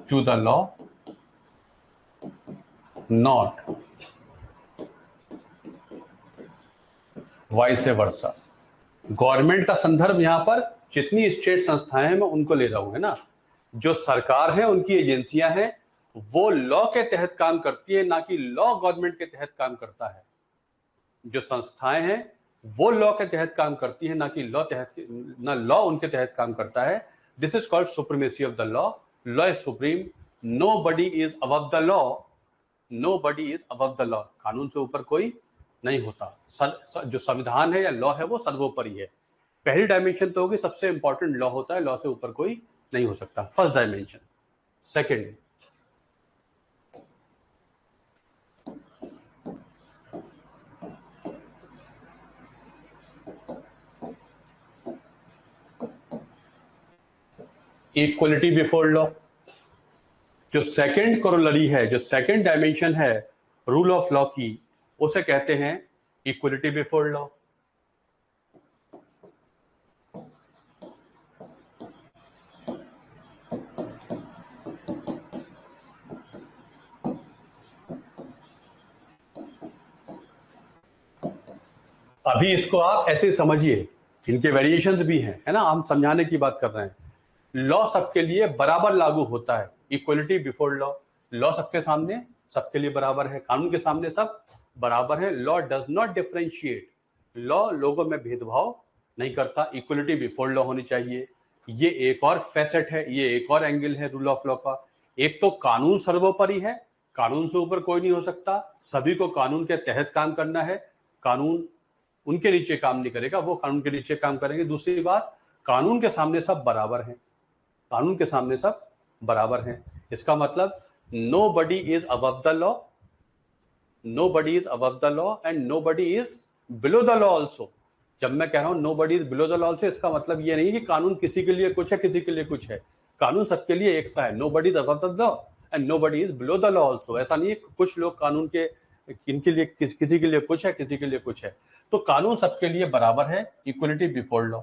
to the law, not vice versa. Government का संदर्भ यहां पर जितनी स्टेट संस्थाएं हैं मैं उनको ले रहा हूं, है ना। जो सरकार है, उनकी एजेंसियां हैं, वो लॉ के तहत काम करती है, ना कि लॉ गवर्नमेंट के तहत काम करता है। जो संस्थाएं हैं वो लॉ के तहत काम करती है, ना कि लॉ उनके तहत काम करता है। This is called supremacy of the law. Law is supreme, nobody is above the law, nobody is above the law. कानून से ऊपर कोई नहीं होता। जो संविधान है या लॉ है वो सर्वोपरि है। पहली डायमेंशन तो होगी, सबसे इंपॉर्टेंट लॉ होता है, लॉ से ऊपर कोई नहीं हो सकता, first dimension. Second, equality before law. जो सेकंड कोरोलरी है, जो सेकंड डायमेंशन है रूल ऑफ लॉ की, उसे कहते हैं इक्वलिटी बिफोर लॉ। अभी इसको आप ऐसे समझिए, इनके वेरिएशंस भी हैं, है ना, हम समझाने की बात कर रहे हैं। लॉ सबके लिए बराबर लागू होता है, इक्वलिटी बिफोर लॉ। लॉ सबके सामने सबके लिए बराबर है, कानून के सामने सब बराबर है। Law does not differentiate, law लोगों में भेदभाव नहीं करता, इक्वलिटी बिफोर लॉ होनी चाहिए। ये एक और फैसेट है, ये एक और एंगल है रूल ऑफ लॉ का। एक तो कानून सर्वोपरि है, कानून से ऊपर कोई नहीं हो सकता, सभी को कानून के तहत काम करना है, कानून उनके नीचे काम नहीं करेगा, वो कानून के नीचे काम करेंगे। दूसरी बात, कानून के सामने सब बराबर हैं, कानून के सामने सब बराबर हैं। इसका मतलब nobody is above the law, nobody is above the law and nobody is below the law also. जब मैं कह रहा हूं nobody is below the law also, इसका मतलब ये नहीं कि कानून किसी के लिए कुछ है, किसी के लिए कुछ है। कानून सबके लिए एक सा है, nobody is above the law and nobody is below the law also. ऐसा नहीं है कुछ लोग कानून के, इनके लिए किसी के लिए कुछ है, किसी के लिए कुछ है। तो कानून सबके लिए बराबर है, इक्वलिटी बिफोर लॉ।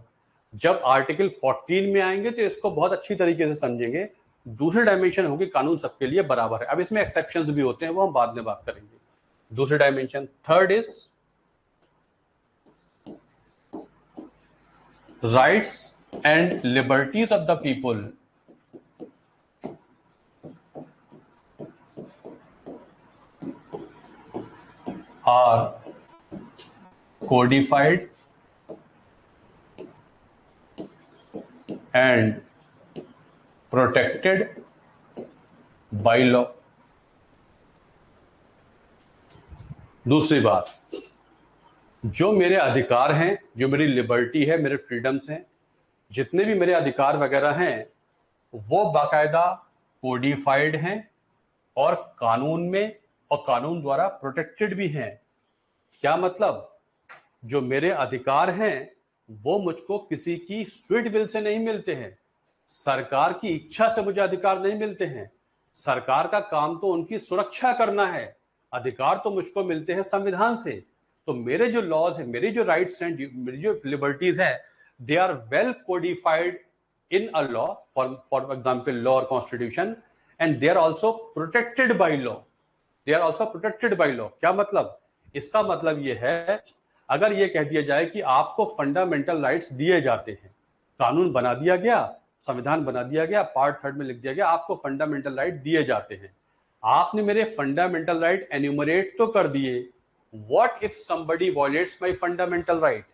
जब आर्टिकल 14 में आएंगे तो इसको बहुत अच्छी तरीके से समझेंगे। दूसरी डायमेंशन होगी कानून सबके लिए बराबर है। अब इसमें एक्सेप्शंस भी होते हैं, वो हम बाद में बात करेंगे। दूसरी dimension, third is rights and liberties of the people are codified and protected by law. दूसरी बात, जो मेरे अधिकार हैं, जो मेरी लिबर्टी है, मेरे फ्रीडम्स हैं, जितने भी मेरे अधिकार वगैरह हैं, वो बाकायदा कोडिफाइड हैं और कानून में और कानून द्वारा प्रोटेक्टेड भी हैं। क्या मतलब? जो मेरे अधिकार हैं वो मुझको किसी की स्वीट विल से नहीं मिलते हैं, सरकार की इच्छा से मुझे अधिकार नहीं मिलते हैं। सरकार का काम तो उनकी सुरक्षा करना है, अधिकार तो मुझको मिलते हैं संविधान से। तो मेरे जो लॉज हैं, मेरी जो राइट्स हैं, मेरी जो लिबर्टीज हैं, they are well codified in a law, for example law or constitution, and they are also protected by law. They are also protected by law. क्या मतलब? इसका मतलब ये है, अगर ये कह दिया जाए कि आपको फंडामेंटल राइट्स दिए जाते हैं, कानून बना दिया गया, संविधान बना दिया गया, पार्ट 3 में लिख दिया गया आपको फंडामेंटल राइट दिए जाते हैं, आपने मेरे फंडामेंटल राइट एन्यूमरेट तो कर दिए, what if somebody violets my fundamental right?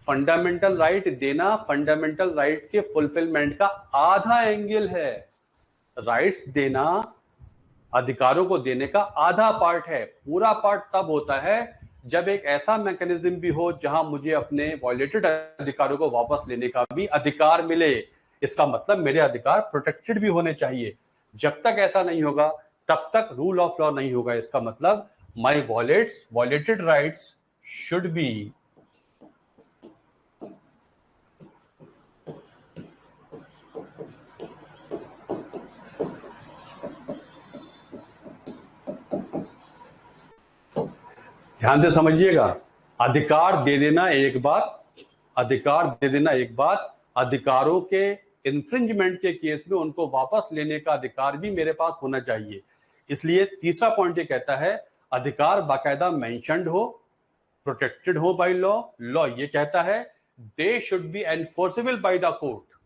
Fundamental right देना फंडामेंटल राइट के फुलफिलमेंट का आधा एंगल है। राइट्स देना अधिकारों को देने का आधा पार्ट है, पूरा पार्ट तब होता है जब एक ऐसा मैकेनिज्म भी हो जहां मुझे अपने वायलेटेड अधिकारों को वापस लेने का भी अधिकार मिले। इसका मतलब मेरे अधिकार प्रोटेक्टेड भी होने चाहिए। जब तक ऐसा नहीं होगा तब तक रूल ऑफ लॉ नहीं होगा। इसका मतलब my violated rights should be ध्यान से समझिएगा, अधिकार दे देना एक बात, अधिकार दे देना एक बात, अधिकारों के इन्फ्रिंजमेंट के केस में उनको वापस लेने का अधिकार भी मेरे पास होना चाहिए। इसलिए तीसरा पॉइंट ये कहता है अधिकार बाकायदा मेंशन्ड हो, प्रोटेक्टेड हो बाय लॉ। लॉ ये कहता है they should be enforceable by the court.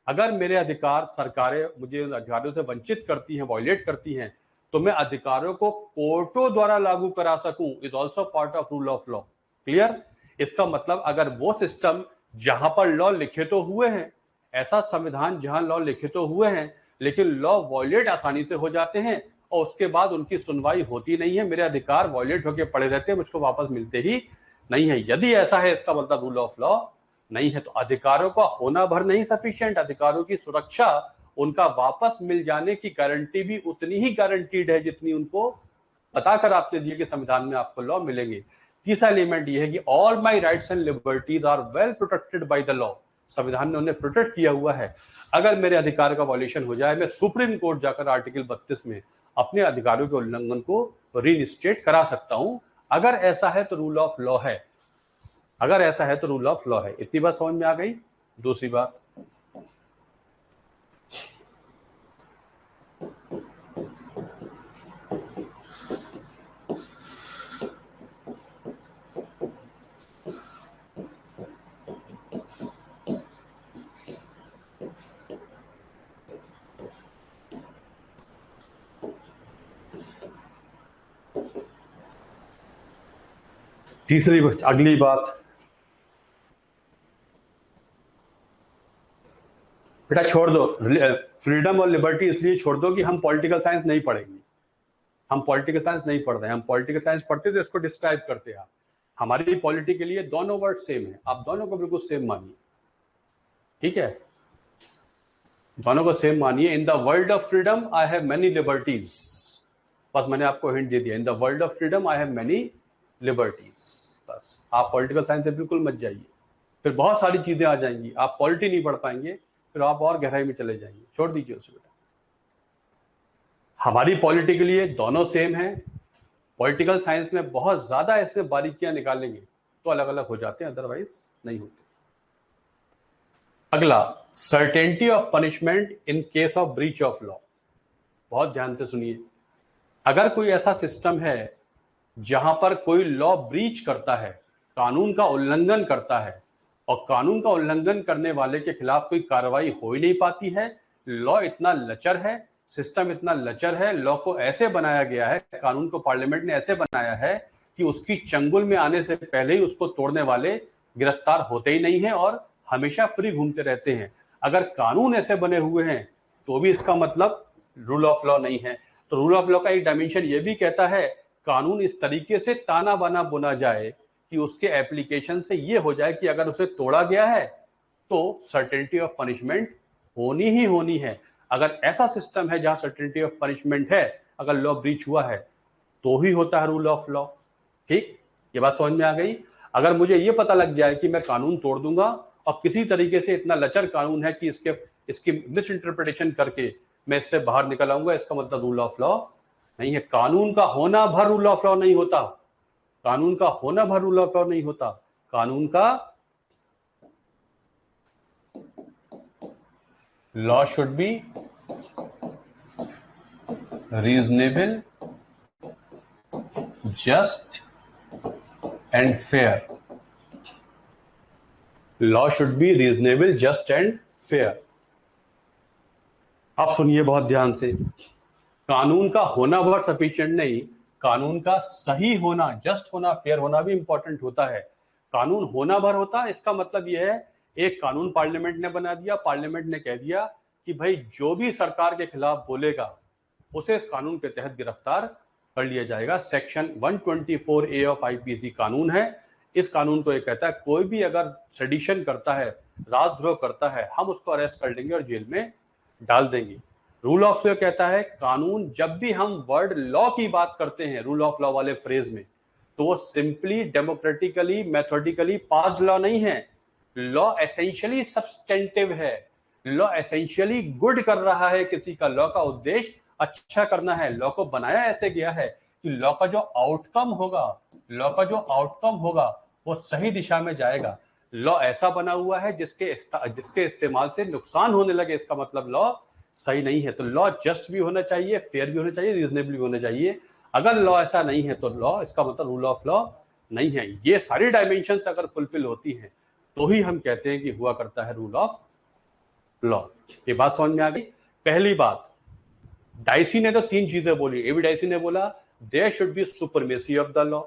अगर मेरे अधिकार सरकारें मुझे अधिकारों से वंचित करती हैं, वायलेट करती हैं, तो मैं अधिकारों को कोर्टों द्वारा लागू करा सकूं, is also part of rule of law. Clear? इसका मतलब अगर वो सिस्टम जहां पर लॉ लिखे तो हुए हैं, ऐसा संविधान जहां लॉ लिखे तो हुए हैं, लेकिन लॉ वायलेट आसानी से हो जाते हैं और उसके बाद उनकी सुनवाई होती नहीं है, मेरे अधिकार वायलेट होकर पड़े रहते हैं, मुझको वापस मिलते ही नहीं है। यदि ऐसा है, इसका मतलब रूल ऑफ लॉ नहीं है। तो अधिकारों का होना भर नहीं सफिशिएंट, अधिकारों की सुरक्षा, उनका वापस मिल जाने की गारंटी भी उतनी ही गारंटीड है जितनी उनको बताकर आपने दिए कि संविधान में आपको लॉ मिलेंगे। तीसरा एलिमेंट यह है कि all my rights and liberties are well protected by the law. संविधान ने उन्हें प्रोटेक्ट किया हुआ है। अगर मेरे अधिकार का वॉल्यूशन हो जाए, मैं सुप्रीम कोर्ट जाकर आर्टिकल 32 में अपने अधिकारों के उल्लंघन को रीइंस्टेट करा सकता हूं। अगर ऐसा है तो रूल ऑफ लॉ है, अगर ऐसा है तो रूल ऑफ लॉ है। इतनी बात समझ में आ गई। दूसरी बात, अगली बात, बेटा छोड़ दो फ्रीडम और लिबर्टी, इसलिए छोड़ दो कि हम पॉलिटिकल साइंस नहीं पढ़ेंगे। हम पॉलिटिकल साइंस नहीं पढ़ रहे हैं। हम पॉलिटिकल साइंस पढ़ते तो इसको डिस्क्राइब करते हैं। हमारी पॉलिटी के लिए दोनों वर्ड सेम है, आप दोनों को बिल्कुल सेम मानिए, ठीक है? दोनों को सेम मानिए। इन the world of freedom I have many liberties. बस मैंने आपको हिंट दे दिया, इन the world of freedom I have many liberties. बस आप पॉलिटिकल साइंस से बिल्कुल मत जाइए, फिर बहुत सारी चीजें आ जाएंगी, आप पॉलिटी नहीं पढ़ पाएंगे, फिर आप और गहराई में चले जाएंगे। छोड़ दीजिए उसे बेटा। हमारी पॉलिटी के लिए दोनों सेम है। पॉलिटिकल साइंस में बहुत ज्यादा ऐसे बारीकियां निकालेंगे तो अलग अलग हो जाते हैं, अदरवाइज नहीं होते। अगला, certainty of punishment in case of breach of law. बहुत ध्यान से सुनिए। अगर कोई ऐसा सिस्टम है जहां पर कोई लॉ ब्रीच करता है, कानून का उल्लंघन करता है, और कानून का उल्लंघन करने वाले के खिलाफ कोई कार्रवाई हो ही नहीं पाती है। लॉ इतना लचर है, सिस्टम इतना लचर है, लॉ को ऐसे बनाया गया है, कानून को पार्लियामेंट ने ऐसे बनाया है कि उसकी चंगुल में आने से पहले ही उसको तोड़ने वाले गिरफ्तार होते ही नहीं है और हमेशा फ्री घूमते रहते हैं। अगर कानून ऐसे बने हुए हैं तो भी इसका मतलब रूल ऑफ लॉ नहीं है। तो रूल ऑफ लॉ का एक डायमेंशन ये भी कहता है कानून इस तरीके से ताना बाना बुना जाए कि उसके एप्लीकेशन से ये हो जाए कि अगर उसे तोड़ा गया है तो सर्टेनिटी ऑफ पनिशमेंट होनी ही होनी है। अगर ऐसा सिस्टम है जहां सर्टेनिटी ऑफ पनिशमेंट है, अगर लॉ ब्रीच हुआ है तो ही होता है रूल ऑफ लॉ। ठीक, ये बात समझ में आ गई। अगर मुझे ये पता लग जाए कि मैं कानून तोड़ दूंगा और किसी तरीके से इतना लचर कानून है कि इसकी मिस इंटरप्रिटेशन करके मैं इससे बाहर निकल आऊंगा, इसका मतलब रूल ऑफ लॉ नहीं है। कानून का होना भर रूल ऑफ लॉ नहीं होता, कानून का होना भर रूल ऑफ लॉ नहीं होता। कानून का law should be reasonable, just and fair. Law should be reasonable, just and fair. आप सुनिए बहुत ध्यान से, कानून का होना भर सफिशिएंट नहीं, कानून का सही होना, जस्ट होना, फेयर होना भी इंपॉर्टेंट होता है। कानून होना भर होता है, इसका मतलब यह है एक कानून पार्लियामेंट ने बना दिया, पार्लियामेंट ने कह दिया कि भाई जो भी सरकार के खिलाफ बोलेगा उसे इस कानून के तहत गिरफ्तार कर लिया जाएगा। सेक्शन 124A ऑफ आईपीसी कानून है। इस कानून को यह कहता है कोई भी अगर सेडिशन करता है, राजद्रोह करता है, हम उसको अरेस्ट कर लेंगे और जेल में डाल देंगे। रूल ऑफ लॉ कहता है कानून, जब भी हम वर्ड लॉ की बात करते हैं रूल ऑफ लॉ वाले फ्रेज में, तो वो सिंपली डेमोक्रेटिकली मैथोडिकली पास लॉ नहीं है। लॉ एसेंशियली सब्सटेंटिव है। लॉ एसेंशियली गुड कर रहा है किसी का, लॉ का उद्देश्य अच्छा करना है। लॉ को बनाया ऐसे गया है कि लॉ का जो आउटकम होगा, लॉ का जो आउटकम होगा वो सही दिशा में जाएगा। लॉ ऐसा बना हुआ है जिसके इस्तेमाल से नुकसान होने लगे, इसका मतलब लॉ सही नहीं है। तो लॉ जस्ट भी होना चाहिए, फेयर भी होना चाहिए, रीजनेबल भी होना चाहिए। अगर लॉ ऐसा नहीं है तो लॉ, इसका मतलब रूल ऑफ लॉ नहीं है। ये सारी डायमेंशंस अगर फुलफिल होती हैं तो ही हम कहते हैं कि हुआ करता है रूल ऑफ लॉ। ये बात समझ में आ गई। पहली बात, डाइसी ने तो तीन चीजें बोली। एवी डाइसी ने बोला there should be supremacy of the law,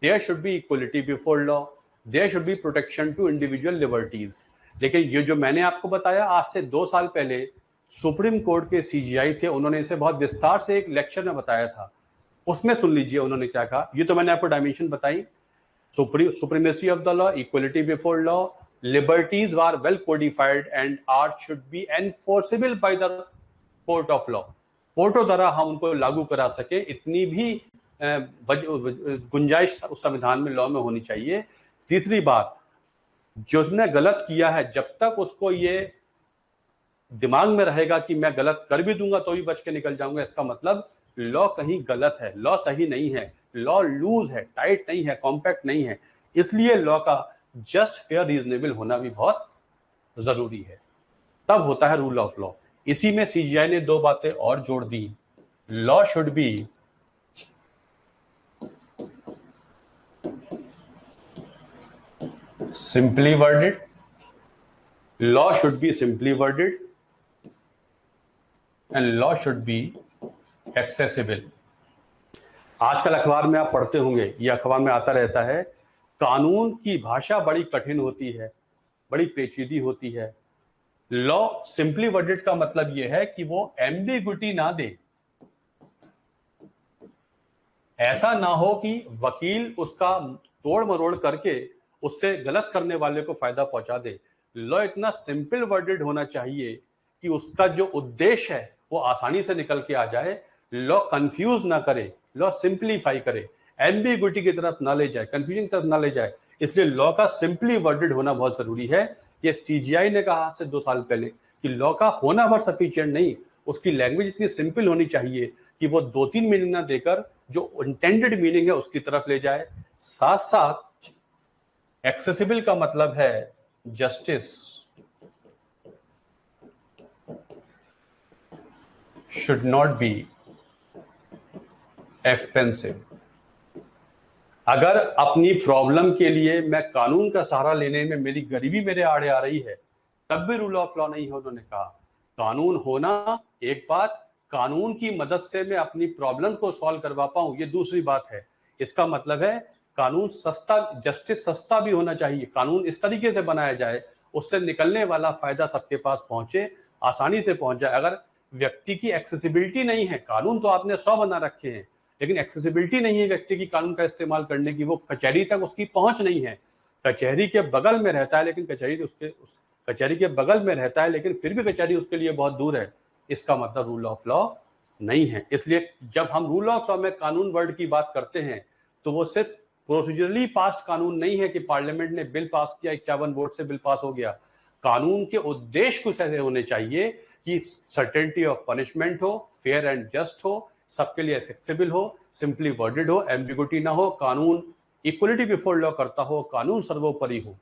there should be equality before law, there should be protection to individual liberties. लेकिन ये जो मैंने आपको बताया आज से 2 साल पहले सुप्रीम कोर्ट के सीजीआई थे, उन्होंने इसे बहुत विस्तार से एक लेक्चर में बताया था। उसमें सुन लीजिए उन्होंने क्या कहा। ये तो मैंने आपको डायमेंशन बताई, supremacy of the law, equality before law, liberties are well codified and are should be enforceable by the court of law। कोर्टों द्वारा हम उनको लागू करा सके, इतनी भी गुंजाइश उस संविधान में, लॉ में होनी चाहिए। तीसरी बात, जिसने गलत किया है जब तक उसको ये दिमाग में रहेगा कि मैं गलत कर भी दूंगा तो भी बच के निकल जाऊंगा, इसका मतलब लॉ कहीं गलत है, लॉ सही नहीं है, लॉ लूज है, टाइट नहीं है, कॉम्पैक्ट नहीं है। इसलिए लॉ का जस्ट फेयर रीजनेबल होना भी बहुत जरूरी है, तब होता है रूल ऑफ लॉ। इसी में सीजीआई ने 2 बातें और जोड़ दी। Law should be simply worded, law should be simply worded and law should be accessible. आजकल अखबार में आप पढ़ते होंगे, ये अखबार में आता रहता है, कानून की भाषा बड़ी कठिन होती है, बड़ी पेचीदी होती है। लॉ सिंपली वर्डेड का मतलब यह है कि वो एम्बिग्विटी ना दे। ऐसा ना हो कि वकील उसका तोड़ मरोड़ करके उससे गलत करने वाले को फायदा पहुंचा दे। लॉ इतना सिंपल वर्डेड होना चाहिए कि उसका जो उद्देश्य है वो आसानी से निकल के आ जाए। लॉ कंफ्यूज ना करे, लॉ सिंप्लीफाई करे, एम्बिग्विटी की तरफ ना ले जाए, कंफ्यूजन की तरफ ना ले जाए। इसलिए लॉ का सिंपली वर्डेड होना बहुत जरूरी है। ये सीजीआई ने कहा आज से 2 साल पहले कि लॉ का होना भर सफिशिएंट नहीं, उसकी लैंग्वेज इतनी सिंपल होनी चाहिए कि वो 2-3 मीनिंग ना देकर जो इंटेंडेड मीनिंग है उसकी तरफ ले जाए। साथ साथ एक्सेसिबल का मतलब है justice should not be expensive. अगर अपनी प्रॉब्लम के लिए मैं कानून का सहारा लेने में मेरी गरीबी मेरे आड़े आ रही है, तब भी रूल ऑफ लॉ नहीं है। उन्होंने कहा कानून होना एक बात, कानून की मदद से मैं अपनी प्रॉब्लम को सॉल्व करवा पाऊं ये दूसरी बात है। इसका मतलब है कानून सस्ता, जस्टिस सस्ता भी होना चाहिए। कानून इस तरीके से बनाया जाए उससे निकलने वाला फायदा सबके पास पहुंचे, आसानी से पहुंच जाए। अगर व्यक्ति की एक्सेसिबिलिटी नहीं है, कानून तो आपने 100 बना रखे हैं लेकिन एक्सेसिबिलिटी नहीं है व्यक्ति की कानून का इस्तेमाल करने की, वो कचहरी तक उसकी पहुंच नहीं है, कचहरी के बगल में रहता है लेकिन कचहरी उस कचहरी के बगल में रहता है लेकिन फिर भी कचहरी उसके लिए बहुत दूर है, इसका मतलब रूल ऑफ लॉ नहीं है। इसलिए जब हम रूल ऑफ लॉ में कानून वर्ड की बात करते हैं तो वो सिर्फ प्रोसीजरली पास्ड कानून नहीं है कि पार्लियामेंट ने बिल पास किया, 51 वोट से बिल पास हो गया। कानून के उद्देश्य कुछ ऐसे होने चाहिए कि सर्टेनिटी ऑफ पनिशमेंट हो, फेयर एंड जस्ट हो, सबके लिए एक्सेसिबल हो, सिंपली वर्डेड हो, एम्बिगुइटी ना हो, कानून इक्वलिटी बिफोर लॉ करता हो, कानून सर्वोपरि हो।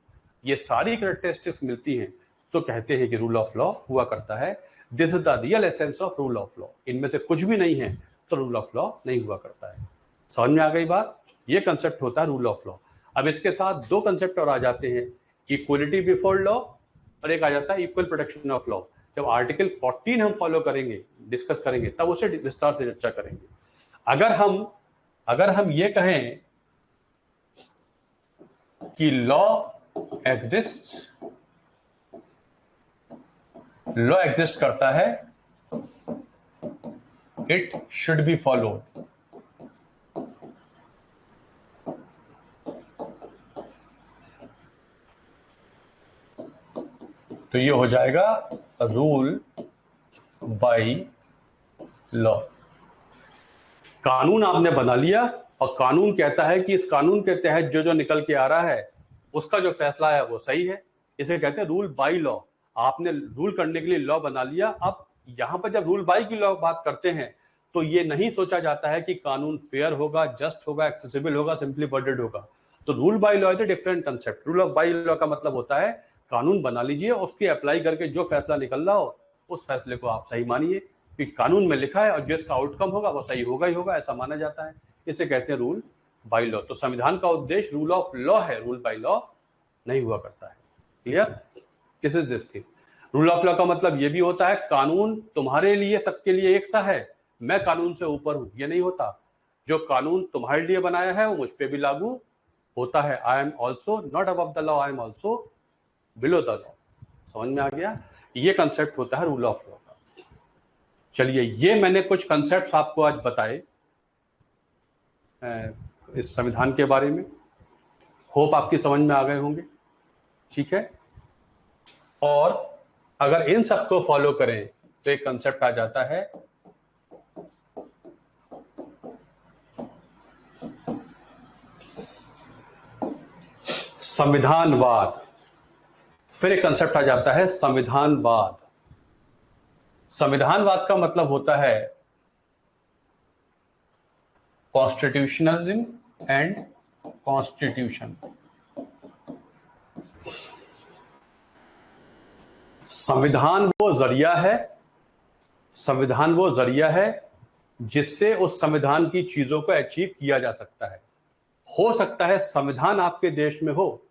ये सारी कैरेक्टरिस्टिक्स मिलती हैं तो कहते हैं कि रूल ऑफ लॉ हुआ करता है। This is the real essence of rule of law. इनमें से कुछ भी नहीं है तो रूल ऑफ लॉ नहीं हुआ करता है। समझ में आ गई बात? ये कंसेप्ट होता है रूल ऑफ लॉ। अब इसके साथ दो कंसेप्ट और आ जाते हैं, इक्वलिटी बिफोर लॉ और एक आ जाता है इक्वल प्रोटेक्शन ऑफ लॉ। जब आर्टिकल 14 हम फॉलो करेंगे, डिस्कस करेंगे, तब उसे विस्तार से चर्चा करेंगे। अगर हम ये कहें कि लॉ एग्जिस्ट करता है, इट शुड बी फॉलोड। तो ये हो जाएगा रूल बाय लॉ। कानून आपने बना लिया और कानून कहता है कि इस कानून के तहत जो जो निकल के आ रहा है उसका जो फैसला है वो सही है, इसे कहते हैं रूल बाय लॉ। आपने रूल करने के लिए लॉ बना लिया। अब यहां पर जब रूल बाय की लॉ बात करते हैं तो ये नहीं सोचा जाता है कि कानून फेयर होगा, जस्ट होगा, एक्सेसिबल होगा, सिंपली वर्डेड होगा। तो rule by law is a different concept. Rule of by law का मतलब होता है कानून बना लीजिए, उसकी अप्लाई करके जो फैसला निकल रहा हो उस फैसले को आप सही मानिए कि कानून में लिखा है और जिसका आउटकम होगा वो सही होगा ही होगा, ऐसा माना जाता है। इसे कहते हैं रूल बाय लॉ। तो संविधान का उद्देश्य रूल ऑफ लॉ है, रूल बाय लॉ नहीं हुआ करता है। Clear? This is this thing. Rule of law का मतलब ये भी होता है कानून तुम्हारे लिए सबके लिए एक सा है, मैं कानून से ऊपर हूं, ये नहीं होता। जो कानून तुम्हारे लिए बनाया है वो मुझ पे भी लागू होता है। I am also not above the law, I am also below the law. समझ में आ गया? ये कंसेप्ट होता है रूल ऑफ लॉ का। चलिए, ये मैंने कुछ कंसेप्ट्स आपको आज बताए इस संविधान के बारे में। होप आपकी समझ में आ गए होंगे। ठीक है? और अगर इन सबको फॉलो करें तो एक कंसेप्ट आ जाता है संविधानवाद। फिर एक कंसेप्ट आ जाता है संविधानवाद। संविधानवाद का मतलब होता है कॉन्स्टिट्यूशनलिज्म एंड कॉन्स्टिट्यूशन। संविधान वो जरिया है जिससे उस संविधान की चीजों को अचीव किया जा सकता है। हो सकता है संविधान आपके देश में हो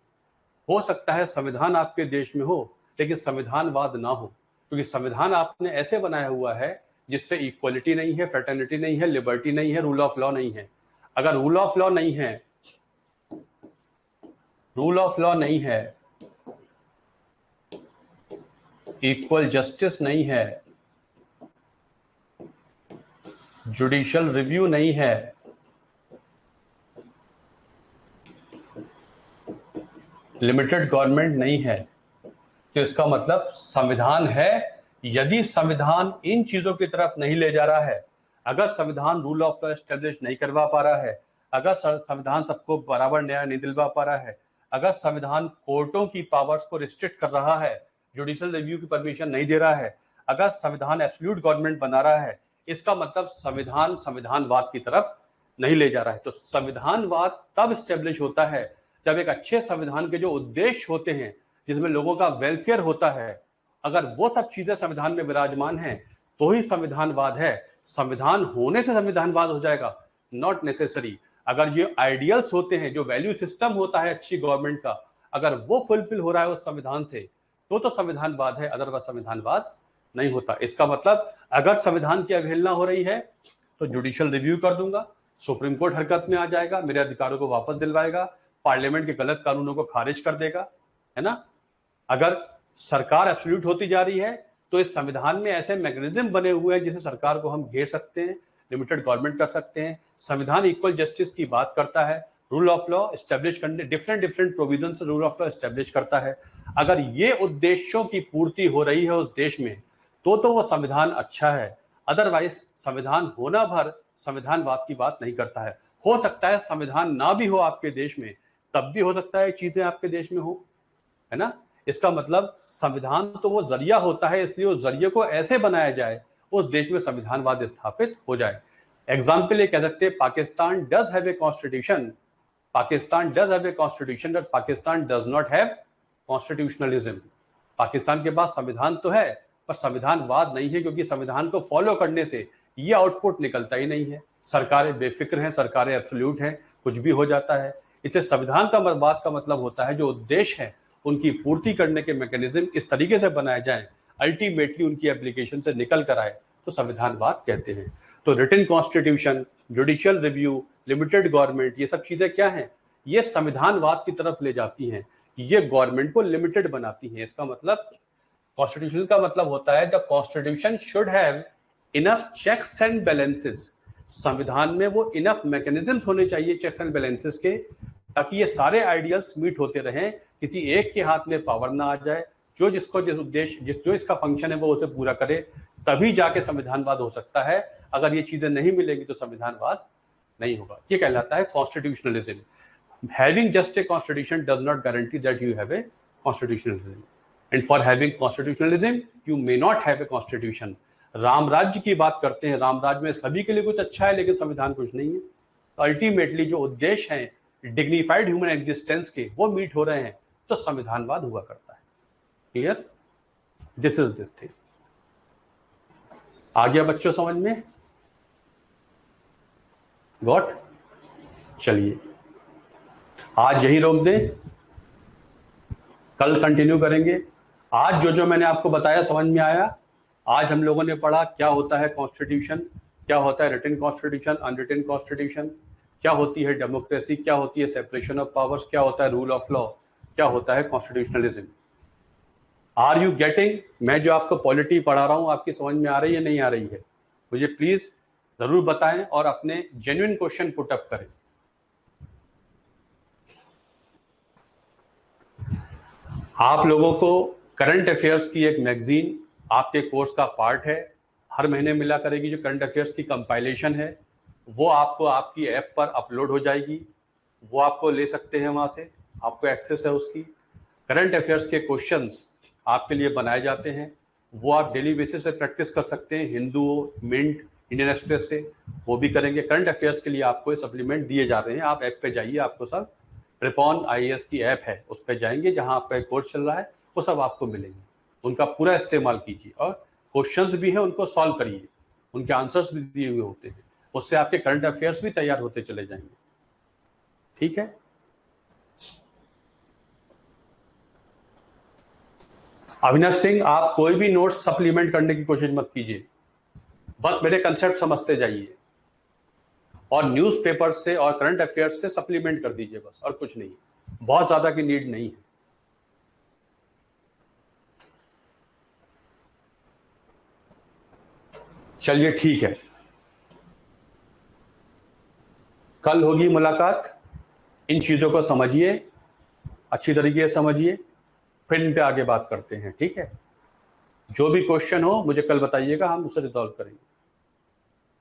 सकता है संविधान आपके देश में हो लेकिन संविधानवाद ना हो, क्योंकि संविधान आपने ऐसे बनाया हुआ है जिससे इक्वलिटी नहीं है, फ्रेटर्निटी नहीं है, लिबर्टी नहीं है, रूल ऑफ लॉ नहीं है। अगर रूल ऑफ लॉ नहीं है, इक्वल जस्टिस नहीं है, जुडिशियल रिव्यू नहीं है, लिमिटेड गवर्नमेंट नहीं है, तो इसका मतलब संविधान है। यदि संविधान इन चीजों की तरफ नहीं ले जा रहा है, अगर संविधान रूल ऑफ लॉ एस्टेब्लिश नहीं करवा पा रहा है, अगर संविधान सबको बराबर न्याय नहीं दिलवा पा रहा है, अगर संविधान कोर्टों की पावर्स को रिस्ट्रिक्ट कर रहा है, जुडिशियल रिव्यू की परमिशन नहीं दे रहा है, अगर संविधान एब्सोल्यूट गवर्नमेंट बना रहा है, इसका मतलब संविधान संविधानवाद की तरफ नहीं ले जा रहा है। तो संविधानवाद तब स्टेब्लिश होता है जब एक अच्छे संविधान के जो उद्देश्य होते हैं, जिसमें लोगों का वेलफेयर होता है, अगर वो सब चीजें संविधान में विराजमान हैं तो ही संविधानवाद है। संविधान होने से संविधानवाद हो जाएगा? Not necessary. अगर ये आइडियल्स होते हैं, जो वैल्यू सिस्टम होता है अच्छी गवर्नमेंट का, अगर वो फुलफिल हो रहा है उस संविधान से, तो संविधानवाद है, अदरवाइज संविधानवाद नहीं होता। इसका मतलब अगर संविधान की अवहेलना हो रही है तो जुडिशियल रिव्यू कर दूंगा, सुप्रीम कोर्ट हरकत में आ जाएगा, मेरे अधिकारों को वापस दिलवाएगा, पार्लियामेंट के गलत कानूनों को खारिज कर देगा, है ना। अगर सरकार एब्सोल्यूट होती जा रही है तो इस संविधान में ऐसे मैकेनिज्म बने हुए हैं जिसे सरकार को हम घेर सकते हैं, लिमिटेड गवर्नमेंट कर सकते हैं। संविधान इक्वल जस्टिस की बात करता है, रूल ऑफ लॉ एस्टेब्लिश करने, डिफरेंट प्रोविजन से रूल ऑफ लॉ एस्टेब्लिश करता है। अगर ये उद्देश्यों की पूर्ति हो रही है उस देश में तो वो संविधान अच्छा है, अदरवाइज संविधान होना भर संविधानवाद की बात नहीं करता है। हो सकता है संविधान ना भी हो आपके देश में, तब भी हो सकता है चीजें आपके देश में हो, है ना। इसका मतलब संविधान तो वो जरिया होता है, इसलिए उस जरिए को ऐसे बनाया जाए उस देश में संविधानवाद स्थापित हो जाए। एग्जाम्पल ये कह सकते हैं, Pakistan does have a constitution, Pakistan does have a constitution, but Pakistan does not have constitutionalism. Pakistan के पास संविधान तो है पर संविधानवाद नहीं है, क्योंकि संविधान को फॉलो करने से ये आउटपुट निकलता ही नहीं है। सरकारें बेफिक्र हैं, सरकारें एब्सोल्यूट हैं, कुछ भी हो जाता है। इसलिए संविधान का बात का मतलब होता है जो उद्देश्य है उनकी पूर्ति करने के मैकेनिज्म इस तरीके से बनाए जाएं, अल्टीमेटली उनकी एप्लीकेशन से निकल कर आए, तो संविधानवाद कहते हैं। तो written constitution, judicial review, limited government, ये सब चीजें क्या हैं? ये संविधानवाद की तरफ ले जाती हैं, ये गवर्नमेंट को लिमिटेड बनाती हैं। इसका मतलब कॉन्स्टिट्यूशन का मतलब होता है the constitution should have enough checks and balances. संविधान में वो इनफ मैकेनिज्म्स होने चाहिए चेक्स एंड बैलेंसेस के, ताकि ये सारे आइडियल्स मीट होते रहें, किसी एक के हाथ में पावर ना आ जाए, जो जिसको जिस उद्देश्य जो इसका फंक्शन है वो उसे पूरा करे, तभी जाके संविधानवाद हो सकता है। अगर ये चीजें नहीं मिलेंगी तो संविधानवाद नहीं होगा। ये कहलाता है constitutionalism. Having just a constitution does not guarantee that you have a constitutionalism, and for having constitutionalism you may not have a constitution. Ram राज्य की बात करते हैं, राम राज्य में सभी के लिए कुछ अच्छा है लेकिन संविधान कुछ नहीं है। तो अल्टीमेटली जो उद्देश्य है डिग्निफाइड ह्यूमन एग्जिस्टेंस के, वो मीट हो रहे हैं, तो संविधानवाद हुआ करता है। Clear? This is this thing. आ गया बच्चों समझ में? गॉट? चलिए आज यही रोक दें, कल कंटिन्यू करेंगे। आज जो मैंने आपको बताया समझ में आया? आज हम लोगों ने पढ़ा क्या होता है कॉन्स्टिट्यूशन, क्या होता है रिटन कॉन्स्टिट्यूशन, अनरिटन कॉन्स्टिट्यूशन, क्या होती है डेमोक्रेसी, क्या होती है सेपरेशन ऑफ पावर्स, क्या होता है रूल ऑफ लॉ, क्या होता है कॉन्स्टिट्यूशनलिज्म। Are you getting? मैं जो आपको पॉलिटी पढ़ा रहा हूं आपकी समझ में आ रही है नहीं आ रही है? मुझे प्लीज जरूर बताएं और अपने जेन्युइन क्वेश्चन पुट अप करें। आप लोगों को करंट अफेयर्स की एक मैगजीन आपके कोर्स का पार्ट है, हर महीने मिला करेगी। जो करंट अफेयर्स की कंपाइलेशन है वो आपको आपकी ऐप पर अपलोड हो जाएगी, वो आपको ले सकते हैं, वहां से आपको एक्सेस है उसकी। करंट अफेयर्स के क्वेश्चंस आपके लिए बनाए जाते हैं, वो आप डेली बेसिस से प्रैक्टिस कर सकते हैं, हिंदू, मिंट, इंडियन एक्सप्रेस से, वो भी करेंगे। करंट अफेयर्स के लिए आपको सप्लीमेंट दिए जा रहे हैं। आप ऐप पे जाइए, आपको सब प्रिपॉन IAS की ऐप है उस पर जाएंगे, जहां आपका एक कोर्स चल रहा है, वो सब आपको मिलेंगे। उनका पूरा इस्तेमाल कीजिए और क्वेश्चंस भी हैं उनको सॉल्व करिए, उनके आंसर्स भी दिए हुए होते हैं, उससे आपके करंट अफेयर्स भी तैयार होते चले जाएंगे। ठीक है? अविनाश सिंह, आप कोई भी नोट्स सप्लीमेंट करने की कोशिश मत कीजिए, बस मेरे कंसेप्ट समझते जाइए और न्यूज़पेपर से और करंट अफेयर्स से सप्लीमेंट कर दीजिए बस, और कुछ नहीं। बहुत ज्यादा की नीड नहीं है। चलिए ठीक है, कल होगी मुलाकात। इन चीजों को समझिए, अच्छी तरीके से समझिए, फिर इन पे आगे बात करते हैं। ठीक है? जो भी क्वेश्चन हो मुझे कल बताइएगा, हम उसे रिजॉल्व करेंगे।